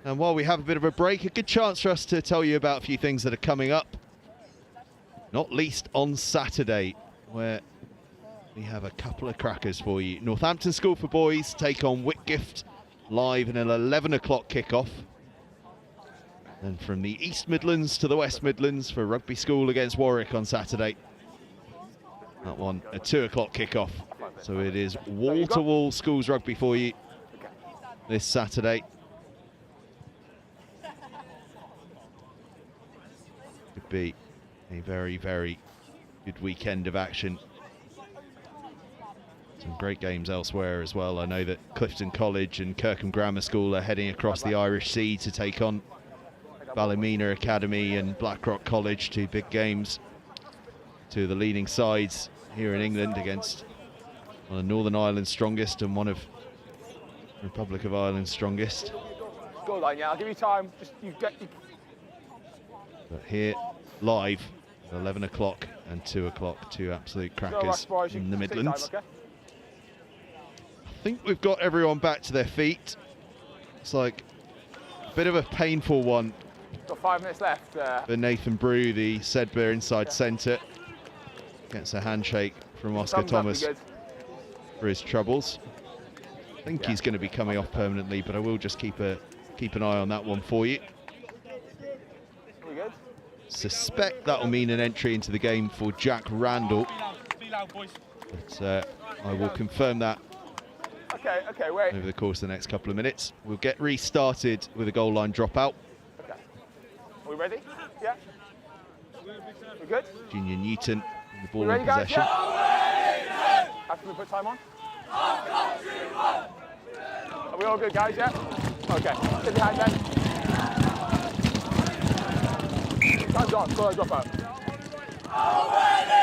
And while we have a bit of a break, a good chance for us to tell you about a few things that are coming up. Not least on Saturday, where we have a couple of crackers for you. Northampton School for Boys take on Whitgift live in an 11 o'clock kickoff. And from the East Midlands to the West Midlands for Rugby School against Warwick on Saturday. That one, a 2 o'clock kickoff. So it is wall-to-wall schools rugby for you this Saturday. Could be a very, very good weekend of action. Some great games elsewhere as well. I know that Clifton College and Kirkham Grammar School are heading across the Irish Sea to take on Ballymena Academy and Blackrock College, 2 big games. 2 of the leading sides here in England against one of Northern Ireland's strongest and one of Republic of Ireland's strongest. Go line, yeah, I'll give you time. Just But here, live, 11 o'clock and 2 o'clock, 2 absolute crackers in the Midlands. I think we've got everyone back to their feet. It's like a bit of a painful one. Got 5 minutes left. For Nathan Brew, the SEDBERGH inside centre. Gets a handshake from Oscar Thomas for his troubles. I think he's going to be coming off permanently, but I will just keep an eye on that one for you. We good? Suspect that will mean an entry into the game for Jack Randall. But I will confirm that Okay, wait. over the course of the next couple of minutes. We'll get restarted with a goal line dropout. Okay. Are we ready? Yeah? We good? Junior Newton, the ball ready, in possession. After we put time on? Are we all good, guys, yeah? Okay, sit behind then. Time's on, go drop out.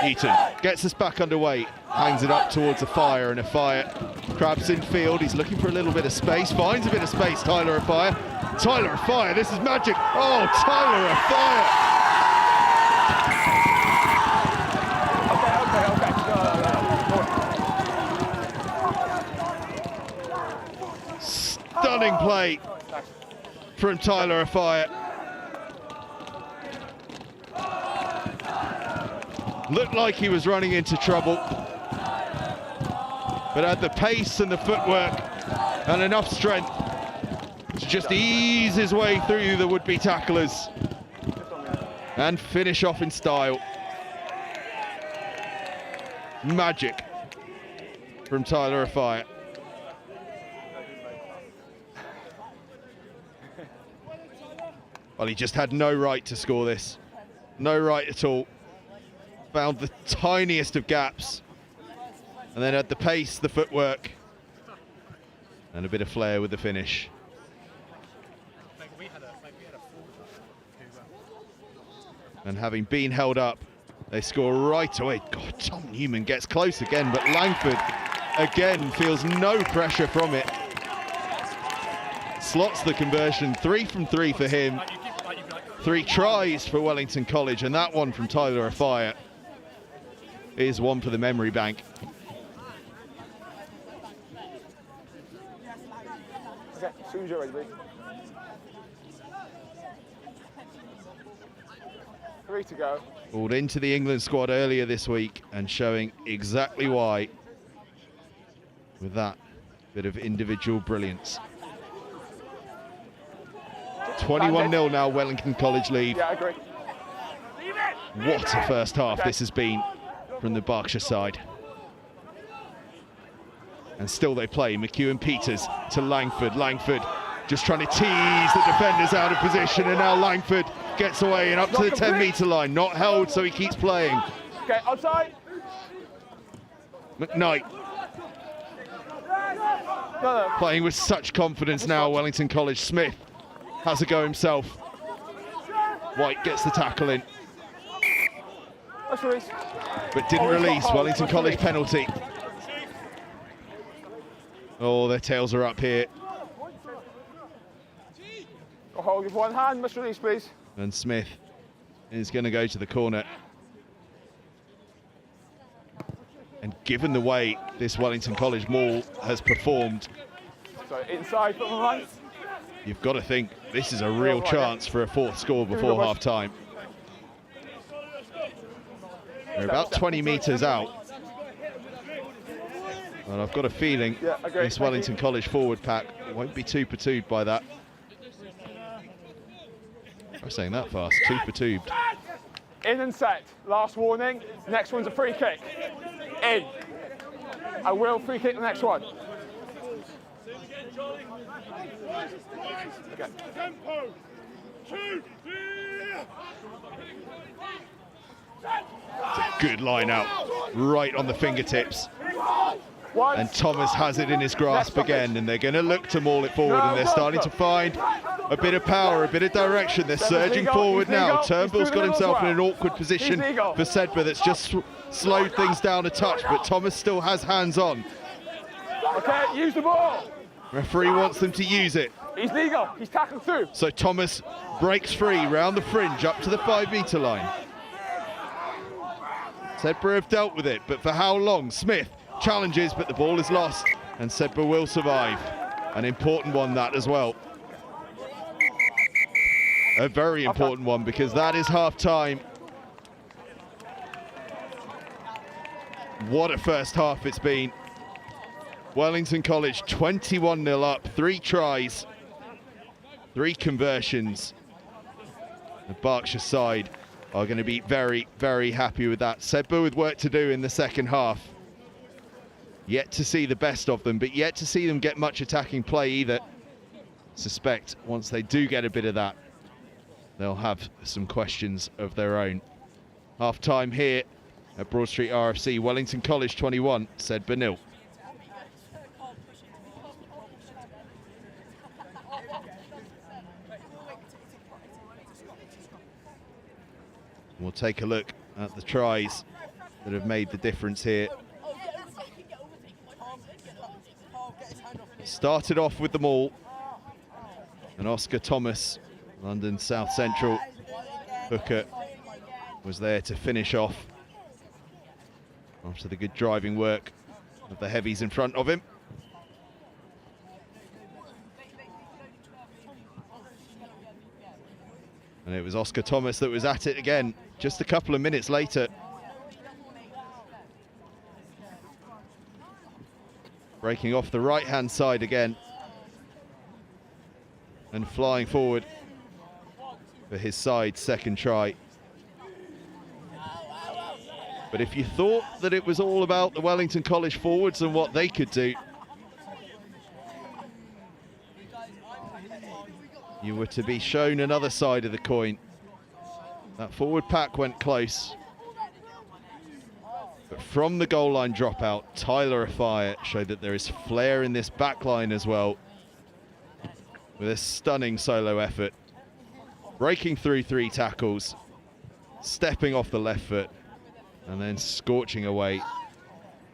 Eaton gets us back underway, hangs it up towards a fire, and a fire grabs in field. He's looking for a little bit of space, finds a bit of space. Tyler a fire. Tyler a fire. This is magic. Oh, Tyler a fire. Okay. Stunning play from Tyler a fire. Looked like he was running into trouble, but had the pace and the footwork and enough strength to just ease his way through the would-be tacklers and finish off in style. Magic from Tyler Afire. Well, he just had no right to score this. No right at all. Found the tiniest of gaps, and then had the pace, the footwork, and a bit of flair with the finish. And having been held up, they score right away. God, Tom Newman gets close again, but Langford again feels no pressure from it. Slots the conversion, 3 from 3 for him. 3 tries for Wellington College, and that one from Tyler Afire is one for the memory bank. Okay, as soon as you're ready, please. 3 to go. Called into the England squad earlier this week and showing exactly why with that bit of individual brilliance. 21-0 now, Wellington College lead. Yeah, I agree. What a first half this has been from the Berkshire side. And still they play. McEwen Peters to Langford. Langford just trying to tease the defenders out of position, and now Langford gets away and up to the 10-metre line. Not held, so he keeps playing. Okay, outside. McKnight playing with such confidence now, Wellington College. Smith has a go himself. White gets the tackle in, but didn't release. Wellington College penalty. Oh, their tails are up here. Hold with one hand, must release, please. And Smith is going to go to the corner. And given the way this Wellington College maul has performed, So inside, put my hand. you've got to think this is a real chance for a 4th score before half-time. They're about 20 metres out. And I've got a feeling this Wellington College forward pack won't be two-per-tubed by that. I'm saying that fast, two-per-tubed. In and set. Last warning. Next one's a free kick. In. I will free kick the next one. Okay. It's a good line out, right on the fingertips. And Thomas has it in his grasp again, and they're going to look to maul it forward, and they're starting to find a bit of power, a bit of direction. They're surging forward now. Turnbull's got himself in an awkward position for Sedbergh that's just slowed things down a touch, but Thomas still has hands on. Okay, use the ball. Referee wants them to use it. He's legal. He's tackled through. So Thomas breaks free round the fringe up to the 5-metre line. Sedbergh have dealt with it, but for how long? Smith challenges, but the ball is lost, and Sedbergh will survive. An important one, that as well. A very important one, because that is half-time. What a first half it's been. Wellington College 21-0 up, 3 tries, 3 conversions. The Berkshire side are going to be very, very happy with that. Sedbergh with work to do in the second half. Yet to see the best of them, but yet to see them get much attacking play either. Suspect once they do get a bit of that, they'll have some questions of their own. Half-time here at Broadstreet RFC. Wellington College 21, Sedbergh 0. We'll take a look at the tries that have made the difference here. Started off with the maul, and Oscar Thomas, London South Central hooker, was there to finish off after the good driving work of the heavies in front of him. And it was Oscar Thomas that was at it again just a couple of minutes later. Breaking off the right-hand side again and flying forward for his side's second try. But if you thought that it was all about the Wellington College forwards and what they could do, you were to be shown another side of the coin. That forward pack went close. But from the goal line dropout, Tyler Afire showed that there is flair in this back line as well, with a stunning solo effort, breaking through 3 tackles, stepping off the left foot, and then scorching away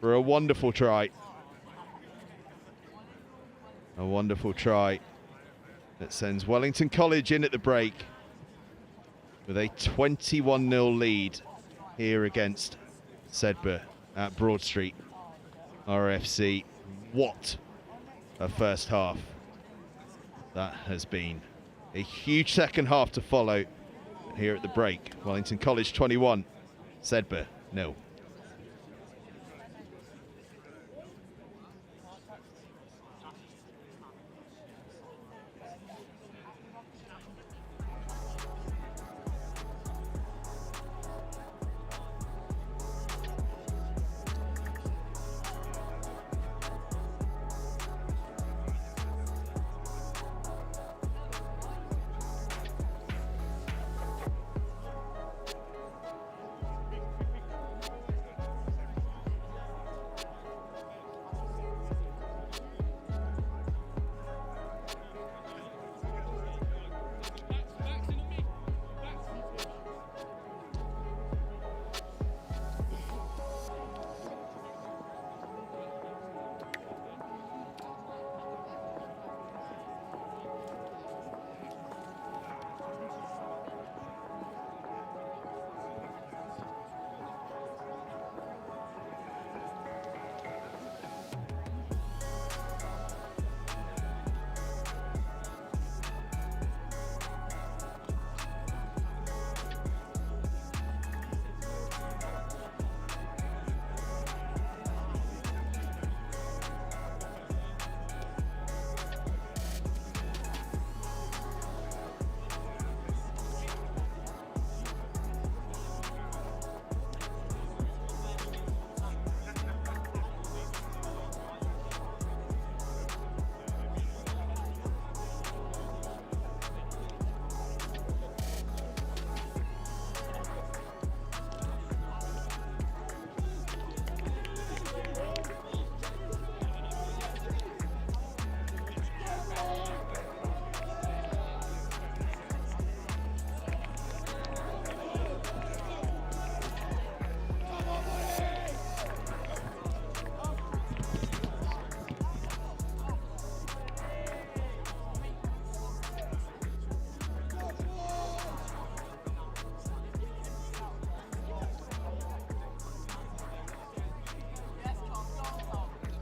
for a wonderful try. A wonderful try that sends Wellington College in at the break with a 21-0 lead here against SEDBERGH at Broadstreet RFC. What a first half that has been. A huge second half to follow here at the break. Wellington College 21, SEDBERGH 0.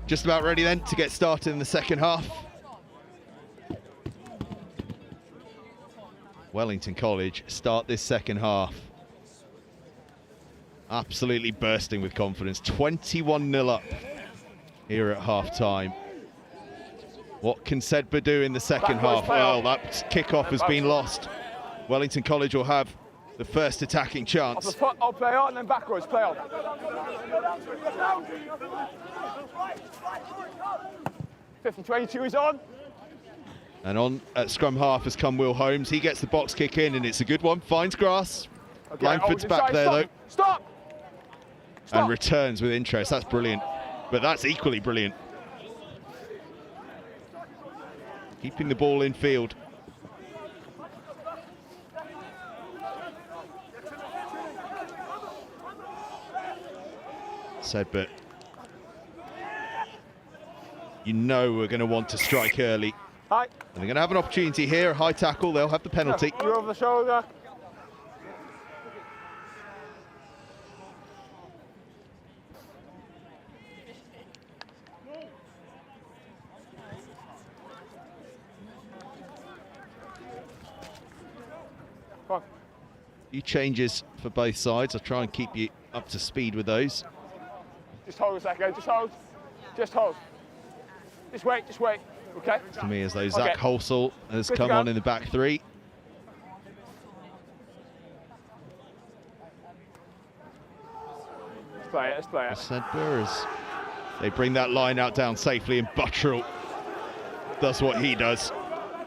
Just about ready then to get started in the second half. Wellington College start this second half absolutely bursting with confidence. 21-0 up here at half-time. What can SEDBERGH do in the second half? Well, that kickoff has been lost. Wellington College will have the first attacking chance. I'll play on and then backwards, play on. 50-22 is on. And on at scrum half has come Will Holmes. He gets the box kick in and it's a good one. Finds grass. Okay, Langford's back there though. Stop! And returns with interest. That's brilliant. But that's equally brilliant. Keeping the ball in field. SEDBERGH, you know we're going to want to strike early. Hi. And they're going to have an opportunity here, a high tackle, they'll have the penalty. You're over the shoulder. Come on. Few changes for both sides. I'll try and keep you up to speed with those. Just hold a second, just hold. Just hold. Just wait, just wait. Okay? To me as though Zach Holsall has come on in the back three. Let's play it, let's play it. SEDBERGH as they bring that line out down safely, and Buttrell does what he does.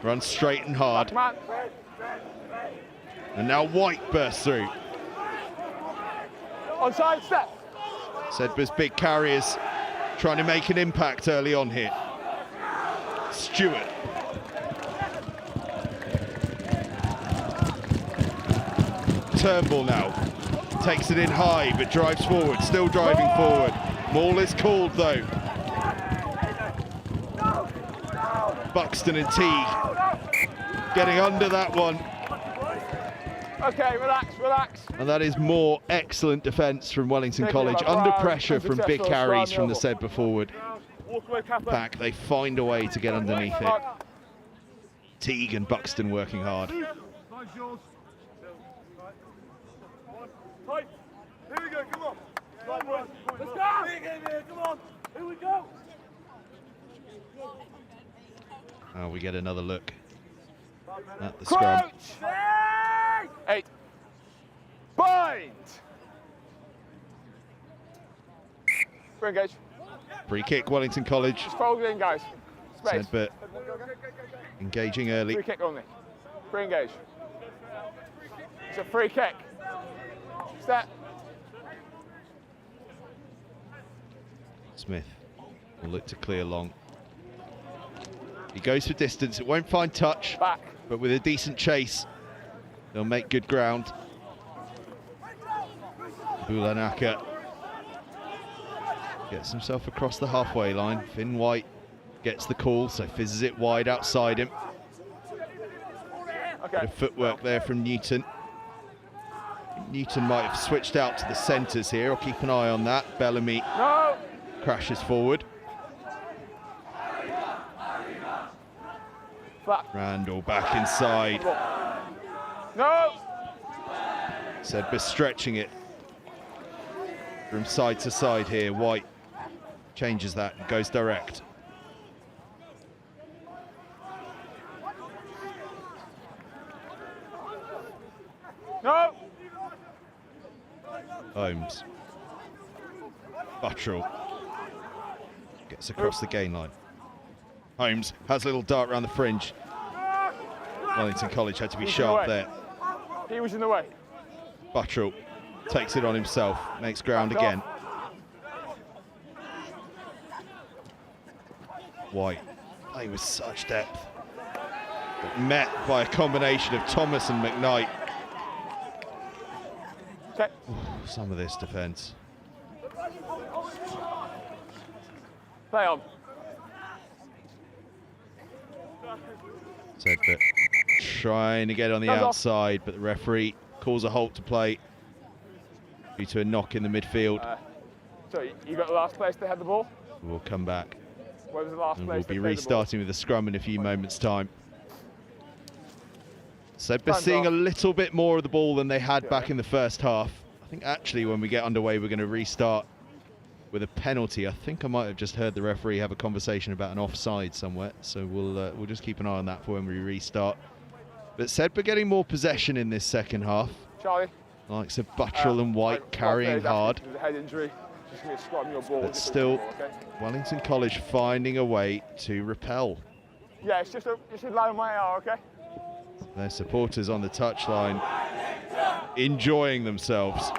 Runs straight and hard. Come on. And now White bursts through. Onside step. SEDBERGH's big carriers trying to make an impact early on here. Stewart. Turnbull now takes it in high but drives forward, still driving forward. Maul is called though. Buxton and Teague getting under that one. Okay, relax, relax. And that is more excellent defence from Wellington College, under pressure from big carries from the SEDBERGH forward. Back, they find a way to get underneath it. Teague and Buxton working hard. Here we go, come on. Let's go. Come on. Here we go. Oh, we get another look at the scrum. 8. Bind. Free engage. Free kick, Wellington College. Just fold it in, guys. Space. SEDBERGH engaging early. Free kick only. Free engage. It's a free kick. Step. Smith will look to clear long. He goes for distance, it won't find touch, Back. but with a decent chase, they'll make good ground. Bulanaka gets himself across the halfway line. Finn White gets the call, so fizzes it wide outside him. Okay. Bit of footwork there from Newton. Newton might have switched out to the centres here. I'll keep an eye on that. Bellamy No. crashes forward. Flat. Randall back inside. No. SEDBERGH stretching it from side to side here. White changes that and goes direct. No. Holmes. Buttrell gets across the gain line. Holmes has a little dart around the fringe. Wellington College had to be sharp there. He was in the way. Buttrell takes it on himself, makes ground again. White playing with such depth, but met by a combination of Thomas and McKnight. Okay. Some of this defence. Play on. SEDBERGH trying to get on the outside, but the referee calls a halt to play due to a knock in the midfield. So you got the last place to head the ball? We'll come back Where was the last and place we'll be to head the ball? restarting with the scrum in a few moments' time. SEDBERGH Time's seeing off. a little bit more of the ball than they had back in the first half. I think actually when we get underway we're going to restart with a penalty. I think I might have just heard the referee have a conversation about an offside somewhere, so we'll just keep an eye on that for when we restart. But SEDBERGH getting more possession in this second half. Charlie. Likes of Buttrell and White carrying hard. There's a head injury. Just going to scrum your ball. But still, Wellington College finding a way to repel. Yeah, it's just in line with my AR, okay? Their supporters on the touchline enjoying themselves.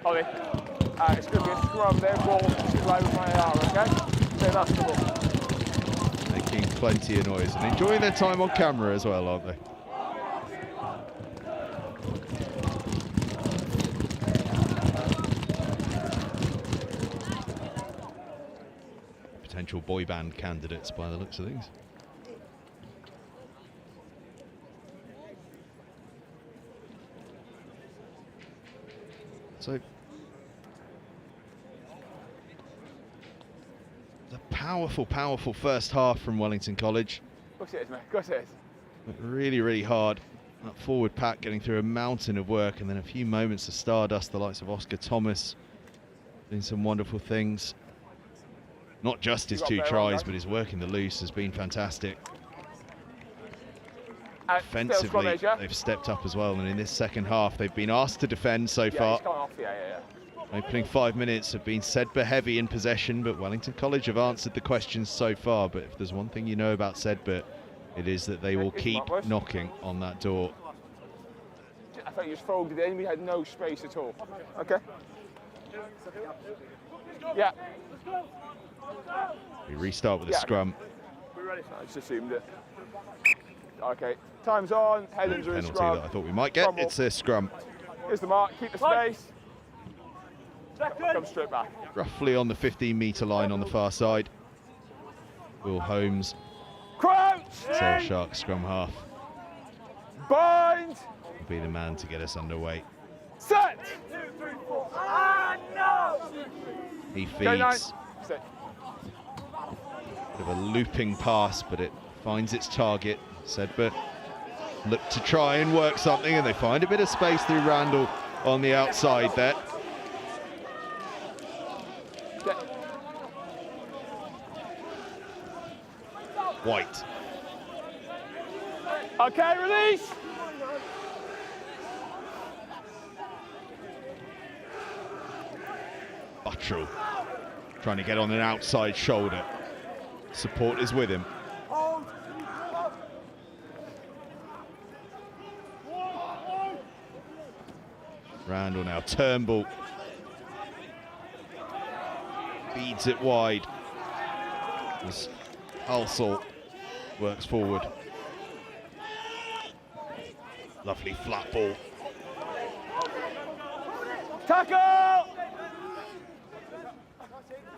Ollie, it's going to be a scrum, their ball, just in line with my AR, okay? So that's the ball. Making plenty of noise and enjoying their time on camera as well, aren't they? potential boy band candidates by the looks of things. So the powerful, powerful first half from Wellington College. Of course it is, mate. Of course it is. But really, really hard. That forward pack getting through a mountain of work, and then a few moments of stardust, the likes of Oscar Thomas doing some wonderful things. Not just his 2 tries, but his work in the loose has been fantastic. Offensively, they've stepped up as well, and in this second half, they've been asked to defend so far. He's gone off. Yeah. Opening 5 minutes have been SEDBERGH heavy in possession, but Wellington College have answered the questions so far. But if there's one thing you know about SEDBERGH, it is that they will keep knocking on that door. I thought you just folded in. We had no space at all. Okay. Yeah. We restart with a scrum. I just assumed it. Okay. Time's on. Headings are in Penalty scrum. that I thought we might get. Crumble. It's a scrum. Here's the mark. Keep the space. Come straight back. Roughly on the 15-metre line on the far side. Will Holmes, Crouch! Sail Shark scrum half, Bind! will be the man to get us underway. Set! 2, 3, 4. Ah, no! He Go 9. feeds. Set. Bit of a looping pass, but it finds its target. SEDBERGH look to try and work something, and they find a bit of space through Randall on the outside there. Set. White. Okay, release! Buttrell trying to get on an outside shoulder. Support is with him. Randall now, Turnbull feeds it wide as Halsall works forward. Lovely flat ball. Tackle!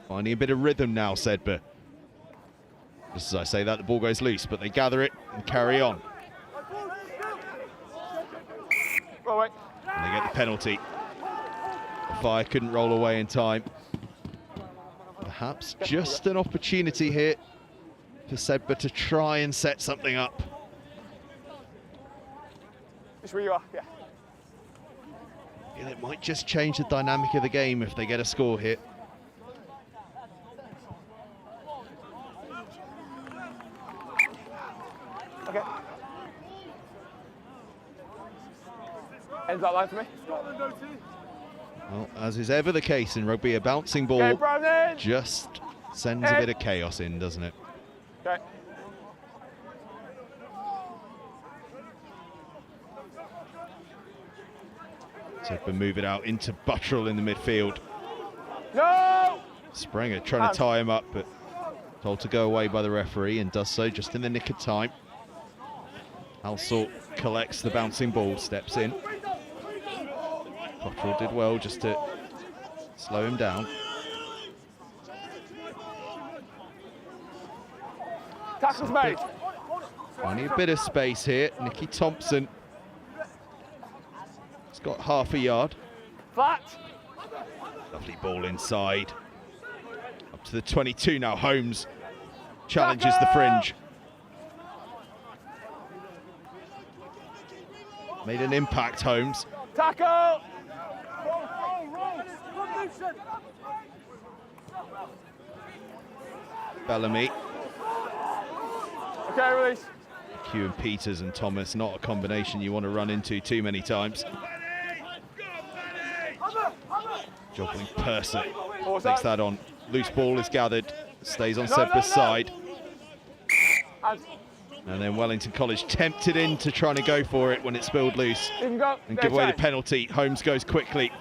Finding a bit of rhythm now, SEDBERGH. Just as I say that, the ball goes loose, but they gather it and carry on. Oh, wait. And they get the penalty. The Fire couldn't roll away in time. Perhaps just an opportunity here for SEDBERGH to try and set something up. Just where you are, yeah. And it might just change the dynamic of the game if they get a score here. Okay. Ends that line for me. Well, as is ever the case in rugby, a bouncing ball Okay, Browning! just sends a bit of chaos in, doesn't it? Okay. SEDBERGH move it out into Buttrell in the midfield. No! Sprenger trying to tie him up, but told to go away by the referee, and does so just in the nick of time. Halsall collects the bouncing ball, steps in. Buttrell did well just to slow him down. Tackle's made. Finding a bit of space here. Nicky Thompson. He's got half a yard. Flat. Lovely ball inside. Up to the 22 now. Holmes challenges the fringe. Made an impact, Holmes. Tackle! Bellamy. Okay, release. Q and Peters and Thomas, not a combination you want to run into too many times. Joggling Purser takes that on. Loose ball is gathered, stays on SEDBERGH's side. And then Wellington College tempted into trying to go for it when it spilled loose and give away the penalty. Holmes goes quickly.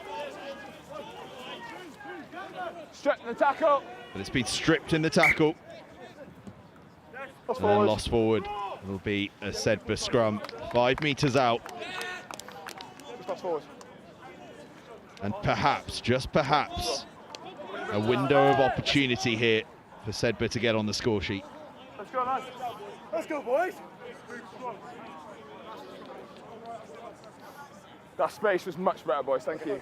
Straight in the tackle. But it's been stripped in the tackle. And then lost forward. It'll be a SEDBERGH scrum, 5 metres out. And perhaps, just perhaps, a window of opportunity here for SEDBERGH to get on the score sheet. Let's go, lads. Let's go, boys. That space was much better, boys. Thank you.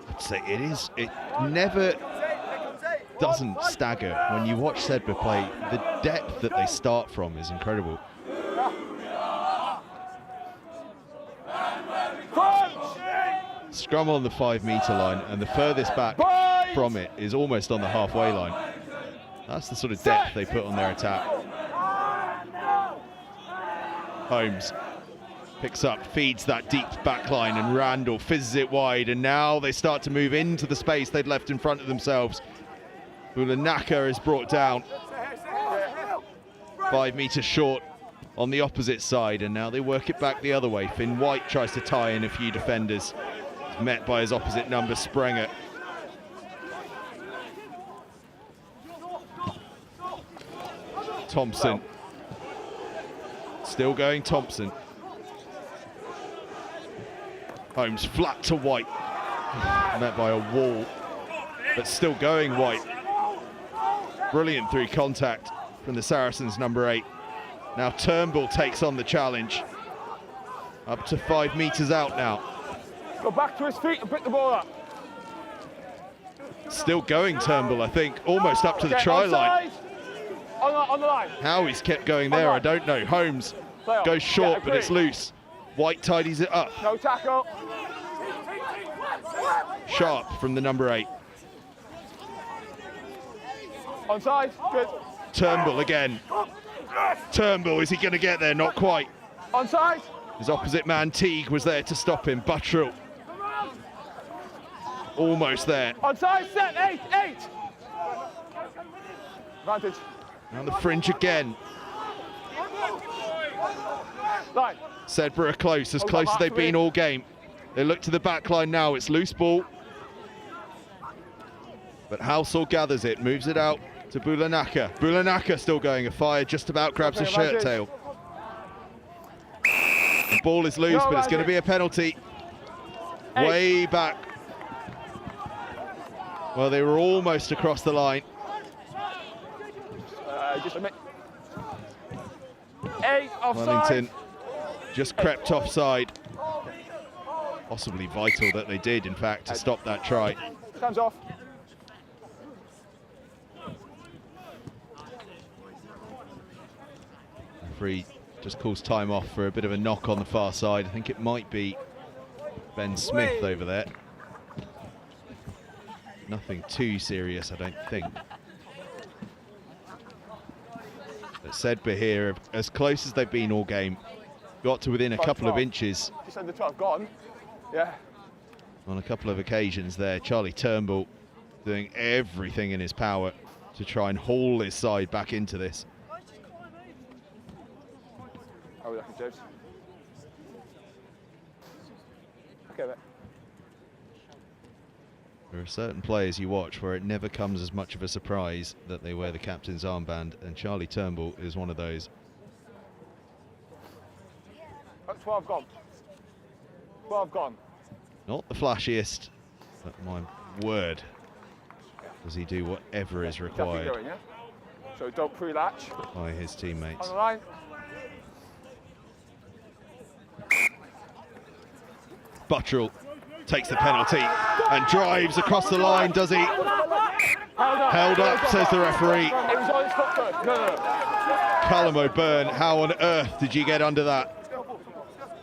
I'd say it never doesn't stagger when you watch SEDBERGH play. The depth that they start from is incredible. Scrum on the 5 metre line, and the furthest back from it is almost on the halfway line. That's the sort of depth they put on their attack. Holmes picks up, feeds that deep back line, and Randall fizzes it wide, and now they start to move into the space they'd left in front of themselves. Bulanaka is brought down 5 metres short on the opposite side, and now they work it back the other way. Finn White tries to tie in a few defenders, met by his opposite number, Sprenger. Thompson, still going Thompson. Holmes flat to White, met by a wall, but still going White. Brilliant through contact from the Saracens, number 8. Now Turnbull takes on the challenge. Up to 5 metres out now. Go back to his feet and pick the ball up. Still going Turnbull, I think, almost up to the try line. On the line. How he's kept going there, I don't know. Holmes goes short, but it's loose. White tidies it up. No tackle. Sharp from the number 8. Onside, good. Turnbull again. Turnbull, is he going to get there? Not quite. Onside. His opposite man, Teague, was there to stop him. Buttrell. Almost there. Onside, set, 8. Advantage. On the fringe again. Line. SEDBERGH are close as they've been all game. They look to the back line now. It's loose ball. But Halsall gathers it, moves it out to Bulanaka. Bulanaka still going afire, just about grabs his shirt tail. The ball is loose, but it's going to be a penalty. Way back. Well, they were almost across the line. Just a minute. 8 offside. Wellington just crept offside. Possibly vital that they did, in fact, to stop that try. Time's off. Referee just calls time off for a bit of a knock on the far side. I think it might be Ben Smith over there. Nothing too serious, I don't think. But SEDBERGH here, as close as they've been all game, got to within a couple of inches. Just under 12, gone. Yeah. On a couple of occasions there. Charlie Turnbull doing everything in his power to try and haul his side back into this. How are we looking, James? Okay, mate. There are certain players you watch where it never comes as much of a surprise that they wear the captain's armband, and Charlie Turnbull is one of those. 12 gone. 12 gone. Not the flashiest, but my word, does he do whatever is required Going, yeah? So don't pre-latch. by his teammates. On the line. Buttrell takes the penalty and drives across the line, does he? Held up, says the referee. It was on his foot first. No. Callum O'Byrne, how on earth did you get under that?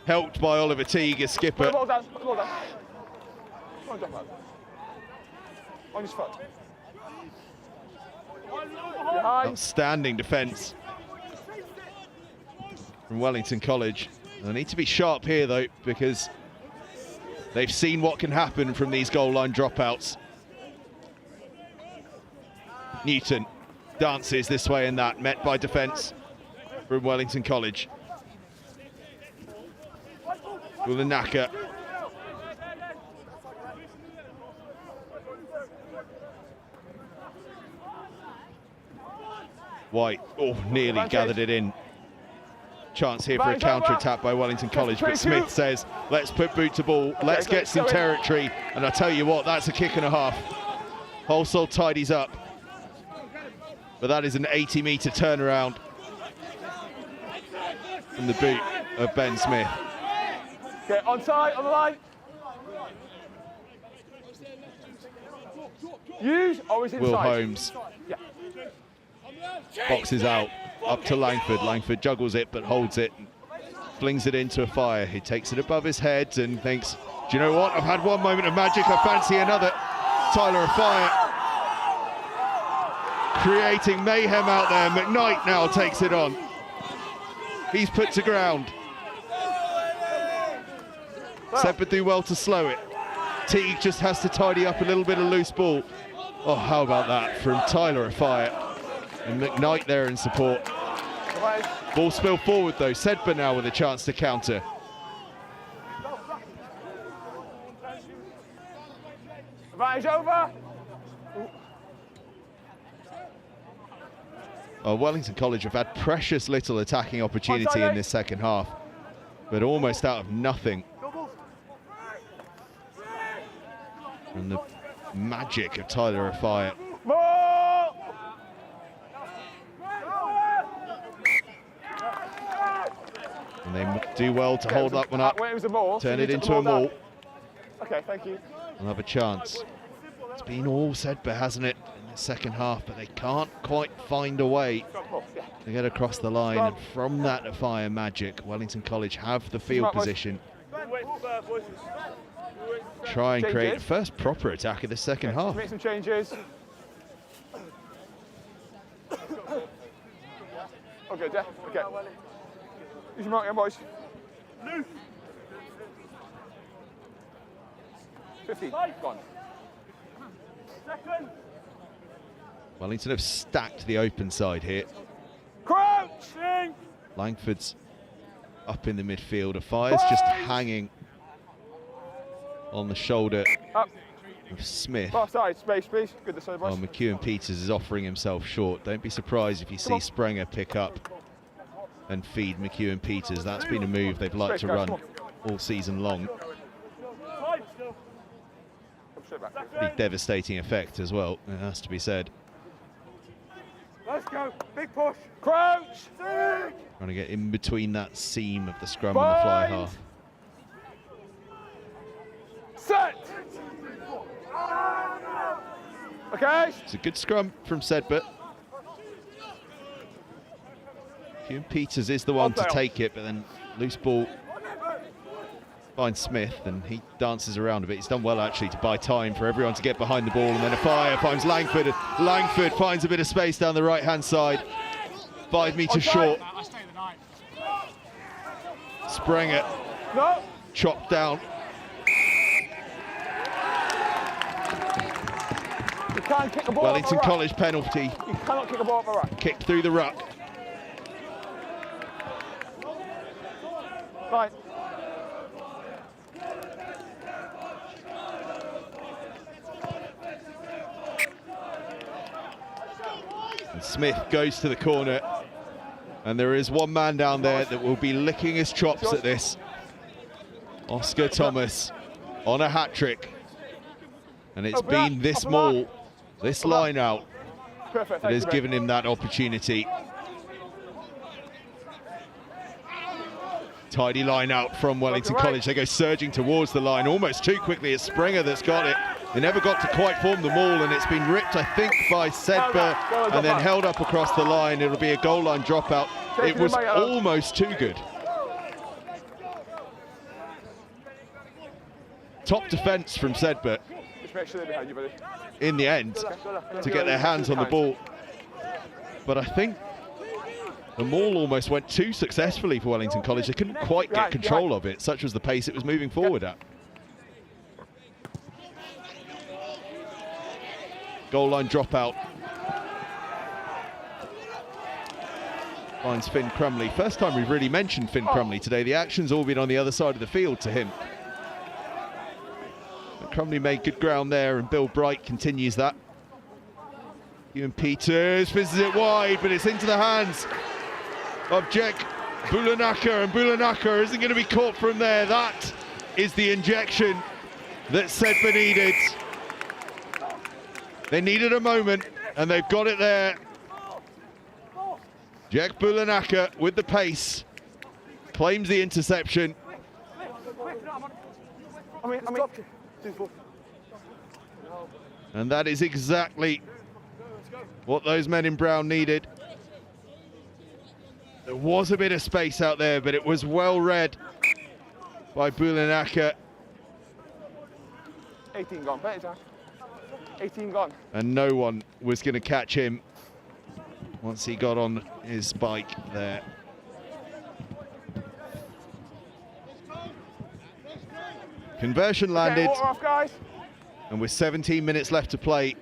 Helped by Oliver Teague as skipper. Put the ball down. Put the ball down. Come on, drop that. On his foot. Behind. Outstanding defence from Wellington College. They need to be sharp here though, because they've seen what can happen from these goal line dropouts. Newton dances this way and that, met by defence from Wellington College. Bulanaka. White, nearly gathered it in. Chance here for a counter-attack by Wellington College, but Smith says, let's put boot to ball, let's get some territory, and I tell you what, that's a kick and a half. Halsall tidies up. But that is an 80-metre turnaround from the boot of Ben Smith. Okay, on side, on the line. Use, always inside. Will Holmes Yeah. boxes out, up to Langford. Langford juggles it, but holds it, flings it into a fire. He takes it above his head and thinks, do you know what? I've had one moment of magic, I fancy another. Tyler of Fire creating mayhem out there. McKnight now takes it on. He's put to ground. Sedbergh do well to slow it. Teague just has to tidy up a little bit of loose ball. Oh, how about that from Tyler of Fire. And McKnight there in support. Ball spill forward though. Sedbergh now with a chance to counter. Advantage over. Wellington College have had precious little attacking opportunity in this second half, but almost out of nothing. And the magic of Tyler of Fire. And they do well to hold that one up, turn it into a maul. Okay, thank you. Another chance. It's been all Sedbergh, hasn't it, in the second half, but they can't quite find a way to get across the line. And from that of Fire magic, Wellington College have the field position. Try and create the first proper attack of the second half. Make some changes. Okay, Jeff. Okay. Use your mark, boys. 15. Gone. Wellington have stacked the open side here. Crouching. Langford's up in the midfield. Fire's just hanging on the shoulder Up. of Smith. Far side, space, please. Good this side, boys. Oh, McEwen Peters is offering himself short. Don't be surprised if you see Sprenger pick up and feed McEwen Peters. That's been a move they've liked to run all season long. Pretty devastating effect as well, it has to be said. Let's go. Big push. Crouch. Trying to get in between that seam of the scrum and the fly half. Set. Okay. It's a good scrum from Sedbergh. McEwen Peters is the one to take it, but then loose ball finds Smith and he dances around a bit. He's done well actually to buy time for everyone to get behind the ball, and then a Fire finds Langford. Langford finds a bit of space down the right hand side. 5 metres short. Sprenger chopped down. You can't kick the ball. Wellington College penalty. You cannot kick the ball off the ruck. Kicked through the ruck. Right. And Smith goes to the corner, and there is one man down there that will be licking his chops at this. Oscar Thomas on a hat-trick, and it's been this maul, this line out, that has given him that opportunity. Tidy line out from Wellington College. They go surging towards the line almost too quickly. It's Sprenger that's got it. They never got to quite form the maul, and it's been ripped, I think, by Sedbergh and then held up across the line. It'll be a goal line dropout. It was almost too good. Top defence from Sedbergh Just make sure they're behind you, buddy. in the end to get their hands on the ball. But I think the maul almost went too successfully for Wellington College. They couldn't quite get control of it. Such was the pace it was moving forward at. Goal line dropout. Finds Finn Crumley. First time we've really mentioned Finn Crumley today. The action's all been on the other side of the field to him. But Crumley made good ground there, and Bill Bright continues that. McEwen Peters fizzes it wide, but it's into the hands of Jack Bulanaka, and Bulanaka isn't going to be caught from there. That is the injection that Sedbergh needed. They needed a moment, And they've got it there. Jack Bulanaka with the pace. Claims the interception. And that is exactly what those men in brown needed. There was a bit of space out there, but it was well read by Bulanaka. 18 gone, better, Jack. 18 gone. And no one was going to catch him once he got on his bike there. Conversion landed. Okay, water off, guys. And with 17 minutes left to play,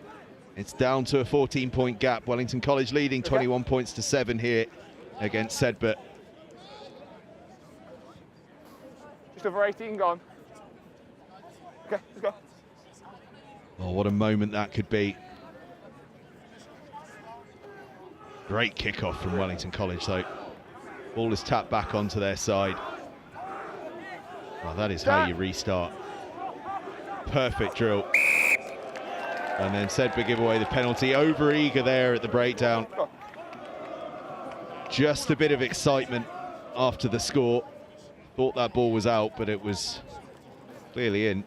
it's down to a 14-point gap. Wellington College leading 21 points to 7 here against SEDBERGH. Just over 18 gone. Okay, let's go. Oh, what a moment that could be. Great kickoff from Wellington College, though. Ball is tapped back onto their side. Well, that is how you restart. Perfect drill. And then SEDBERGH give away the penalty. Over-eager there at the breakdown. Just a bit of excitement after the score. Thought that ball was out, but it was clearly in.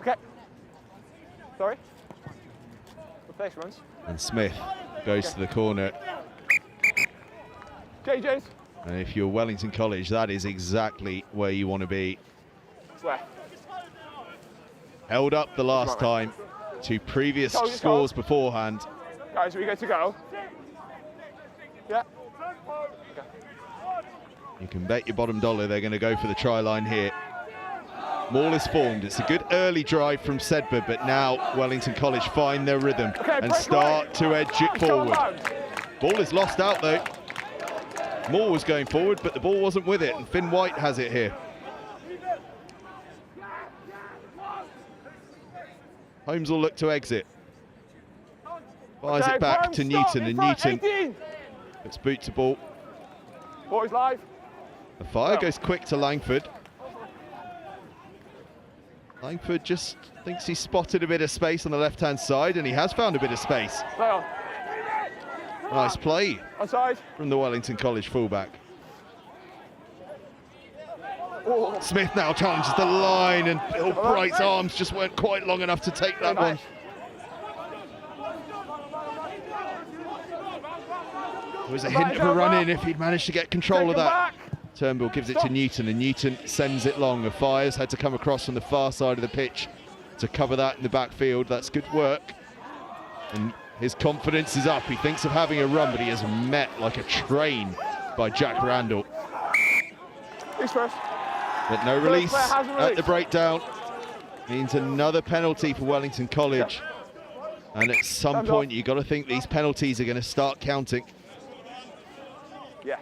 Okay. Sorry. Replacements. And Smith goes to the corner. JJ's. And if you're Wellington College, that is exactly where you want to be. Where? Held up the last time to previous scores beforehand. Guys, are we good to go? Yeah. You can bet your bottom dollar they're going to go for the try line here. Maul is formed. It's a good early drive from SEDBERGH, but now Wellington College find their rhythm and start to edge it forward. Ball is lost out though. Moore was going forward, but the ball wasn't with it, and Finn White has it here. Holmes will look to exit. Fires it back to Newton, and Newton puts boot to ball. Boys live. The fire goes quick to Langford. Langford just thinks he's spotted a bit of space on the left-hand side, and he has found a bit of space. Nice play from the Wellington College fullback. Oh. Smith now challenges the line, and Bill Bright's arms just weren't quite long enough to take that one. It was a hint of a run-in if he'd managed to get control of that. Turnbull gives it to Newton, and Newton sends it long. The Fire's had to come across from the far side of the pitch to cover that in the backfield. That's good work. And his confidence is up. He thinks of having a run, but he is met like a train by Jack Randall. But no release at the breakdown. Means another penalty for Wellington College. And at some point, you've got to think these penalties are going to start counting. Yeah.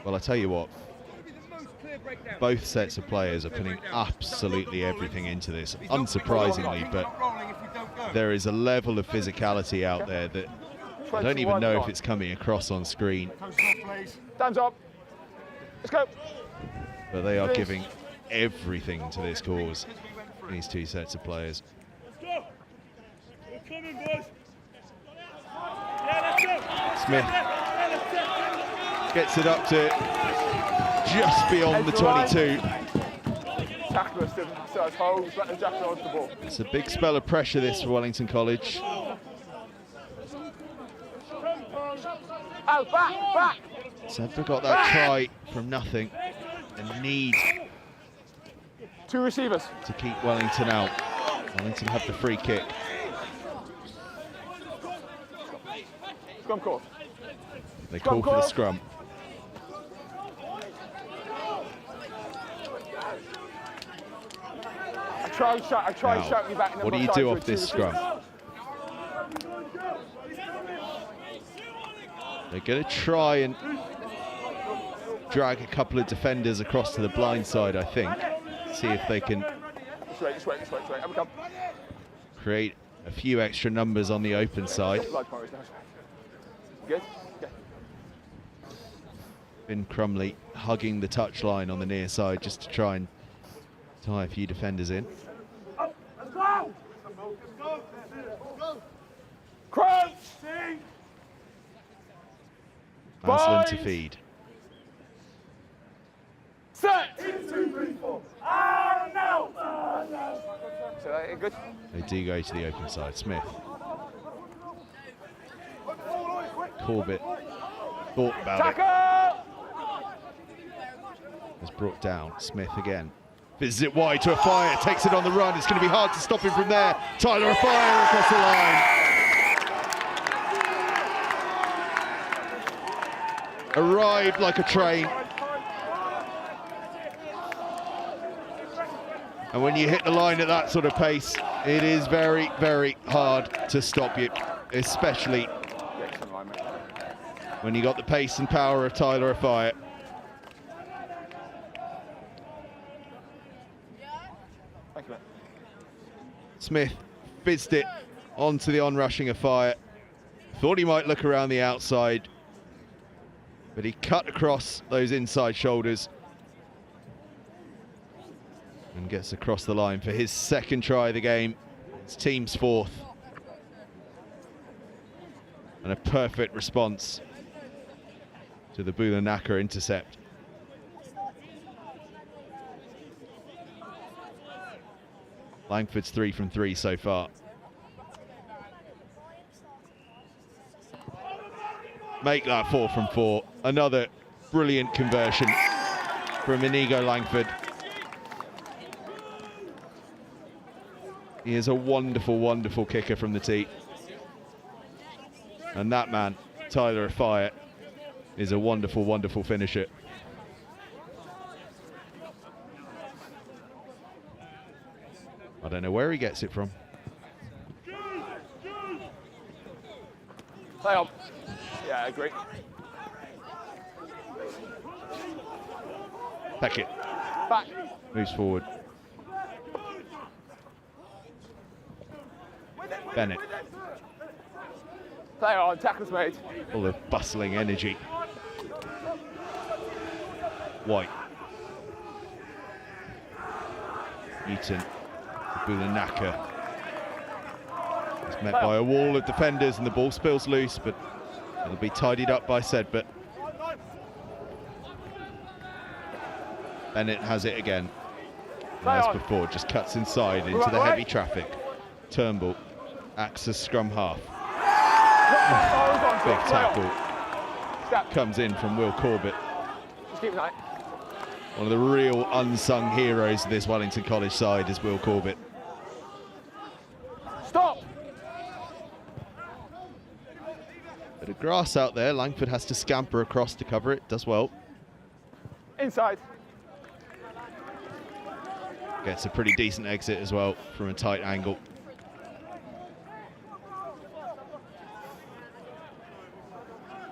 Well, I tell you what, both sets of players are putting absolutely everything into this, unsurprisingly, but there is a level of physicality out there that I don't even know if it's coming across on screen. Stands up. Let's go. But they are giving everything to this cause, these two sets of players. Smith gets it up to just beyond the 22. It's a big spell of pressure this for Wellington College. Back. SEDBERGH got that try from nothing and need two receivers to keep Wellington out. Wellington have the free kick. Scrum call. They call for the scrum. I tried shouting you back. What do you do off this scrum? They're going to try and drag a couple of defenders across to the blind side, I think. See if they can Just wait. create a few extra numbers on the open side. Good. Finn Crumley hugging the touchline on the near side just to try and tie a few defenders in. Crunch! Maslin to feed. Set! 2, 3, 4. No! So that good? They do go to the open side. Smith. Corbett thought about it. Is brought down. Smith again. Fizzes it wide to Afire. Takes it on the run. It's going to be hard to stop him from there. Tyler Afire across the line. Arrived like a train. And when you hit the line at that sort of pace, it is very, very hard to stop you, especially when you got the pace and power of Tyler Afire. Thank you, mate. Smith fizzed it onto the onrushing Afire. Thought he might look around the outside, but he cut across those inside shoulders and gets across the line for his second try of the game. It's team's fourth. And a perfect response to the Bulanaka intercept. Langford's 3 from 3 so far. Make that 4 from 4. Another brilliant conversion from Inigo Langford. He is a wonderful, wonderful kicker from the tee. And that man, Tyler Afire, is a wonderful, wonderful finisher. I don't know where he gets it from. Play on. Yeah, I agree. Beckett Back. moves forward. Bennett. Play on. Tackles made. Full of bustling energy. White. Newton. Bulanaka. It's met by a wall of defenders and the ball spills loose, but it'll be tidied up by SEDBERGH. Bennett has it again. And as before, just cuts inside into the heavy traffic. Turnbull acts as scrum half. Big tackle comes in from Will Corbett. Just keep it tight. One of the real unsung heroes of this Wellington College side is Will Corbett. Stop! Bit of grass out there. Langford has to scamper across to cover it. Does well. Inside. Gets a pretty decent exit as well from a tight angle.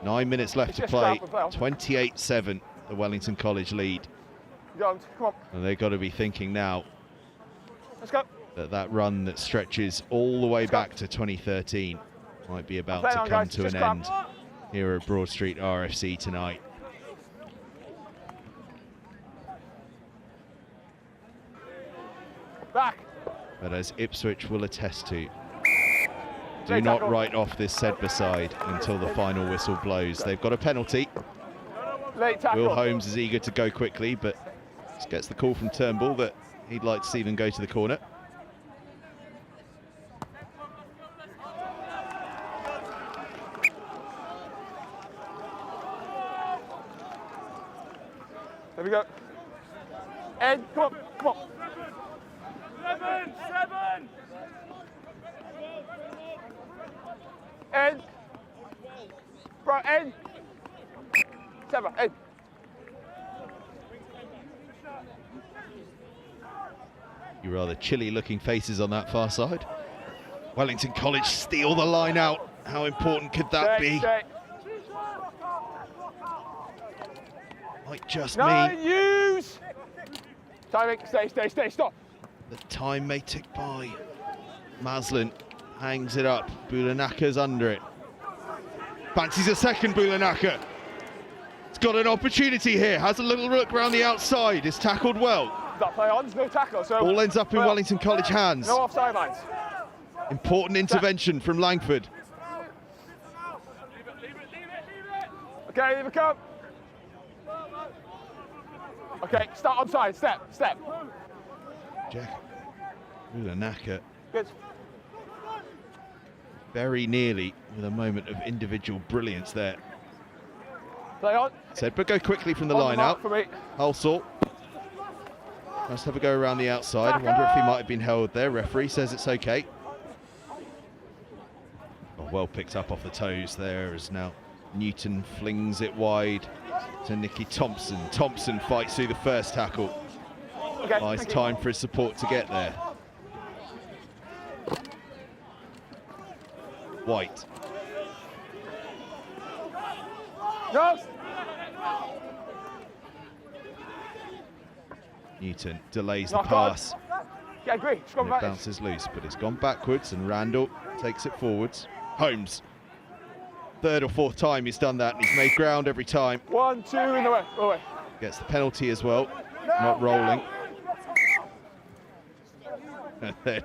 Nine minutes left to play. 28-7, the Wellington College lead. Come on. And they've got to be thinking now Let's go. that run that stretches all the way back to 2013 might be about to come guys, to an just end here at Broadstreet RFC tonight. Back. But as Ipswich will attest to, do not write off this SEDBERGH side until the final whistle blows. They've got a penalty. Late tackle. Will Holmes is eager to go quickly, but just gets the call from Turnbull that he'd like to see them go to the corner. There we go. Ed, come on, come on. 7! Ed. Bro, Ed. 7, Ed. You rather chilly looking faces on that far side. Wellington College steal the line out. How important could that be? Might just mean use. Timing, stay, stop. the time may tick by. Maslin hangs it up. Bulanaka's under it. Fancies a second, Bulanaka. It's got an opportunity here. Has a little look around the outside. Is tackled well. That play on, there's no tackle. So Ball ends up in Wellington College hands. No offside lines. Important intervention from Langford. Okay, leave it come. Okay, start onside, step. Jack Bulanaka Good. very nearly with a moment of individual brilliance there. Play on. SEDBERGH go quickly from the On line mark out. for me. Hulsall. Let's have a go around the outside. I wonder if he might have been held there. Referee says it's okay. Oh, well picked up off the toes there as now Newton flings it wide to Nicky Thompson. Thompson fights through the first tackle. Okay, Nice thank you. time for his support to get there. White. No. Newton delays the Knock on. pass. Yeah, agree. And Scrum it back. bounces loose, but it's gone backwards and Randall takes it forwards. Holmes. Third or fourth time he's done that and he's made ground every time. 1, 2 in the way. Away. Gets the penalty as well. Not rolling. And then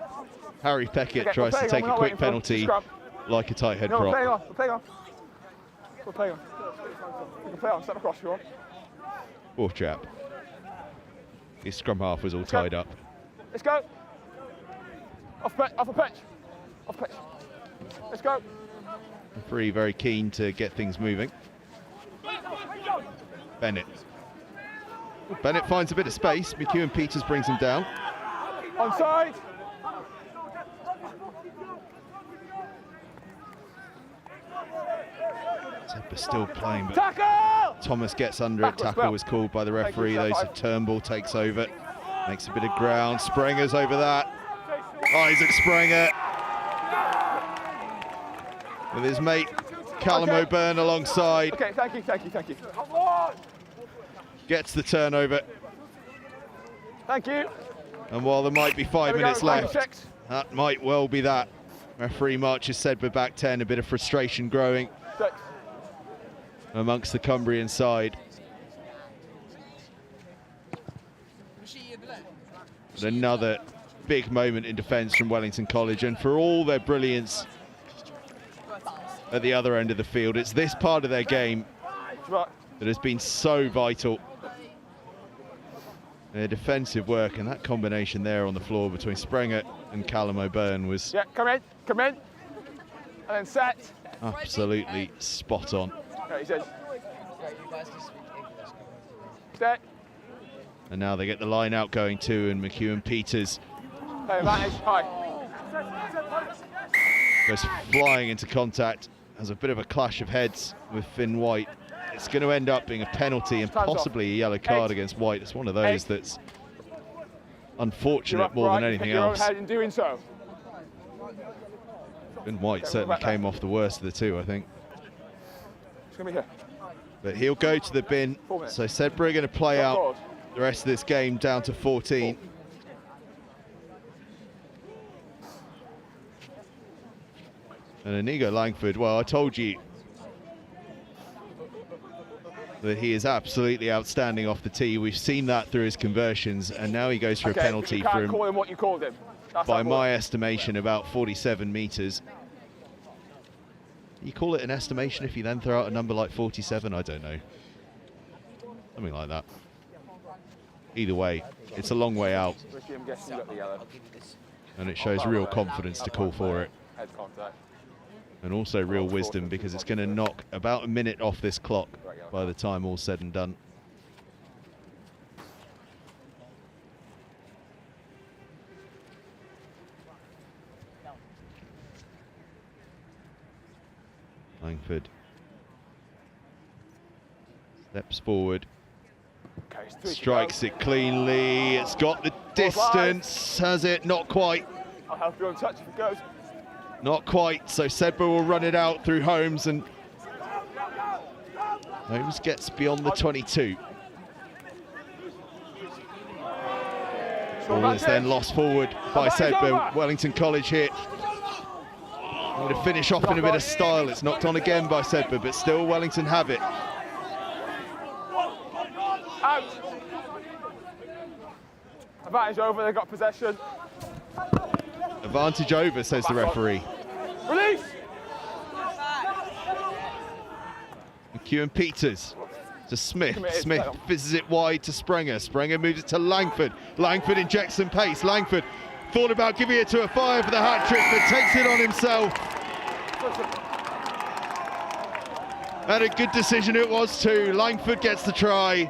Harry Peckett Okay, tries we're to playing take on, a we're not quick waiting for penalty scrum. like a tight head No, we're playing prop. on. We're playing on. We're playing on. We can play on. Step across if you want. Fourth trap. His scrum half was all go. tied up. Let's go. Off a pitch. Off pitch. Let's go. Referee very keen to get things moving. Bennett. Bennett finds a bit of space. McEwen Peters brings him down. Onside. SEDBERGH still playing, but Tackle! Thomas gets under it. Backwards, Tackle Bell. was called by the referee. Thank you, Those step of Turnbull takes over. Makes a bit of ground. Sprenger's over that. Isaac Sprenger with his mate Callum Okay. O'Byrne alongside. Okay, thank you. Gets the turnover. Thank you. And while there might be 5 There we go, minutes line left, checks. that might well be that. Referee marches SEDBERGH back 10. A bit of frustration growing 6. amongst the Cumbrian side. But another big moment in defence from Wellington College, and for all their brilliance at the other end of the field, it's this part of their game Right. that has been so vital. Their defensive work and that combination there on the floor between Sprenger and Callum O'Byrne was Yeah, come in. And then set. absolutely spot on. Okay, he says. Set. And now they get the line out going too, and McEwen Peters Play advantage. High. goes flying into contact, has a bit of a clash of heads with Finn White. It's going to end up being a penalty and Time's off. possibly a yellow card 8. against White. It's one of those 8. that's You're unfortunate up more right, than you anything hit your own else. head in doing so. Finn White Okay, certainly we're back came off the worst of the two, I think. It's going to be here. But he'll go to the bin. 4 minutes. So SEDBERGH are going to play Not out forward. the rest of this game down to 14. And Inigo Langford, well, I told you that he is absolutely outstanding off the tee. We've seen that through his conversions, and now he goes for Okay, a penalty you can't from, call him what you called him. That's by how my it estimation, about 47 metres. You call it an estimation if you then throw out a number like 47? I don't know. Something like that. Either way, it's a long way out, works. Ricky, I'm guessing you got the yellow. and it shows real confidence to call for it. Head contact. And also real wisdom, because it's going to knock about a minute off this clock by the time all's said and done. Langford steps forward, Okay, it's 3 to go. strikes it cleanly. It's got the distance, has it? Not quite. I'll help you on touch if it goes. Not quite, so SEDBERGH will run it out through Holmes, and Holmes gets beyond the 22. Ball is then lost forward by SEDBERGH. Wellington College hit. going to finish off in a bit of style. It's knocked on again by SEDBERGH, but still Wellington have it. Out. Advantage over, they got possession. Advantage over, says the referee. Release! McEwen Peters to Smith. Smith fizzes it wide to Sprenger. Sprenger moves it to Langford. Langford injects some pace. Langford thought about giving it to a fire for the hat-trick, but takes it on himself. And a good decision it was too. Langford gets the try.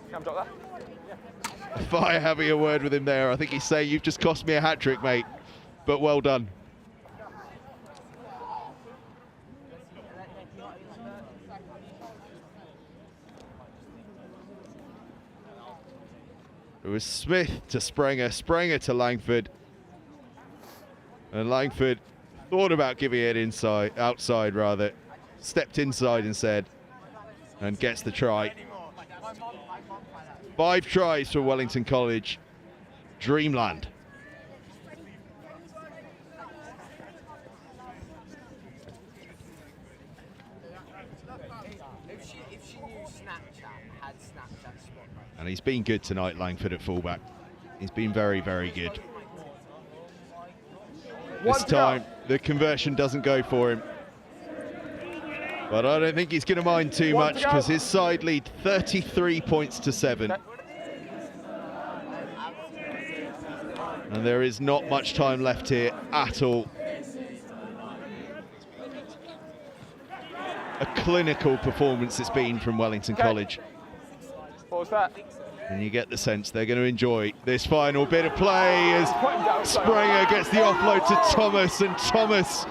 Can I drop that? Fire having a word with him there. I think he's saying, you've just cost me a hat-trick, mate. But well done. It was Smith to Sprenger, Sprenger to Langford. And Langford thought about giving it outside rather. Stepped inside instead and gets the try. 5 tries for Wellington College. Dreamland. And he's been good tonight, Langford at fullback. He's been very, very good. This time, the conversion doesn't go for him. But I don't think he's going to mind too much because his side lead 33 points to 7. And there is not much time left here at all. A clinical performance it's been from Wellington College. What was that? And you get the sense they're going to enjoy this final bit of play as Sprenger gets the offload to Thomas, and Thomas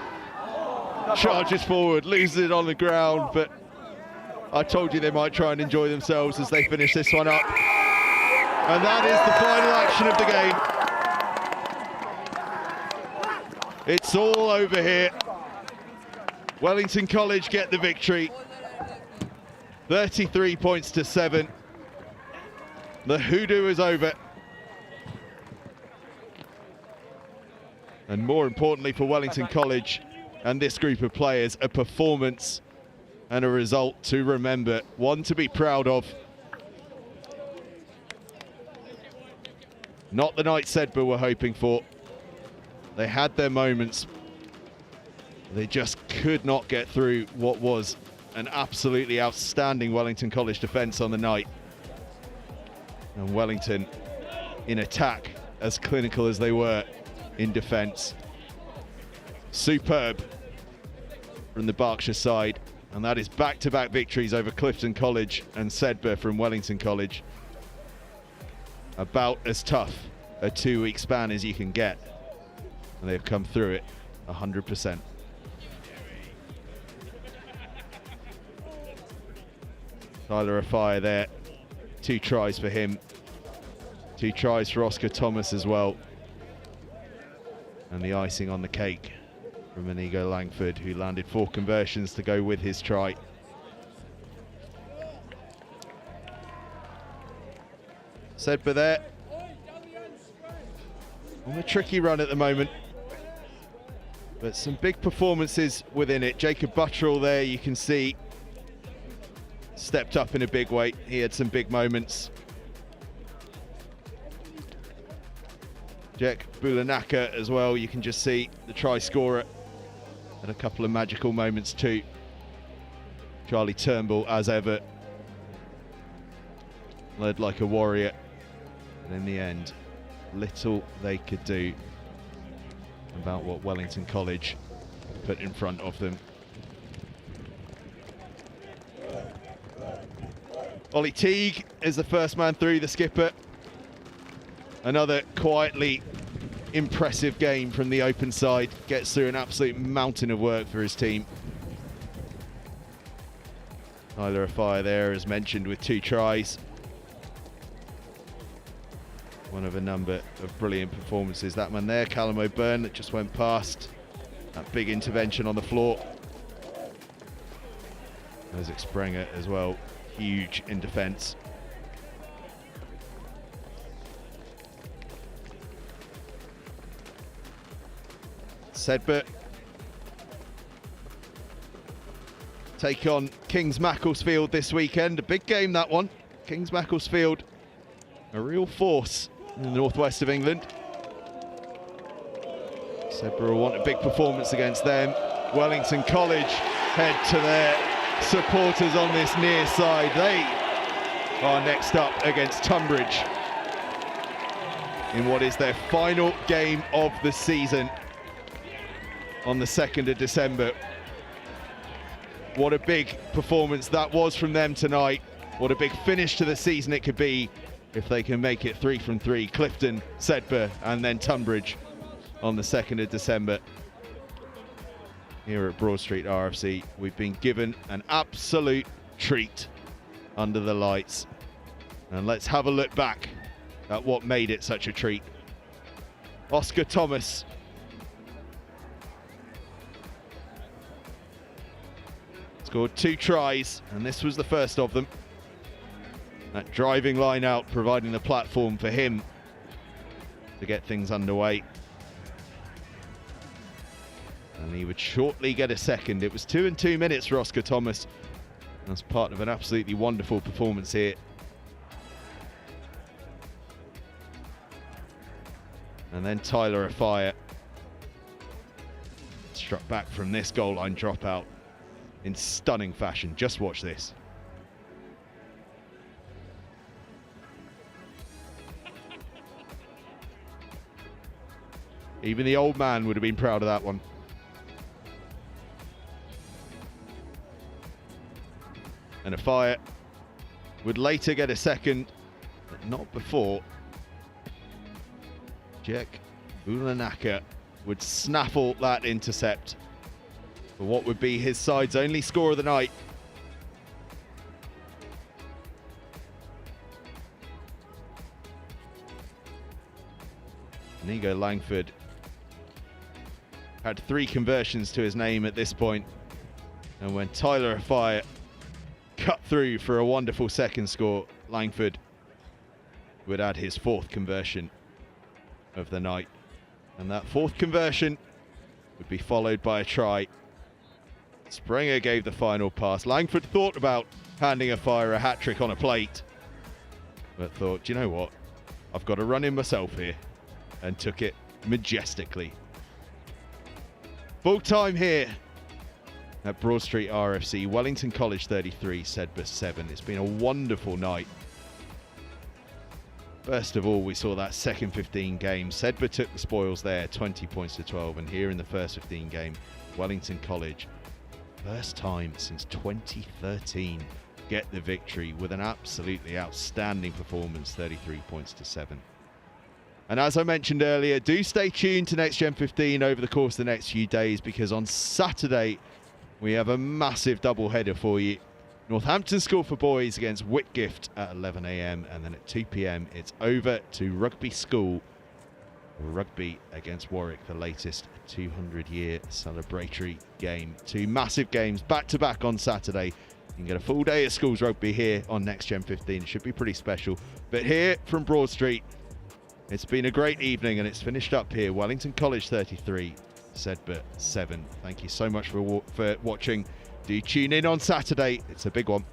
charges forward, loses it on the ground, but I told you they might try and enjoy themselves as they finish this one up. And that is the final action of the game. It's all over here. Wellington College get the victory. 33 points to 7. The hoodoo is over. And more importantly for Wellington College and this group of players, a performance and a result to remember, one to be proud of. Not the night SEDBERGH were hoping for. They had their moments. They just could not get through what was an absolutely outstanding Wellington College defence on the night. And Wellington in attack, as clinical as they were in defence. Superb from the Berkshire side, and that is back-to-back victories over Clifton College and SEDBERGH from Wellington College. About as tough a 2-week span as you can get, and they've come through it 100%. Tyler Afire there, 2 tries for him, 2 tries for Oscar Thomas as well. And the icing on the cake from Inigo Langford, who landed 4 conversions to go with his try. SEDBERGH there on a tricky run at the moment, but some big performances within it. Jacob Buttrell there, you can see, stepped up in a big way. He had some big moments. Jack Bulanaka as well, you can just see the try scorer had a couple of magical moments too. Charlie Turnbull, as ever, led like a warrior, and in the end little they could do about what Wellington College put in front of them. Ollie Teague is the first man through, the skipper. Another quietly impressive game from the open side. Gets through an absolute mountain of work for his team. Tyler Afire there, as mentioned, with 2 tries. One of a number of brilliant performances. That man there, Callum O'Byrne, that just went past. That big intervention on the floor. Isaac Sprenger as well, huge in defence. SEDBERGH take on Kings Macclesfield this weekend. A big game, that one. Kings Macclesfield, a real force in the northwest of England. SEDBERGH will want a big performance against them. Wellington College head to their supporters on this near side. They are next up against Tunbridge in what is their final game of the season on the 2nd of December. What a big performance that was from them tonight. What a big finish to the season it could be if they can make it 3 from 3. Clifton, SEDBERGH, and then Tunbridge on the 2nd of December. Here at Broadstreet RFC, we've been given an absolute treat under the lights. And let's have a look back at what made it such a treat. Oscar Thomas scored 2 tries, and this was the first of them. That driving line out, providing the platform for him to get things underway. And he would shortly get a second. It was 2 and 2 minutes for Oscar Thomas. That's part of an absolutely wonderful performance here. And then Tyler Afire struck back from this goal line dropout in stunning fashion. Just watch this. Even the old man would have been proud of that one. And Afire would later get a second, but not before Jack Ulanaka would snaffle that intercept for what would be his side's only score of the night. Inigo Langford had 3 conversions to his name at this point, and when Tyler Afire cut through for a wonderful second score, Langford would add his 4th conversion of the night, and that 4th conversion would be followed by a try. Springer gave the final pass. Langford thought about handing Afire a hat-trick on a plate, but thought, do you know what, I've got to run in myself here, and took it majestically. Full time here at Broadstreet RFC. Wellington College 33, SEDBERGH 7. It's been a wonderful night. First of all, we saw that second 15 game. SEDBERGH took the spoils there, 20 points to 12. And here in the first 15 game, Wellington College, first time since 2013, get the victory with an absolutely outstanding performance, 33 points to 7. And as I mentioned earlier, do stay tuned to NextGen15 over the course of the next few days, because on Saturday we have a massive double header for you. Northampton School for Boys against Whitgift at 11 AM, and then at 2 PM it's over to Rugby School. Rugby against Warwick, the latest 200-year celebratory game. 2 massive games back-to-back on Saturday. You can get a full day of schools rugby here on NextGen15. It should be pretty special. But here from Broad Street, it's been a great evening, and it's finished up here. Wellington College 33, SEDBERGH 7. Thank you so much for watching. Do tune in on Saturday. It's a big one.